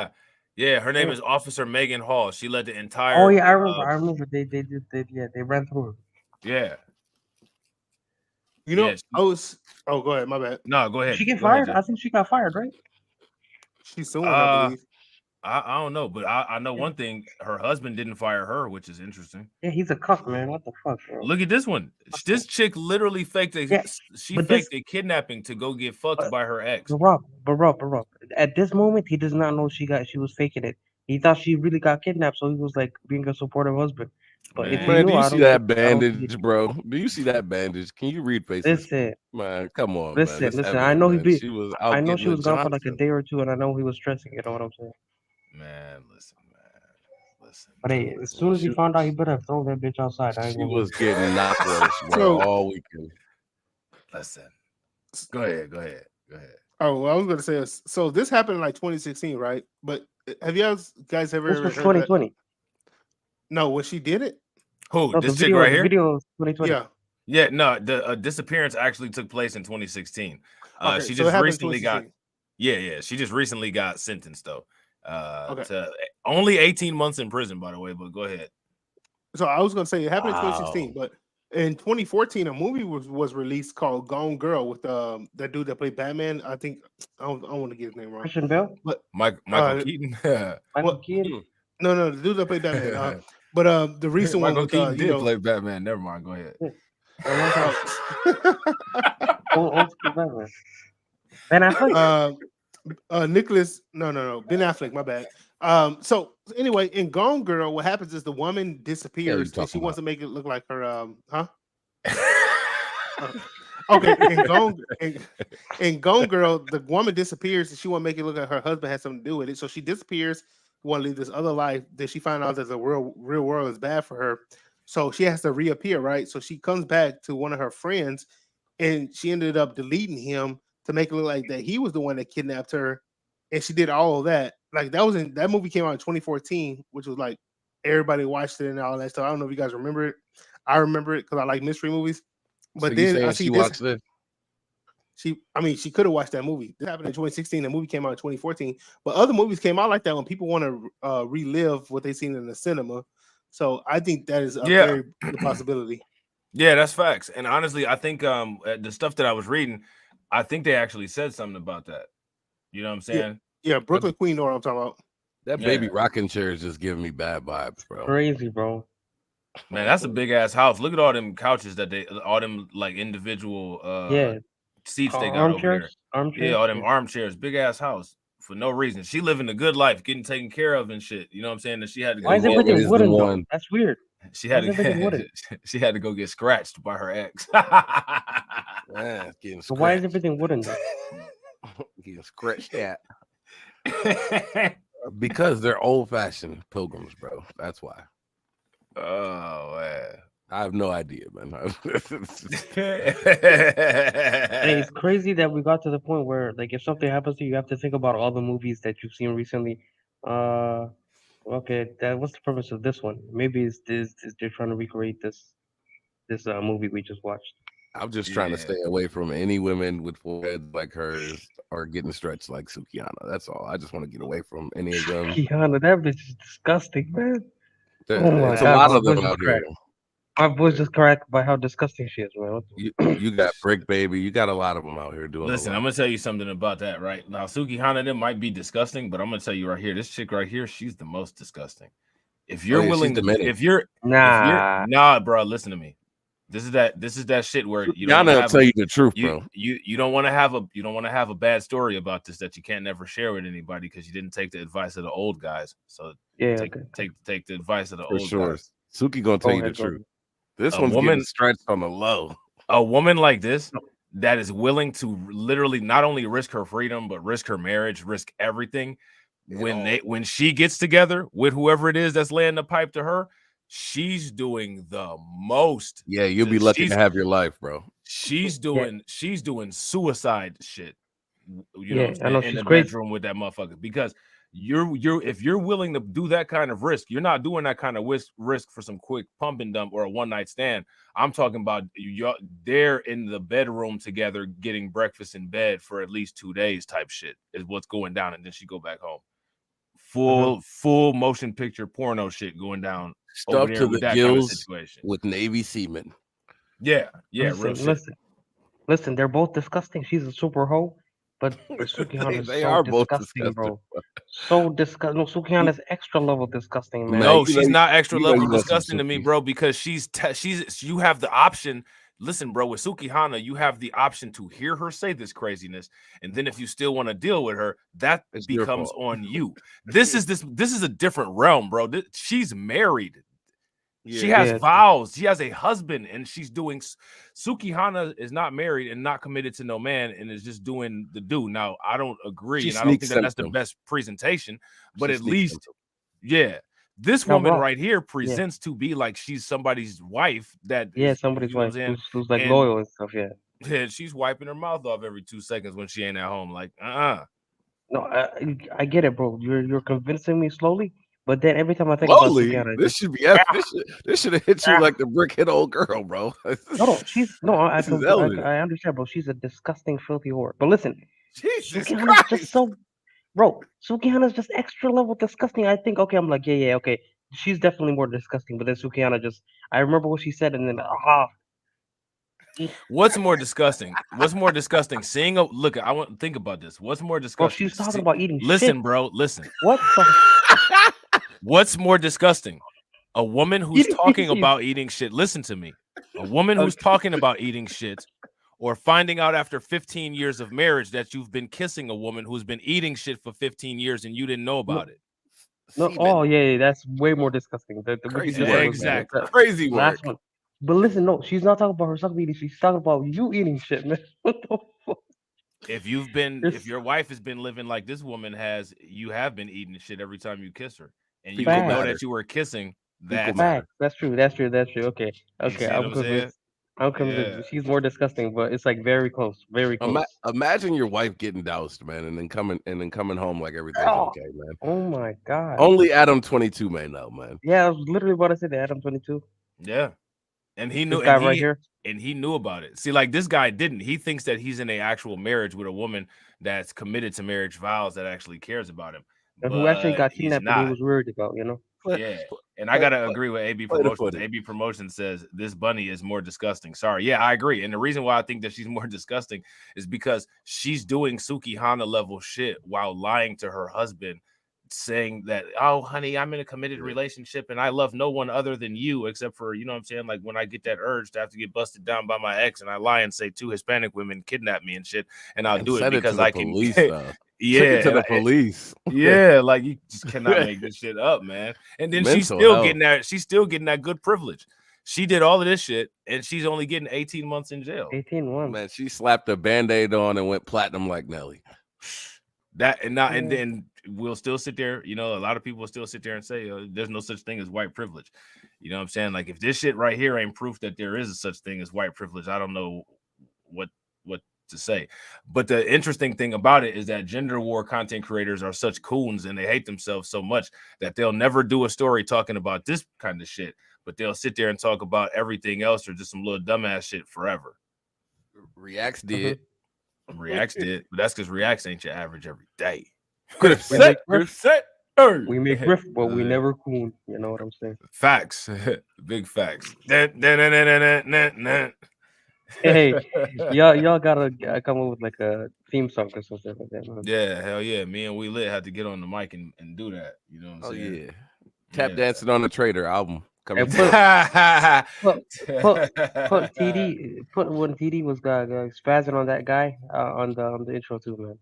it. Yeah, her name Yeah. is Officer Megan Hall. She led the entire. Oh yeah, I remember. They ran through. Yeah. You know, Yes. I was. Oh, go ahead. My bad. No, go ahead. She get Go ahead, fired? Jay. I think she got fired, right? She's suing, I believe. I don't know, but I know one thing. Her husband didn't fire her, which is interesting. Yeah, he's a cuck, man. What the fuck, bro? Look at this one. This chick literally faked a Yeah, she but faked this- a kidnapping to go get fucked by her ex. But Rob. At this moment, he does not know she was faking it. He thought she really got kidnapped, so he was like being a supportive husband. But if he Man, knew, do you I see don't that think- I don't think he- bandage, bro? Do you see that bandage? Can you read faces? Listen, Man, come on, listen, man. It's listen. I evident, know he man. be. She was out I know getting she was the gone for like a Johnson. day or two, and I know he was stressing. You know what I'm saying? Man, listen. But hey, as soon as he found out, he better have thrown that bitch outside. I ain't She gonna was lie. getting knockwurst, bro, So- all weekend. Listen. Go ahead. Oh, well, I was going to say, so this happened in like 2016, right? But have you guys ever This was heard 2020. No, when she did it? Who? No, This the chick video, right the here? video was 2020. Yeah. Yeah, no, the disappearance actually took place in 2016. Okay, She so it just happened in recently got 2016. yeah, she just recently got sentenced though. Okay. To only 18 months in prison, by the way, but go ahead. So I was going to say it happened in Wow. 2016, but in 2014, a movie was released called Gone Girl with that dude that played Batman. I think I don't want to get his name wrong. Christian Bale, But Michael Keaton. Michael What? Keaton. no, the dude that played Batman. But the recent one Michael with Keaton you did know, play Batman. Never mind. Go ahead. Old school Batman. Ben Affleck. Nicholas, no, Ben Affleck, my bad. So anyway, in Gone Girl, what happens is the woman disappears and she talking wants to make it look like her okay, in Gone Girl, the woman disappears and she want to make it look like her husband had something to do with it. So she disappears, want to live this other life. Then she finds out that the real world is bad for her. So she has to reappear, right? So she comes back to one of her friends and she ended up deleting him to make it look like that he was the one that kidnapped her. And she did all of that. Like that movie came out in 2014, which was like everybody watched it and all that stuff. I don't know if you guys remember it. I remember it because I like mystery movies. But So you then I saying see she this. watched it? she could have watched that movie. This happened in 2016. The movie came out in 2014. But other movies came out like that when people want to relive what they seen in the cinema. So I think that is a very good possibility. Yeah, that's facts. And honestly, I think the stuff that I was reading, I think they actually said something about that. You know what I'm saying? Yeah, Brooklyn Queen know what I'm talking about. That baby rocking chair is just giving me bad vibes, bro. Crazy, bro. Man, that's a big ass house. Look at all them couches all them like individual seats they got over there. Armchairs. Yeah, all them armchairs. Big ass house for no reason. She living a good life, getting taken care of and shit. You know what I'm saying? That she had to go. Why is everything wooden though? That's weird. She had she had to go get scratched by her ex. Man, getting so why is everything wooden though? Getting scratched at. Because they're old-fashioned pilgrims, bro. That's why. Oh man. I have no idea, man. Hey, it's crazy that we got to the point where, like, if something happens to you, you have to think about all the movies that you've seen recently. Okay, what's the purpose of this one? Maybe it's they're trying to recreate this movie we just watched. I'm just trying to stay away from any women with foreheads like hers or getting stretched like Sukihana. That's all. I just want to get away from any of them. Sukihana, that bitch is disgusting, man. There's a lot of them out here. My boy's just cracked by how disgusting she is, man. You got Brick Baby. You got a lot of them out here doing. Listen, I'm gonna tell you something about that right now. Sukihana them might be disgusting, but I'm gonna tell you right here, this chick right here, she's the most disgusting. If you're willing to, nah, bro, listen to me. This is that shit where you don't tell you the truth, bro. You don't want to have a bad story about this that you can't never share with anybody because you didn't take the advice of the old guys. So take the advice of the old guys. Suki gonna tell you the truth. This one's getting stretched on the low. A woman like this that is willing to literally not only risk her freedom but risk her marriage, risk everything. When she gets together with whoever it is that's laying the pipe to her, she's doing the most. Yeah, you'll be lucky to have your life, bro. She's doing suicide shit. You know, I know, in the bedroom with that motherfucker because if you're willing to do that kind of risk, you're not doing that kind of risk for some quick pump and dump or a one night stand. I'm talking about they're in the bedroom together getting breakfast in bed for at least 2 days type shit is what's going down, and then she go back home. Full motion picture porno shit going down. Stuff to the gills with Navy seamen. Yeah, listen, they're both disgusting. She's a super hoe, but Sukihana is so disgusting, bro. So disgusting. No, Sukihana is extra level disgusting, man. No, she's not extra level disgusting to me, bro, because you have the option. Listen, bro, with Sukihana, you have the option to hear her say this craziness, and then if you still want to deal with her, that becomes on you. This is a different realm, bro. She's married. Yeah, she has vows. She has a husband, and she's doing. Sukihana is not married and not committed to no man, and is just doing the do. Now, I don't agree, and I don't think that's the best presentation, but at least, this woman right here presents to be like she's somebody's wife. Somebody's wife who's like loyal and stuff. Yeah, she's wiping her mouth off every 2 seconds when she ain't at home. Like, No, I get it, bro. You're convincing me slowly. But then every time I think about Sukihana, this should have hit you like the brick hit old girl, bro. I understand, bro. She's a disgusting, filthy whore. But listen, Sukihana's just so, bro. Sukihana's just extra level disgusting. I think, okay, I'm like, okay, she's definitely more disgusting. But then Sukihana I remember what she said, and then What's more disgusting? What's more disgusting? Look, I want to think about this. What's more disgusting? Well, she's talking about eating. Listen, shit. Bro. Listen. What? What's more disgusting? A woman who's talking about eating shit. Listen to me. A woman who's talking about eating shit, or finding out after 15 years of marriage that you've been kissing a woman who's been eating shit for 15 years and you didn't know about it. No, that's way more disgusting. Crazy word. Exactly. Crazy word. Last one. But listen, no, she's not talking about herself eating. She's talking about you eating shit, man. What the fuck? If your wife has been living like this woman has, you have been eating shit every time you kiss her, and you didn't know that you were kissing. That's true. Okay. I'm convinced. Yeah. She's more disgusting, but it's like very close. Imagine your wife getting doused, man, and then coming home like everything's okay, man. Oh my god. Only Adam 22 may know, man. Yeah, I was literally about to say that, Adam 22. Yeah. And he knew, This guy right here. and he knew about it. See, like this guy didn't. He thinks that he's in an actual marriage with a woman that's committed to marriage vows that actually cares about him. And who actually But got he's kidnapped and he not. was worried about, you know. Yeah. And I gotta agree with AB play the Promotions. footage. AB Promotions says this bunny is more disgusting. Sorry. Yeah, I agree. And the reason why I think that she's more disgusting is because she's doing Suki Hana level shit while lying to her husband, saying that, oh honey, I'm in a committed relationship and I love no one other than you, except for, you know what I'm saying, like when I get that urge to have to get busted down by my ex and I lie and say 2 Hispanic women kidnap me and shit, and I'll do it because I can police, though. yeah, Took it to the police. yeah, like you just cannot make this shit up, man. And then she's Mental still health. getting that good privilege. She did all of this shit and she's only getting 18 months in jail. 18 months. Man, she slapped a band-aid on and went platinum like Nelly. That and not, and then we'll still sit there, you know, a lot of people will still sit there and say there's no such thing as white privilege. You know what I'm saying? Like if this shit right here ain't proof that there is a such thing as white privilege, I don't know what to say. But the interesting thing about it is that gender war content creators are such coons and they hate themselves so much that they'll never do a story talking about this kind of shit, but they'll sit there and talk about everything else or just some little dumbass shit forever. Reacts did. Reacts did, but that's because Reacts ain't your average every day. We make grift, Hey. we make grift, but we never coon. You know what I'm saying? Facts. Big facts. Hey, y'all gotta come up with like a theme song or something like that, man. Yeah, hell yeah. Me and We Lit had to get on the mic and do that. You know what I'm Oh saying? yeah. Tap dancing on the Trader album coming. And put TD, put when TD was spazzing on that guy on the intro too, man.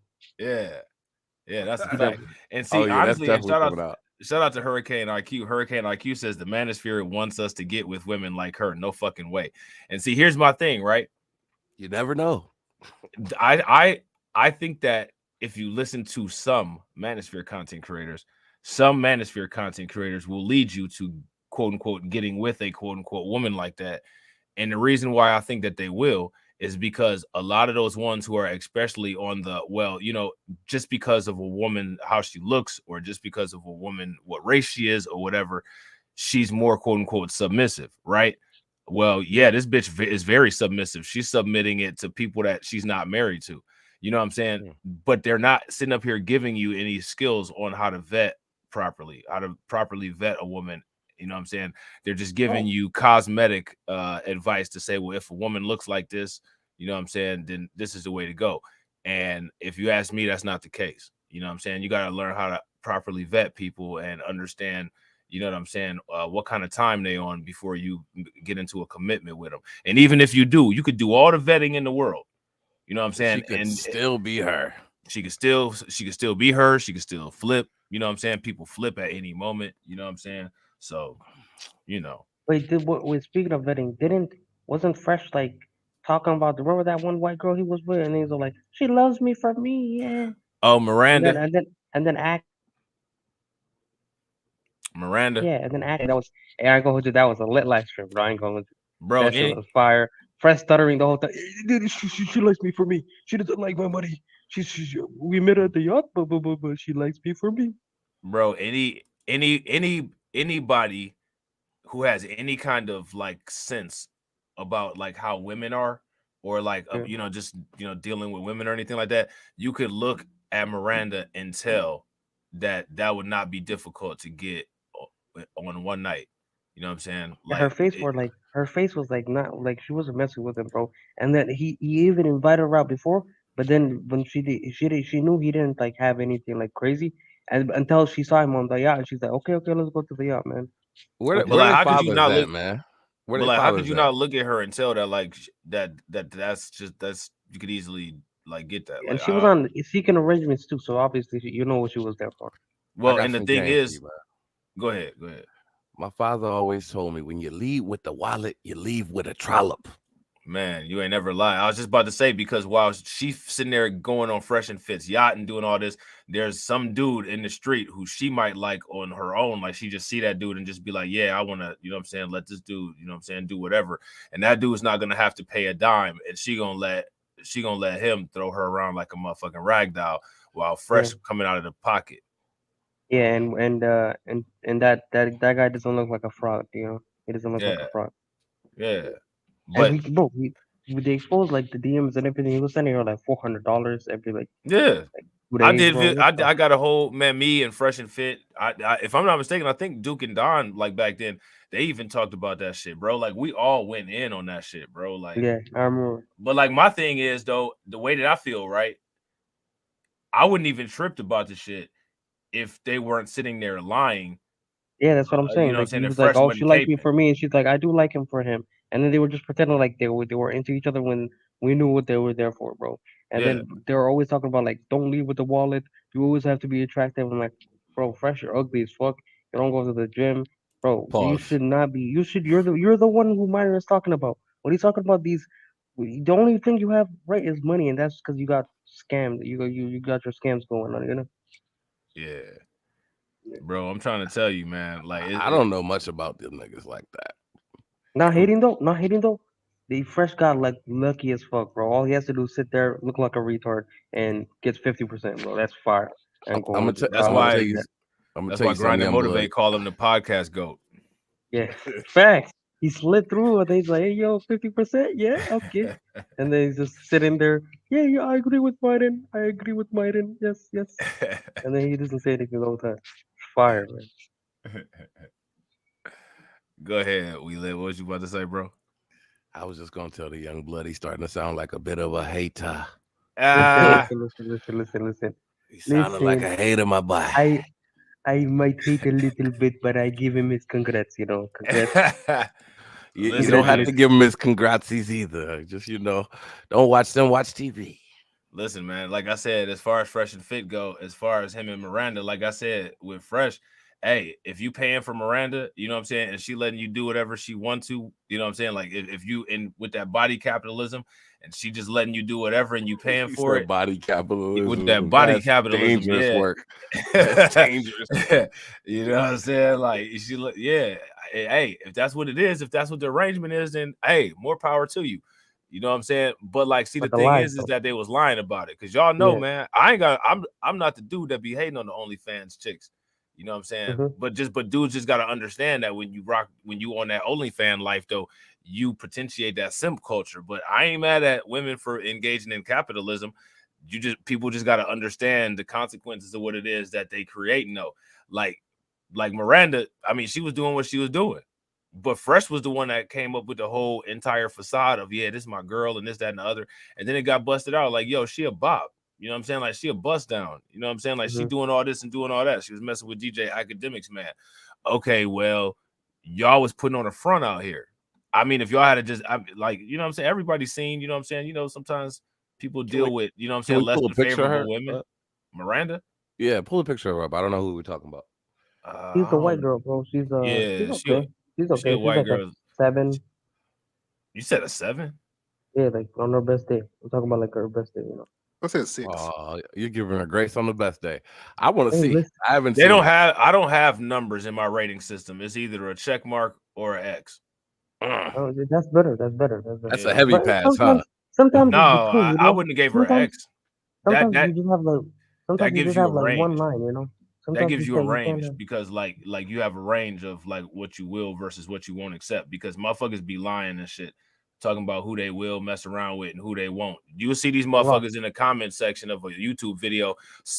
Yeah, that's a fact. And see, Oh, yeah, that's honestly, and definitely coming out. shout out to Hurricane IQ. Hurricane IQ says the manosphere wants us to get with women like her. No fucking way. And see, here's my thing, right? You never know. I think that if you listen to some manosphere content creators, some manosphere content creators will lead you to quote unquote getting with a quote unquote woman like that. And the reason why I think that they will is because a lot of those ones who are especially on the, well, you know, just because of a woman, how she looks, or just because of a woman, what race she is or whatever, she's more quote unquote submissive, right? Well, yeah, this bitch is very submissive. She's submitting it to people that she's not married to. You know what I'm saying? But they're not sitting up here giving you any skills on how to vet properly, how to properly vet a woman. You know what I'm saying? They're just giving you cosmetic advice to say, well, if a woman looks like this, you know what I'm saying, then this is the way to go. And if you ask me, that's not the case. You know what I'm saying? You got to learn how to properly vet people and understand, you know what I'm saying, what kind of time they on before you get into a commitment with them. And even if you do, you could do all the vetting in the world. You know what I'm saying? She could still be her. She could still be her. She could still flip. You know what I'm saying? People flip at any moment. You know what I'm saying? So, you know. Wait, speaking of vetting, wasn't Fresh like talking about remember that one white girl he was with, and he was like, she loves me for me, yeah. Oh, Miranda. And then act. Miranda. Yeah, and then act. That was. I ain't gonna hold you. That was a lit live stream, bro. I ain't gonna. Bro, that shit was fire. Fresh stuttering the whole time. She likes me for me. She doesn't like my money. We met at the yacht, but she likes me for me. Bro, anybody who has any kind of like sense about like how women are, or like you know, just, you know, dealing with women or anything like that, you could look at Miranda and tell that would not be difficult to get on one night. You know what I'm saying? Like her face was like not like she wasn't messing with him, bro. And then he even invited her out before, but then when she knew he didn't like have anything like crazy, and until she saw him on the yacht, and she's like, okay, let's go to the yacht, man. Where like, how could you not at, look, man? But like, how could you not look at her and tell that like that's you could easily like get that. And like, she was on seeking arrangements too, so obviously you know what she was there for. Well, and the thing is, go ahead. My father always told me, when you leave with the wallet, you leave with a trollop. Man, you ain't never lie. I was just about to say, because while she's sitting there going on Fresh and Fit's yacht and doing all this, there's some dude in the street who she might like on her own. Like, she just see that dude and just be like, yeah, I want to, you know what I'm saying, let this dude, you know what I'm saying, do whatever. And that dude's not going to have to pay a dime, and she gonna let him throw her around like a motherfucking rag doll while Fresh coming out of the pocket. Yeah, and that guy doesn't look like a fraud, you know. He doesn't look like a fraud. Yeah, And but they exposed like the DMs and everything. He was sending her like $400 every like yeah. 2 I days, did. bro. What the I got a whole man. Me and Fresh and Fit. If I'm not mistaken, I think Duke and Don, like back then, they even talked about that shit, bro. Like we all went in on that shit, bro. Like, Yeah, I remember. but like my thing is though, the way that I feel, right? I wouldn't even tripped about the shit if they weren't sitting there lying. Yeah, that's what I'm You saying. know what I'm Like saying? he They're was like, Fresh "Oh, she wasn't liked me caping. for me," and she's like, "I do like him for him." And then they were just pretending like they were into each other when we knew what they were there for, bro. And Yeah, then they were always talking about like, "Don't leave with the wallet. You always have to be attractive." I'm like, bro, Fresh, you're ugly as fuck. You don't go to the gym, bro. You Pause. should not be. You're the one who Myron is talking about. What he's talking about these. The only thing you have right is money, and that's because you got scammed. You got your scams going on, you know. yeah, bro. I'm trying to tell you, man. Like, I don't know much about them niggas like that. Not hating though. Not hating though. The Fresh got like lucky as fuck, bro. All he has to do is sit there, look like a retard, and gets 50%, bro. That's fire. I'm, And I'm going gonna with you. tell. that's I'm gonna I'll tell why. take you. that. I'm gonna That's tell why you something, Grind and young blood. Motivate call him the podcast goat. Yeah, facts. He slid through and he's like, "Hey, yo, 50%? Yeah, okay." And then he's just sitting there. Yeah, yeah, I agree with Myron. I agree with Myron. Yes, yes. And then he doesn't say anything the whole time. Fire, man. Go ahead, we live. What was you about to say, bro? I was just gonna tell the young blood he's starting to sound like a bit of a hater. Listen, Ah, listen, listen, listen, listen, listen. He sounded like a Listen, hater, my boy. I might hate a little bit, but I give him his congrats, you know. Congrats. You don't have to give him his congratsies either. Just don't watch them. Watch TV. Listen, man. Like I said, as far as Fresh and Fit go, as far as him and Miranda, like I said with Fresh, hey, if you paying for Miranda, you know what I'm saying, and she letting you do whatever she want to, you know what I'm saying. Like if you in with that body capitalism, and she just letting you do whatever, and you paying He for said it body capitalism. with that body That's capitalism, dangerous yeah. work. That's dangerous. You know what I'm saying? Like yeah. Hey, if that's what it is, if that's what the arrangement is, then hey, more power to you. You know what I'm saying? But like, see, the But the thing lies, is though. that they was lying about it. Cause y'all know, Yeah. man, I'm not the dude that be hating on the OnlyFans chicks. You know what I'm saying? Mhm. But dudes just gotta understand that when you on that OnlyFans life, though, you potentiate that simp culture. But I ain't mad at women for engaging in capitalism. People just gotta understand the consequences of what it is that they create. No, like Miranda, I mean, she was doing what she was doing. But Fresh was the one that came up with the whole entire facade of, yeah, this is my girl and this, that, and the other. And then it got busted out like, yo, she a bop. You know what I'm saying? Like, she a bust down. You know what I'm saying? Like, she Mhm. doing all this and doing all that. She was messing with DJ Academics, man. Okay, well, y'all was putting on a front out here. I mean, if y'all had to just, like, you know what I'm saying? Everybody's seen, you know what I'm saying? You know, sometimes people deal with, you know what I'm Can saying, we less pull a than picture of her? favorable women. Miranda? Yeah, pull a picture of her up. I don't know who we're talking about. She's I the white don't, girl, bro. She's yeah, okay. She's she a okay. She's white like a girl. 7. You said a 7? Yeah, like on her best day. I'm talking about like her best day, you know. I said 6. You're giving her grace on the best day. I want to Hey, see. listen. I haven't They seen don't her. have. I don't have numbers in my rating system. It's either a check mark or an X. Oh, that's better. That's better. That's better. That's a heavy But pass, huh? sometimes No, it's between, you I know. wouldn't have gave her an Sometimes X. That sometimes that you just have like that sometimes you gives just you a have like one range. line, you know. That Sometimes gives you a you can't range because like you have a range of like what you will versus what you won't accept, because motherfuckers be lying and shit, talking about who they will mess around with and who they won't. You will see these Rock. motherfuckers in the comment section of a YouTube video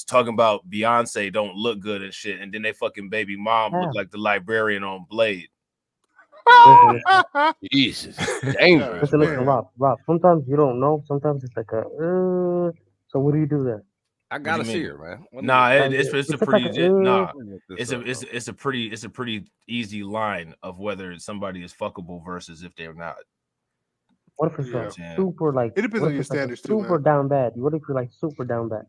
talking about Beyonce don't look good and shit, and then they fucking baby mom look like the librarian on Blade. Listen, Jesus, dangerous. listen, Bro. Rock. Sometimes you don't know. Sometimes it's like a. So what do you do then? I What do gotta you see mean? her, man. Nah, Like it's a it's just pretty like a. nah. This It's a pretty easy line of whether somebody is fuckable versus if they're not. What if it's You know what like I'm saying? super like? It depends What on if your it's like a standards too, super man. down bad? What if you're like super down bad?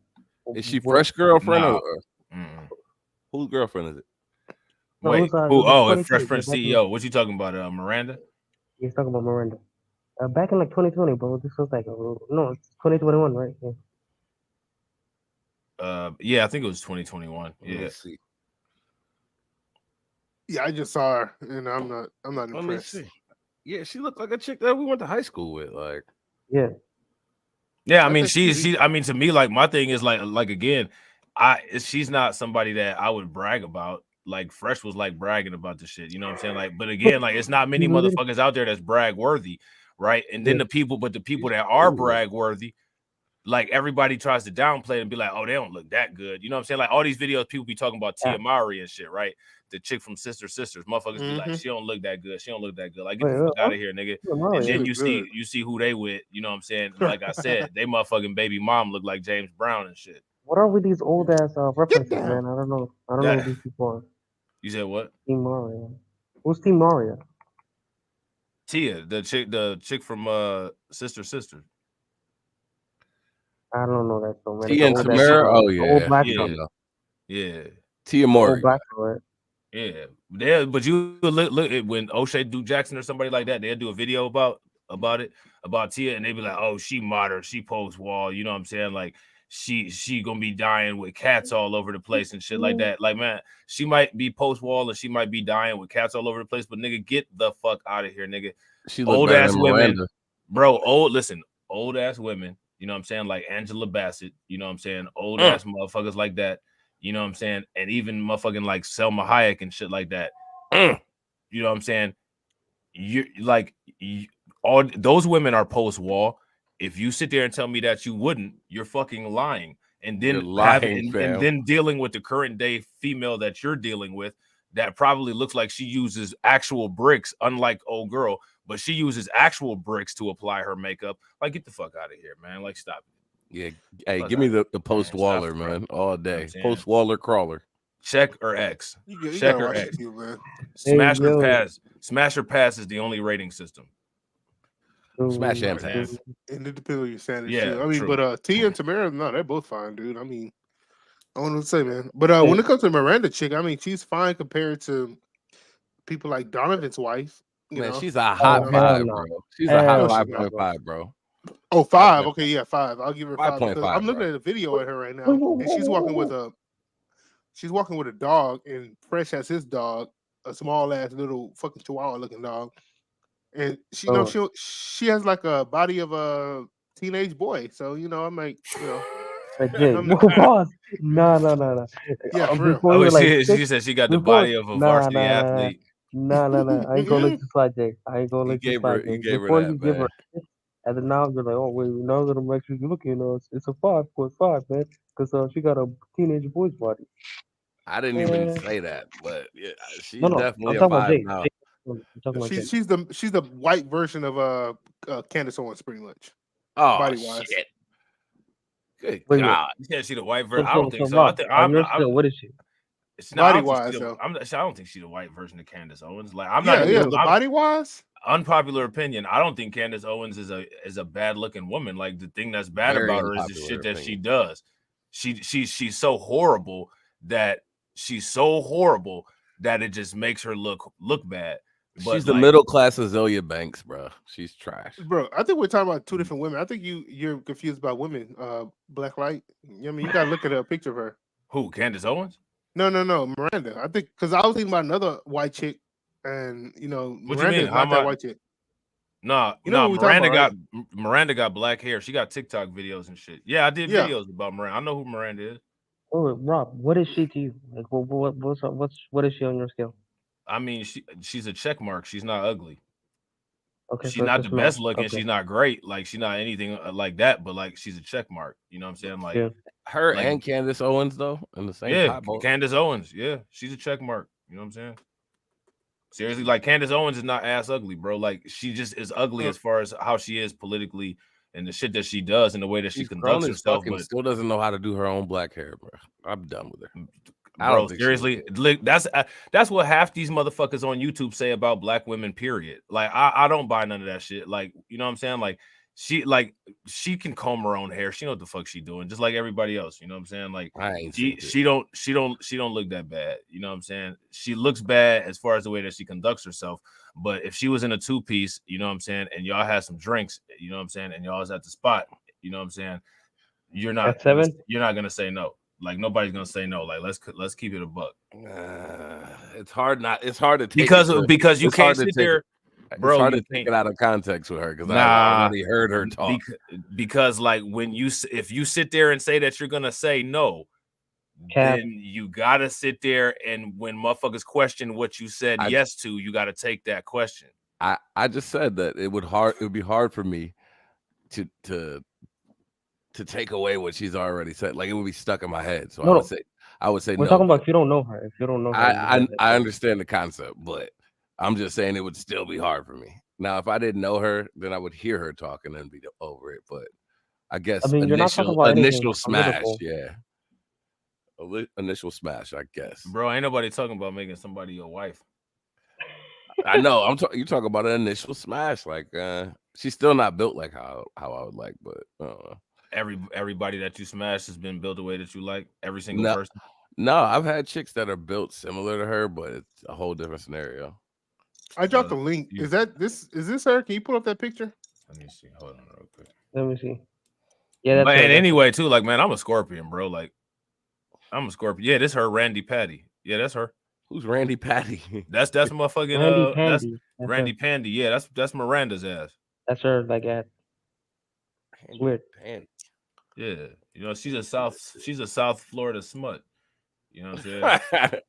Is she What? Fresh girlfriend Nah. or Mm-mm. whose girlfriend is it? No, Wait, it was who? like Oh, 2020. Fresh Prince Back in, CEO. What you talking about? Miranda? he's talking about Miranda. Back in like 2020, bro. This was like no, it's 2021, right? Yeah. Yeah, I think it was 2021. Let Yeah. me see. Yeah, I just saw her, and I'm not Let me impressed. see. Yeah, she looked like a chick that we went to high school with. Like, Yeah. Yeah, I I mean, think she. I mean, to me, like my thing is like again, she's not somebody that I would brag about. like Fresh was like bragging about the shit. You know what I'm saying? Like, but again, like it's not many motherfuckers out there that's brag worthy, right? And then the people that are brag worthy, like everybody tries to downplay it and be like, oh, they don't look that good. You know what I'm saying? Like all these videos, people be talking about Tia Mowry and shit, right? The chick from Sisters. Motherfuckers be like, she don't look that good. She don't look that good. Like, get the fuck out of here, nigga. And then you see who they with. You know what I'm saying? Like I said, they motherfucking baby mom look like James Brown and shit. What are with these old ass references, man? I don't know. I don't know who these people are. You said what? Team Mario. Who's Team Mario? Tia, the chick from Sisters. I don't know that so many. Tia and Tamara. Oh yeah, old black yeah. Tia Mowry. Yeah, but you look at when O'Shea do Jackson or somebody like that, they'll do a video about Tia, and they be like, oh, she modern, she post wall. You know what I'm saying? Like she gonna be dying with cats all over the place and shit like that. Like, man, she might be post wall and she might be dying with cats all over the place, but nigga, get the fuck out of here, nigga. She old ass women, bro. Old ass women. You know what I'm saying? Like Angela Bassett. You know what I'm saying? Old ass motherfuckers like that. You know what I'm saying? And even motherfucking like Selma Hayek and shit like that. You know what I'm saying? All those women are post wall. If you sit there and tell me that you wouldn't, you're fucking lying. And then and then dealing with the current day female that you're dealing with that probably looks like she uses actual bricks, unlike old girl, but she uses actual bricks to apply her makeup. Like, get the fuck out of here, man. Like, stop it. Yeah, hey, give me the post Waller, man, all day. Post Waller crawler. Check or X. Check or X. Smash or pass. Smash or pass is the only rating system. Smash and pass. And it depends on your sanity. Yeah, too. I mean, true. but Tia and Tamara, no, they're both fine, dude. I mean, I don't know what to say, man. But when it comes to Miranda chick, I mean, she's fine compared to people like Donovan's wife. You know? She's a hot 5, bro. She's a hot 5.5, bro. Oh, 5. Okay, yeah, 5. I'll give her 5. 5.5. I'm looking at a video of her right now, and she's walking with a dog, and Fresh has his dog, a small ass little fucking chihuahua looking dog, and she she has like a body of a teenage boy. So I'm like, Pause. No. Yeah, for real. She said she got the body of a varsity athlete. No. I ain't gonna let you slide, Jake. I ain't gonna let you slide, Jake. Before you give her, and then now you're like, oh wait, now that I'm actually looking, it's a 5.5, man, because she got a teenage boy's body. I didn't even say that, but yeah, she's No, definitely I'm a talking 5 about now. Jake. She's the white version of Candace Owens, pretty much. Oh body-wise. shit! Good Wait, God! Yeah, she the white version. I So, don't think so. Rob, I'm what is she? Body-wise, though. I don't think she's the white version of Candace Owens. Like, body-wise. Unpopular opinion. I don't think Candace Owens is a bad looking woman. Like, the thing that's bad about her is the shit that she does. She's so horrible that it just makes her look bad. But she's the middle class Azealia Banks, bro. She's trash, bro. I think we're talking about two different women. I think you're confused about women. Black light. I mean, you gotta look at a picture of her. Who? Candace Owens? No, Miranda. I think because I was thinking about another white chick, and what Miranda you mean? is not that white chick. No, Miranda got black hair. She got TikTok videos and shit. Yeah, I did videos about Miranda. I know who Miranda is. Oh, Rob, what is she to you? Like, what is she on your scale? I mean, she's a check mark. She's not ugly. Okay, she's not the best looking. Okay. She's not great. Like, she's not anything like that. But like, she's a check mark. You know what I'm saying? Like her and Candace Owens though in the same. Yeah, Candace Owens. Yeah, she's a check mark. You know what I'm saying? Seriously, like Candace Owens is not ass ugly, bro. Like, she just is ugly as far as how she is politically and the shit that she does and the way that she conducts herself. But still doesn't know how to do her own black hair, bro. I'm done with her. Bro, seriously, that's what half these motherfuckers on YouTube say about black women. Period. Like, I don't buy none of that shit. Like, you know what I'm saying? Like, she can comb her own hair. She know what the fuck she doing, just like everybody else. You know what I'm saying? Like, she don't look that bad. You know what I'm saying? She looks bad as far as the way that she conducts herself. But if she was in a 2-piece, you know what I'm saying, and y'all had some drinks, you know what I'm saying, and y'all was at the spot, you know what I'm saying, you're not gonna say no. Like, nobody's gonna say no. Like, let's keep it a buck. It's hard to take because you can't sit there, bro. It's hard to take it out of context with her because I already heard her talk. Because like if you sit there and say that you're gonna say no, Cap. then you gotta sit there and when motherfuckers question what you said yes to, you gotta take that question. I just said that it would be hard for me to take away what she's already said. Like it would be stuck in my head. So No, I would say we're no. talking about if you don't know her. If you don't know her, I understand the concept, but I'm just saying it would still be hard for me. Now, if I didn't know her, then I would hear her talk and then be over it. But I guess I mean, you're not talking about initial anything smash, political. yeah. Initial smash, I guess. Bro, ain't nobody talking about making somebody your wife. I know. You talking about an initial smash. Like she's still not built like how I would like, but everybody that you smash has been built the way that you like. Every single person. No, I've had chicks that are built similar to her, but it's a whole different scenario. I dropped the link. Is this her? Can you pull up that picture? Let me see. Hold on real quick. Let me see. Yeah, that's and anyway, too, like, man, I'm a Scorpion, bro. Like, I'm a Scorpion. Yeah, this her, Randy Patty. Yeah, that's her. Who's Randy Patty? That's motherfucking Randy Pandy. That's Randy Pandy. Yeah, that's Miranda's ass. That's her, like at. It's weird. Pandy. Yeah, you know, she's a South Florida smut. You know what I'm saying?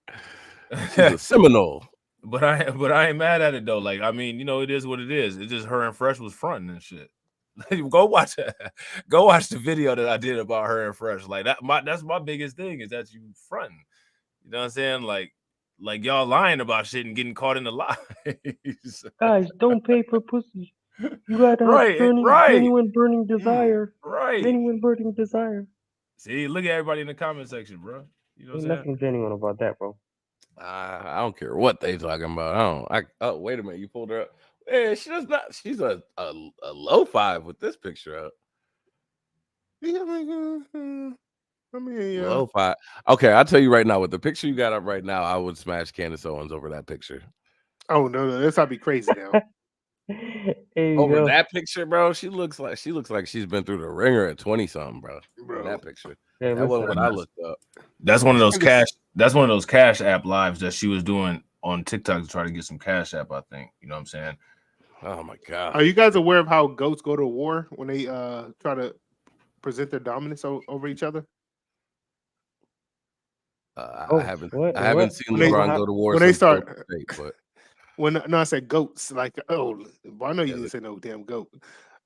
She's a Seminole. But I ain't mad at it though. Like, I mean, you know, it is what it is. It's just her and Fresh was fronting and shit. Go watch the video that I did about her and Fresh. Like that's my biggest thing is that you fronting. You know what I'm saying? Like y'all lying about shit and getting caught in the lies. Guys, don't pay for pussy. You gotta have genuine burning desire. Right. Genuine burning desire. See, look at everybody in the comment section, bro. You know what I'm saying? Nothing genuine about that, bro. I don't care what they talking about. Oh, wait a minute. You pulled her up. Hey, she does not. She's a low 5 with this picture up. Yeah, I mean, low 5. Okay, I'll tell you right now. With the picture you got up right now, I would smash Candace Owens over that picture. Oh no, that's not be crazy now. Over that picture, bro, she looks like she's been through the ringer at 20 something, bro. That picture. Yeah, that wasn't what I looked up. That's one of those cash app lives that she was doing on TikTok to try to get some cash app, I think. You know what I'm saying? Oh my god. Are you guys aware of how goats go to war when they try to present their dominance over each other? I haven't seen LeBron go to war when they start. But I said goats, like I know you didn't say no damn goat.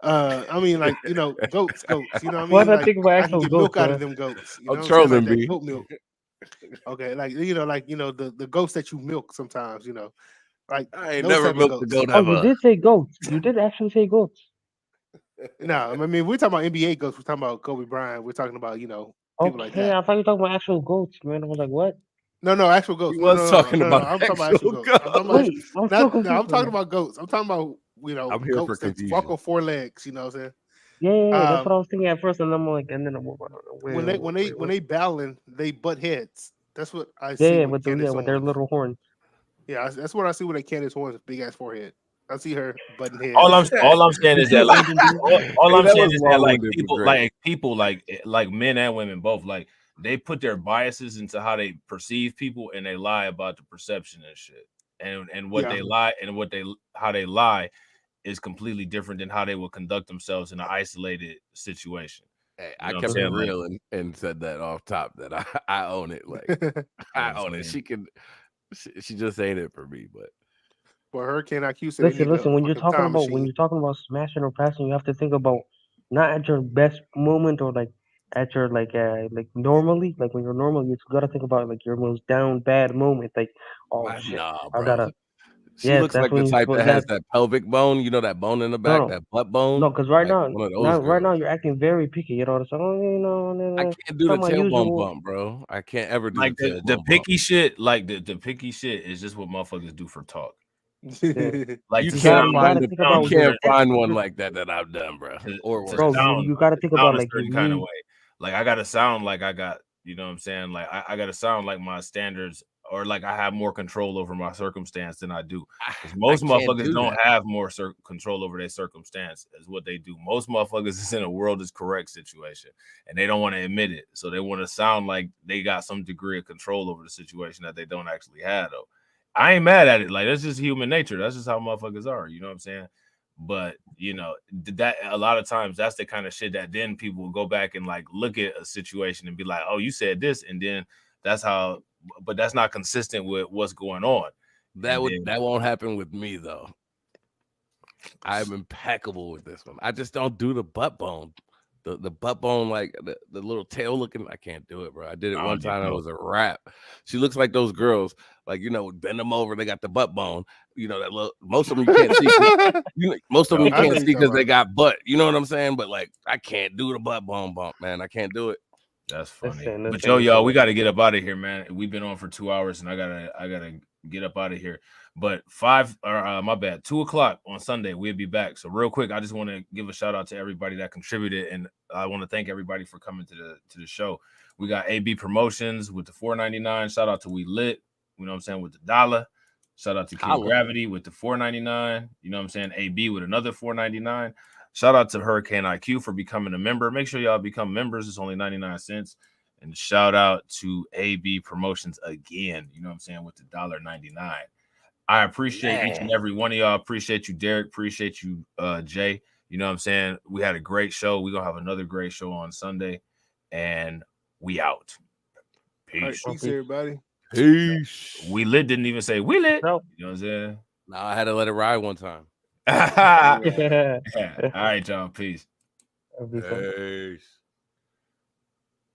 I mean, like, you know, goats. You know what I mean? I think about actual get goats, milk out of them goats. You know I'm trolling, like goat milk. Okay, the goats that you milk sometimes. You know, like I ain't never milked the goat. Oh, you did say goats. You did actually say goats. No, I mean we're talking about NBA goats. We're talking about Kobe Bryant. We're talking about people like that. I thought you were talking about actual goats, man. I was like, what? No, actual goats. He was talking about I'm talking about actual goats. I'm talking about goats. I'm talking about goats that walk on 4 legs. You know what I'm saying? Yeah, that's what I was thinking at first, and I'm like, and then when they battling, they butt heads. That's what I see. Yeah, with their little horns. Yeah, that's what I see with a Candace Owens, big ass forehead. I see her button head. All I'm saying is that people like men and women both, like, they put their biases into how they perceive people and they lie about the perception and shit. And what they lie and how they lie is completely different than how they will conduct themselves in an isolated situation. Hey, I kept it real and said that off top that I own it. Like I own it. She just ain't it for me, but for her, can I accuse listen, when you're talking about smashing or passing, you have to think about not at your best moment or like at your like normally, like when you're normal, you gotta think about like your most down bad moment. Like, oh shit, bro. I gotta. She looks like the type that has that pelvic bone, you know, that bone in the back, that butt bone. No, because right now you're acting very picky. You know what I'm saying? I can't do the tailbone bump, bro. I can't ever do like the picky shit. Like the picky shit is just what motherfuckers do for talk. Yeah. Like you can't find one like that I've done, bro. You got to think about like certain kind of way. Like I got to sound like I got, you know what I'm saying? Like I got to sound like my standards, or like I have more control over my circumstance than I do. Most motherfuckers don't have more control over their circumstance is what they do. Most motherfuckers is in a world is correct situation and they don't want to admit it. So they want to sound like they got some degree of control over the situation that they don't actually have though. I ain't mad at it. Like, that's just human nature. That's just how motherfuckers are. You know what I'm saying? But you know, that a lot of times that's the kind of shit that then people will go back and like look at a situation and be like, oh, you said this, and then that's how, but that's not consistent with what's going on. That won't happen with me though. I'm impeccable with this one. I just don't do the butt bone. The butt bone, like the little tail looking, I can't do it, bro. I did it one time. It was a wrap. She looks like those girls, like, you know, bend them over. They got the butt bone. You know, that little, most of them you can't see. Most of them you can't see because they got butt. You know what I'm saying? But like, I can't do the butt bone bump, man. I can't do it. That's funny. But y'all, we got to get up out of here, man. We've been on for 2 hours, and I gotta get up out of here. But 2 o'clock on Sunday, we'll be back. So real quick, I just want to give a shout out to everybody that contributed, and I want to thank everybody for coming to the show. We got AB Promotions with the $4.99. Shout out to We Lit, you know what I'm saying, with the $1. Shout out to King Gravity with the $4.99. You know what I'm saying? AB with another $4.99. Shout out to Hurricane IQ for becoming a member. Make sure y'all become members. It's only 99 cents. And shout out to AB Promotions again, you know what I'm saying, with the $1.99. I appreciate each and every one of y'all. Appreciate you, Derek. Appreciate you, Jay. You know what I'm saying? We had a great show. We're going to have another great show on Sunday. And we out. Peace. Right, peace, everybody. Peace. We Lit didn't even say we lit. No. You know what I'm saying? No, I had to let it ride one time. Yeah. All right, y'all. Peace. Peace. Peace.